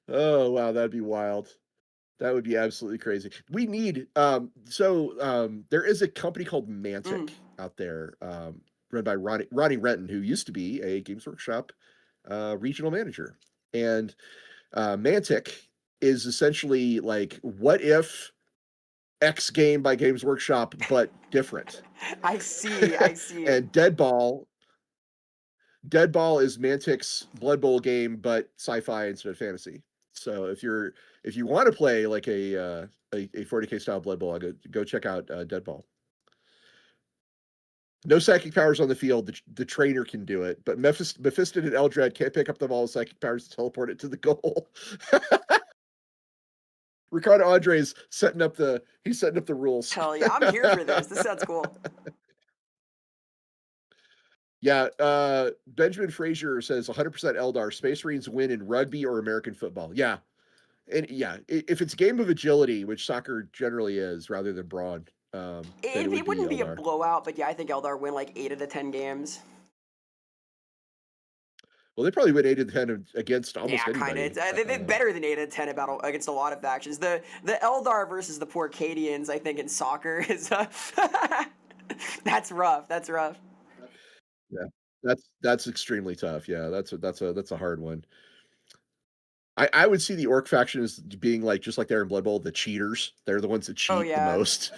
Oh wow, that'd be wild. That would be absolutely crazy. We need there is a company called Mm. Mantic out there, run by Ronnie Renton, who used to be a Games Workshop regional manager. And Mantic is essentially like, what if X game by Games Workshop, but different? I see, I see. And Deadball is Mantic's Blood Bowl game, but sci-fi instead of fantasy. So if you want to play like a 40k style Blood Bowl, go check out Deadball. No psychic powers on the field. The trainer can do it, but Mephiston and Eldred can't pick up the ball with psychic powers to teleport it to the goal. Ricardo Andre's setting up the rules. Hell yeah, I'm here for this. This sounds cool. Yeah, Benjamin Frazier says 100% Eldar. Space Marines win in rugby or American football. Yeah, and yeah, if it's a game of agility, which soccer generally is, rather than brawn, then it would It be wouldn't be a Eldar. blowout, but yeah, I think Eldar win like 8 of the 10 games. Well, they probably win 8 of 10 against almost Yeah, kind of. anybody. They're better than 8 out of 10 about against a lot of factions. The Eldar versus the poor Cadians, I think, in soccer is that's rough. That's rough. Yeah, that's extremely tough. Yeah, that's a hard one. I would see the orc faction as being like just like they're in Blood Bowl, the cheaters. They're the ones that Oh cheat the yeah. most.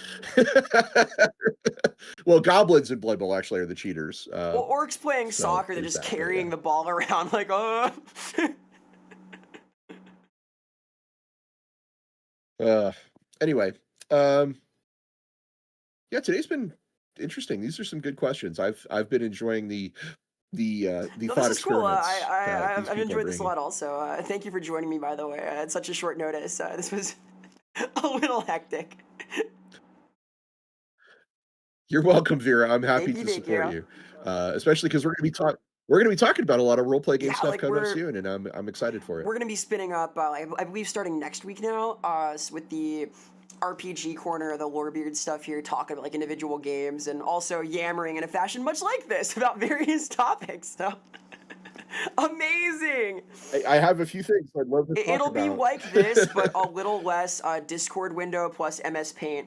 Well, goblins in Blood Bowl actually are the cheaters. Well, orcs playing So soccer, they're there's just that. But yeah. carrying the ball around like, oh. Uh, anyway, um, yeah, today's been interesting. These are some good questions. I've been enjoying the No, this thought is cool. experiments that these I've people are enjoyed this a bringing. lot also. Thank you for joining me, by the way, at such a short notice. This was a little hectic. You're welcome, Vera. I'm happy Thank you, to thank support you. you, especially because we're gonna be talking about a lot of role play game Yeah, stuff like coming up soon, and I'm excited for it. we're gonna be spinning up. I believe starting next week now. With the RPG corner, the Lorebeards stuff here, talking about like individual games, and also yammering in a fashion much like this about various topics. So amazing! I have a few things I'd love to talk It'll be about. like this, but a little less Discord window plus MS Paint.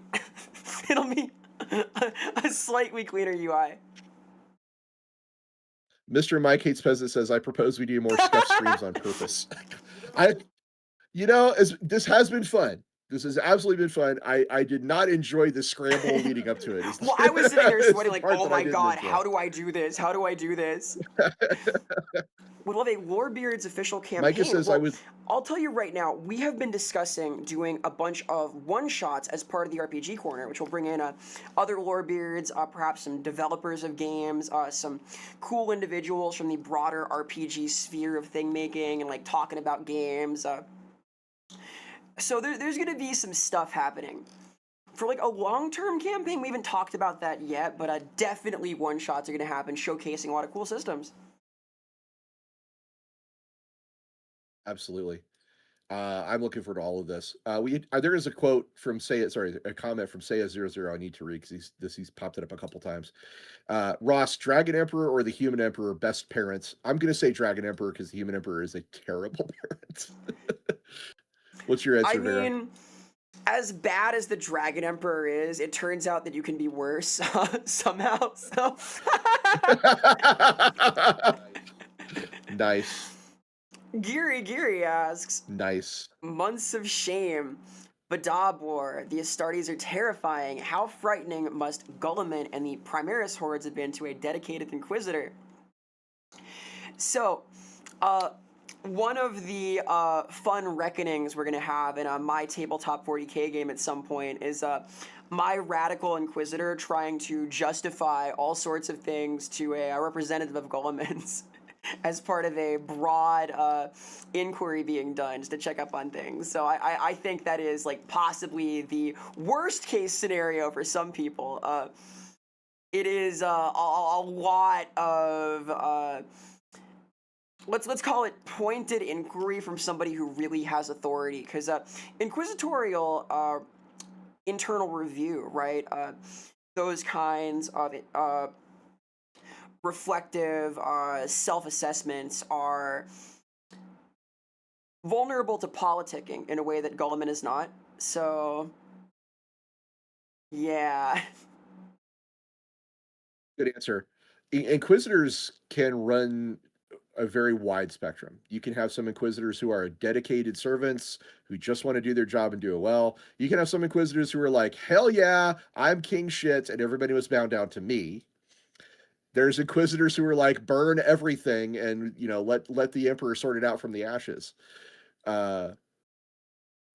It'll be a slightly cleaner UI. Mr. Mike Hates Peasant says, "I propose we do more scuff streams on purpose." I, as this has been fun. This has absolutely been fun. I did not enjoy the scramble leading up to it. Well, I was sitting there It's sweating the like, part oh that I my didn't god, enjoy. how do I do this? How do I do this? Would love a Lorebeards official Micah campaign. says, "I Well, was." I'll tell you right now, we have been discussing doing a bunch of one-shots as part of the RPG Corner, which will bring in other Lorebeards, perhaps some developers of games, some cool individuals from the broader RPG sphere of thing-making and like talking about games. So there's going to be some stuff happening. For like a long-term campaign, we haven't talked about that yet, but definitely one-shots are going to happen, showcasing a lot of cool systems. Absolutely. I'm looking forward to all of this. There is a quote from a comment from Saya00 I need to read because he's popped it up a couple times. Ross, Dragon Emperor or the Human Emperor, best parents? I'm gonna say Dragon Emperor because the Human Emperor is a terrible parent. What's your I answer, Vera? mean, as bad as the Dragon Emperor is, it turns out that you can be worse somehow. So Nice. Geary asks, Nice. months of shame. Badab War. The Astartes are terrifying. How frightening must Gulliman and the Primaris hordes have been to a dedicated Inquisitor? So, one of the fun reckonings we're gonna have in my tabletop 40K game at some point is my radical inquisitor trying to justify all sorts of things to a representative of Guillemans as part of a broad inquiry being done just to check up on things. So I think that is like possibly the worst case scenario for some people. It is a lot of let's call it pointed inquiry from somebody who really has authority, because inquisitorial internal review, right? Those kinds of reflective self-assessments are vulnerable to politicking in a way that Gulliman is not. So yeah. Good answer. Inquisitors can run a very wide spectrum. You can have some inquisitors who are dedicated servants who just want to do their job and do it well. You can have some inquisitors who are like, hell yeah, I'm king shit, and everybody was bound down to me. There's inquisitors who are like, burn everything and let the emperor sort it out from the ashes. Uh,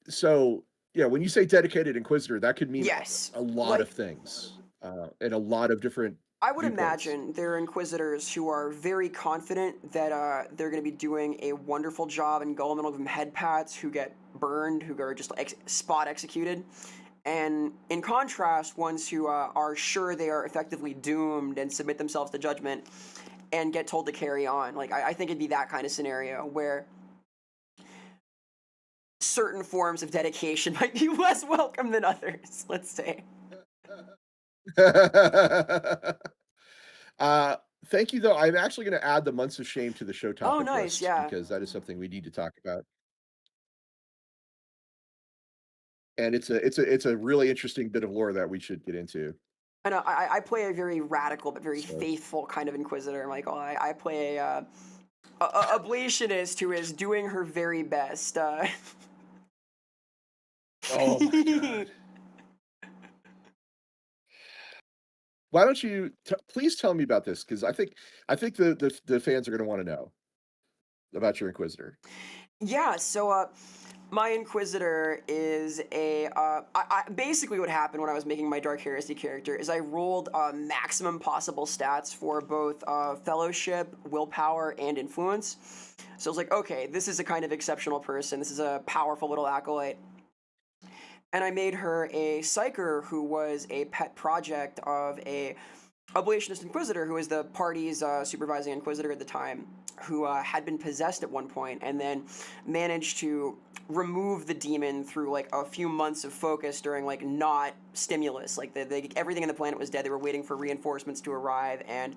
so yeah, when you say dedicated inquisitor, that could mean Yes. a lot of Like, things and a lot of different I would viewpoints. imagine there are inquisitors who are very confident that they're going to be doing a wonderful job, and Gulliman will give them head pats who get burned, who are just spot executed. And in contrast, ones who are sure they are effectively doomed and submit themselves to judgment and get told to carry on. Like, I think it'd be that kind of scenario where certain forms of dedication might be less welcome than others, let's say. uh, Thank you, though. I'm actually going to add the months of shame to the show Oh, topic nice. list Yeah. because that is something we need to talk about. And it's a really interesting bit of lore that we should get into. I know I play a very radical but very So, faithful kind of inquisitor, Michael. I play a ablationist who is doing her very best. oh my god. Why don't you please tell me about this? Because I think the fans are going to want to know about your Inquisitor. Yeah, so my Inquisitor is a. Basically, what happened when I was making my Dark Heresy character is I rolled maximum possible stats for both Fellowship, Willpower, and Influence. So I was like, okay, this is a kind of exceptional person. This is a powerful little acolyte. And I made her a psyker who was a pet project of a ablationist inquisitor who was the party's supervising inquisitor at the time, who had been possessed at one point and then managed to remove the demon through like a few months of focus during like not stimulus. Like everything on the planet was dead. They were waiting for reinforcements to arrive, and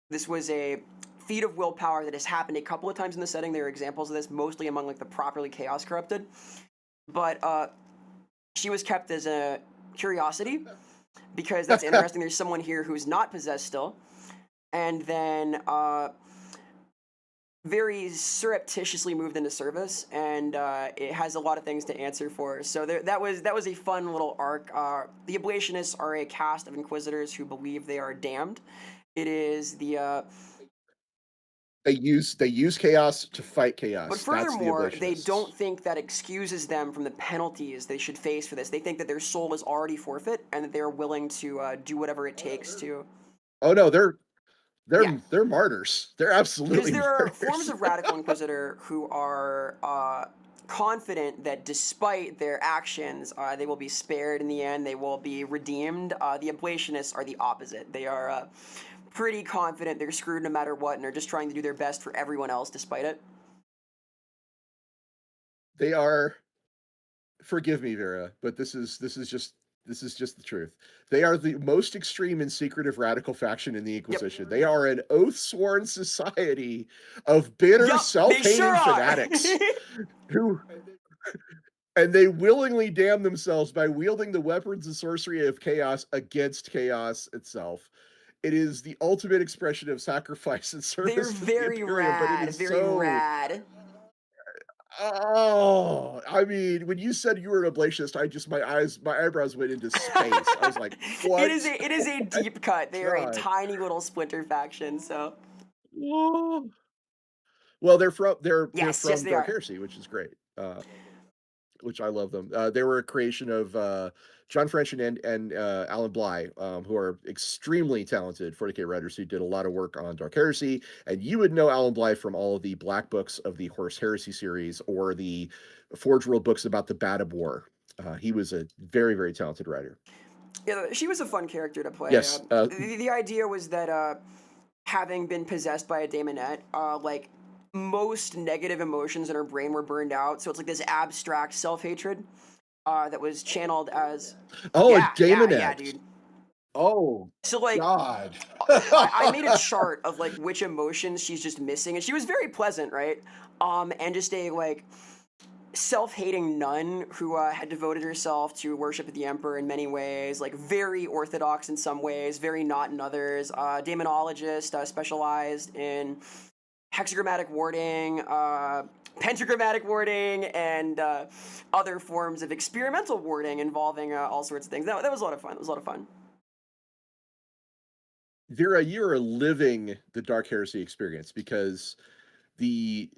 this was a feat of willpower that has happened a couple of times in the setting. There are examples of this, mostly among like the properly chaos corrupted, but she was kept as a curiosity because that's interesting. There's someone here who's not possessed still, and then very surreptitiously moved into service, and it has a lot of things to answer for. So that was a fun little arc. The Ablationists are a caste of inquisitors who believe they are damned. It is the They use chaos to fight but chaos. That's the furthermore, they don't ablationists. think that excuses them from the penalties they should face for this. They think that their soul is already forfeit, and that they're willing to do whatever it takes to. Oh no, they're Yeah, they're they're martyrs. They're because absolutely there are forms martyrs. of radical inquisitor who are confident that despite their actions, they will be spared in the end. They will be redeemed. The ablationists are the opposite. They are pretty confident they're screwed no matter what, and they're just trying to do their best for everyone else despite it. They are, forgive me, Vera, but this is just the truth. They are the most extreme and secretive radical faction in the Yep. Inquisition. They are an oath-sworn society of bitter, Yep, they sure self-hating are. fanatics who and they willingly damn themselves by wielding the weapons and sorcery of chaos against chaos itself. It is the ultimate expression of sacrifice and They're service to the very Imperium, but it rad, is very so. rad. Oh, I mean, when you said you were an ablationist, my eyebrows went into space. I was like, it what? is a it is a Oh deep cut. They are a God. tiny little splinter faction. So Oh. Well, they're Yes, yes, from they Dark are. Heresy, which is great. Which I love them. They were a creation of John French and Alan Bly, who are extremely talented 40K writers who did a lot of work on Dark Heresy. And you would know Alan Bly from all of the Black Books of the Horus Heresy series or the Forge World books about the Bad of War. He was a very, very talented writer. Yeah, she was a fun character to play. Yes. The idea was that having been possessed by a daemonette, like most negative emotions in her brain were burned out. So it's like this abstract self hatred that was channeled as, Oh, a yeah, yeah, yeah, Daemonette. dude. Oh, So like, God. I made a chart of like which emotions she's just missing, and she was very pleasant, right? And just a like self-hating nun who had devoted herself to worship of the emperor in many ways, like very orthodox in some ways, very not in others. Demonologist, specialized in hexagrammatic warding, pentagrammatic warding, and other forms of experimental warding involving all sorts of things. That was a lot of fun. It was a lot of fun. Vera, you are living the Dark Heresy experience because the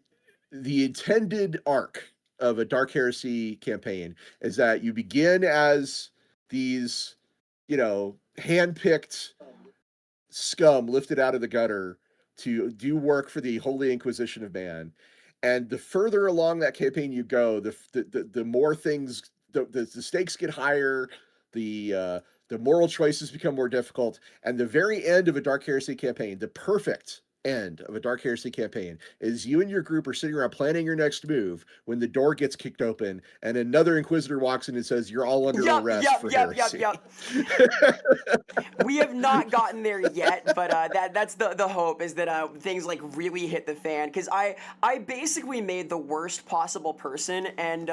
the intended arc of a Dark Heresy campaign is that you begin as these, handpicked scum lifted out of the gutter to do work for the Holy Inquisition of Man. And the further along that campaign you go, the more things, the stakes get higher, the moral choices become more difficult, and the very end of a Dark Heresy campaign, the perfect end of a Dark Heresy campaign, is you and your group are sitting around planning your next move when the door gets kicked open and another Inquisitor walks in and says, "You're all under Yep, arrest yep, for yep, yep, heresy." yep. We have not gotten there yet, but that's the hope is that things like really hit the fan because I basically made the worst possible person and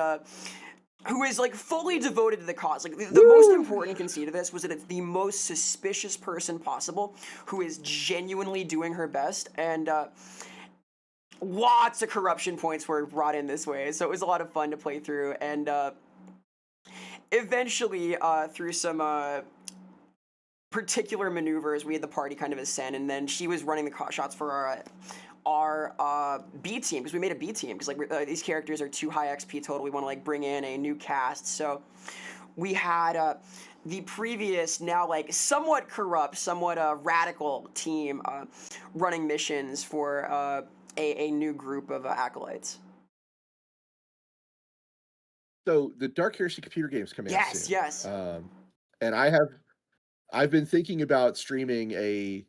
who is like fully devoted to the cause. Like the most Woo! important conceit of this was that it's the most suspicious person possible who is genuinely doing her best and. Lots of corruption points were brought in this way, so it was a lot of fun to play through. And eventually, through some particular maneuvers, we had the party kind of ascend, and then she was running the shots for our B team because we made a B team because like these characters are too high XP total. We want to like bring in a new cast, so we had the previous now like somewhat corrupt, somewhat radical team running missions for a new group of acolytes. So the Dark Heresy computer game's coming out Yes, soon. yes. And I've been thinking about streaming a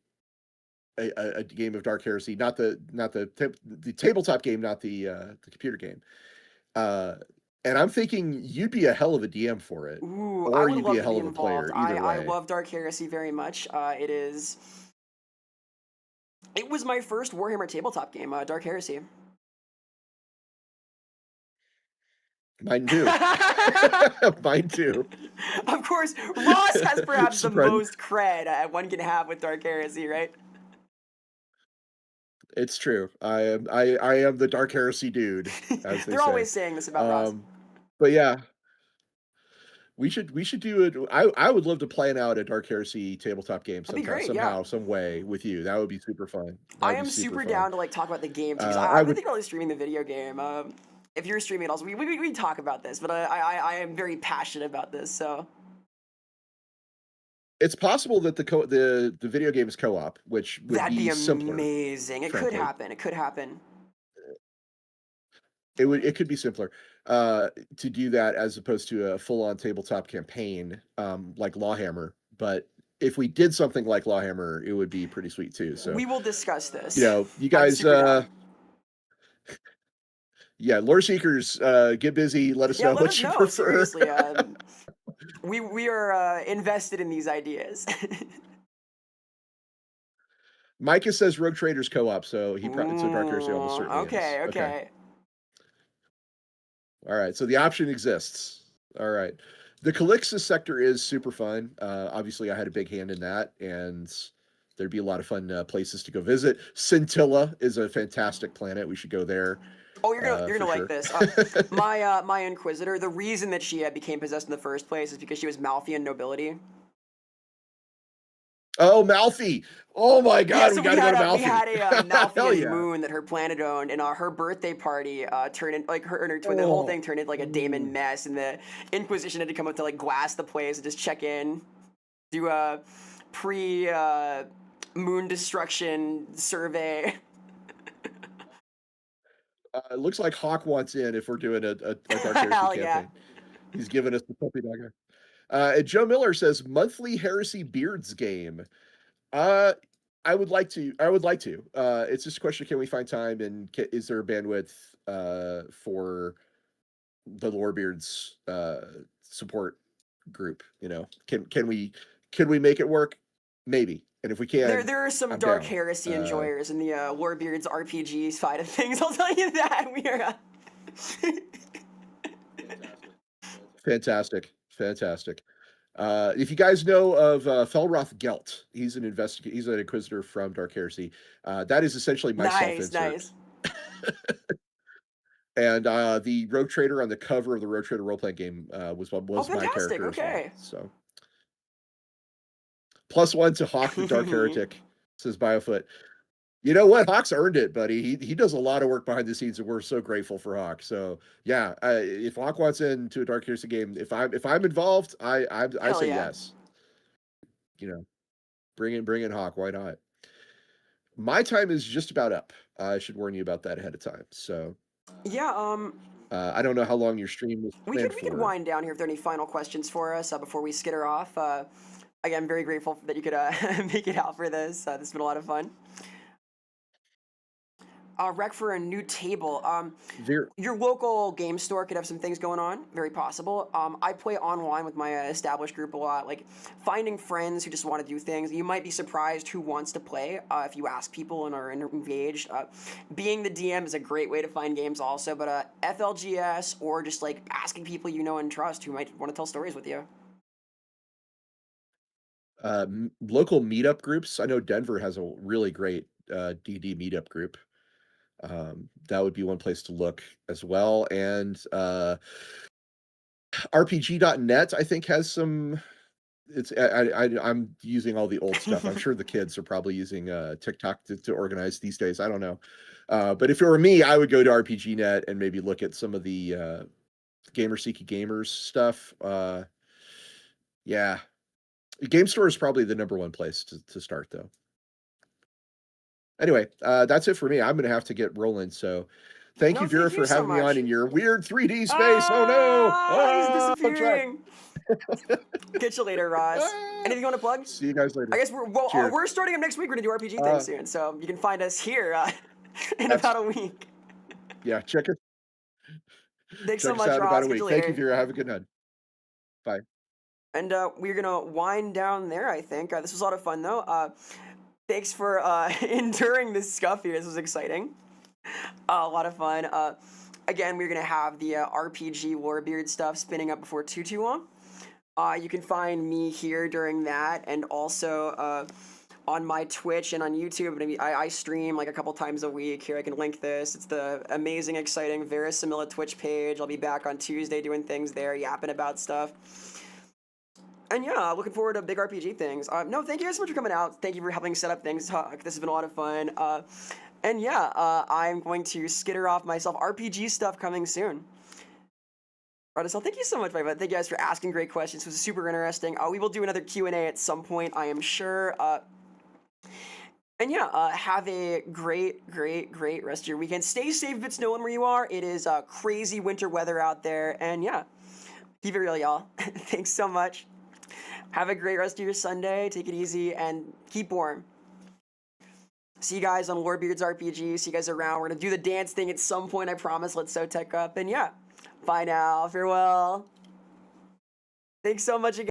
game of Dark Heresy, not the tabletop game, not the computer game. Uh, and I'm thinking you'd be a hell of a DM for it, Ooh, I or would you'd be love a to be hell of a involved. player. Either I way, love Dark Heresy very much. It was my first Warhammer tabletop game, Dark Heresy. mine too. Mine too. Of course, Ross has perhaps the Surprise! most cred one can have with Dark Heresy, right? It's true. I am the Dark Heresy dude, as they They're say. always saying this about Ross. Um, but yeah, we should do it. I would love to plan out a Dark Heresy tabletop game That'd be sometime, great, yeah. somehow, some way with you. That would be super fun. That I would be am super super fun. down to like talk about the game too, because I I've been would. thinking about streaming the video game. If you're streaming it also, we talk about this, but I am very passionate about this, so. It's possible that the video game is co-op, which would That'd be be simpler. amazing. It could Frankly, happen. It could happen. it could be simpler uh, to do that as opposed to a full-on tabletop campaign like Lawhammer. But if we did something like Lawhammer, it would be pretty sweet too. So We will discuss this. you I'm guys, super down. yeah, lore seekers, get busy. Let us Yeah, know let what us you know. prefer. Seriously, we are invested in these ideas. Micah says Rogue Traders co-op, so so Dark Heresy almost Ooh, certainly is. okay, Okay. okay. All right. So the option exists. All right. The Calixis sector is super fun. Obviously, I had a big hand in that, and there'd be a lot of fun places to go visit. Scintilla is a fantastic planet. We should go there Oh, you're for gonna like sure. this. My Inquisitor. The reason that she became possessed in the first place is because she was Malthian nobility. Oh, Malfi. Oh my Yeah, God, so we got to go to we Malfi. had a Hell Malthian yeah. moon that her planet owned, and her birthday party turned in like her and her twin. The whole Oh, thing turned into like a Damon ooh. mess, and the Inquisition had to come up to like glass the place and just check in, do a pre moon destruction survey. It looks like Hawk wants in if we're doing a Dark Heresy Hell yeah. campaign. He's giving us the puppy dog. And Joe Miller says monthly Heresy Beards game. Uh, I would like to. I would like to. It's just a question: can we find time, and is there bandwidth for the Lorebeards support group? You know, can we make it work? Maybe. And if we can, There are some I'm Dark down. Heresy enjoyers in the Lorebeards RPG side of things. I'll tell you that we are. Fantastic, fantastic. If you guys know of Felroth Gelt, he's an investigator. He's an inquisitor from Dark Heresy. That is essentially my Nice, self-insert. nice. And the Rogue Trader on the cover of the Rogue Trader role-playing game Oh, was my fantastic. character as well. Okay. So +1 to Hawk the Dark Heretic, says Biofoot. You know what? Hawk's earned it, buddy. He does a lot of work behind the scenes, and we're so grateful for Hawk. So yeah, if Hawk wants into a Dark Heresy game, if I'm involved, I Hell say yeah. yes. You know, bring in Hawk. Why not? My time is just about up. I should warn you about that ahead of time. So Yeah, I don't know how long your stream was planned we could for. wind down here if there are any final questions for us before we skitter off. Again, I'm very grateful that you could make it out for this. This has been a lot of fun. Rec for a new table. Ver- Your local game store could have some things going on. Very possible. I play online with my established group a lot. Like finding friends who just want to do things. You might be surprised who wants to play if you ask people and are engaged. Being the DM is a great way to find games also. But FLGS or just like asking people you know and trust who might want to tell stories with you. Local meetup groups. I know Denver has a really great DD meetup group. That would be one place to look as well. And RPG.net, I think, has some. It's I'm using all the old stuff. I'm sure the kids are probably using TikTok to organize these days. I don't know. But if it were me, I would go to RPGNet and maybe look at some of the Gamerseeky Gamers stuff. Yeah, Game Store is probably the number one place to start, though. Anyway, that's it for me. I'm going to have to get rolling. So thank No, you, Vera, thank you for so having me on much. in your weird 3D space. Oh, no. He's I'm trapped. disappearing. Catch you later, Ross. Anything you want to plug? See you guys later. I guess Cheers. we're starting up next week. We're gonna do RPG Uh, things soon, so you can find us here in that's about a week. yeah. Thanks so Check us much, out in about Ross. a Catch you week. Thank you, later. Vera. Have a good night. Bye. And we're gonna wind down there. I think this was a lot of fun, though. Thanks for enduring this scuff here. This was exciting. A lot of fun. Again, we're gonna have the RPG Lorebeard stuff spinning up before too long. You can find me here during that, and also on my Twitch and on YouTube. I stream like a couple times a week. Here, I can link this. It's the amazing, exciting Verisimila Twitch page. I'll be back on Tuesday doing things there, yapping about stuff. And yeah, looking forward to big RPG things. No, thank you guys so much for coming out. Thank you for helping set up things. This has been a lot of fun. And yeah, I'm going to skitter off myself. RPG stuff coming soon. Right, so thank you so much, my bud. Thank you guys for asking great questions. It was super interesting. We will do another Q&A at some point, I am sure. And yeah, have a great rest of your weekend. Stay safe if it's snowing where you are. It is crazy winter weather out there. And yeah, keep it real, y'all. Thanks so much. Have a great rest of your Sunday. Take it easy and keep warm. See you guys on Lorebeards RPG. See you guys around. We're going to do the dance thing at some point, I promise. Let's so tech up. And yeah, bye now. Farewell. Thanks so much again.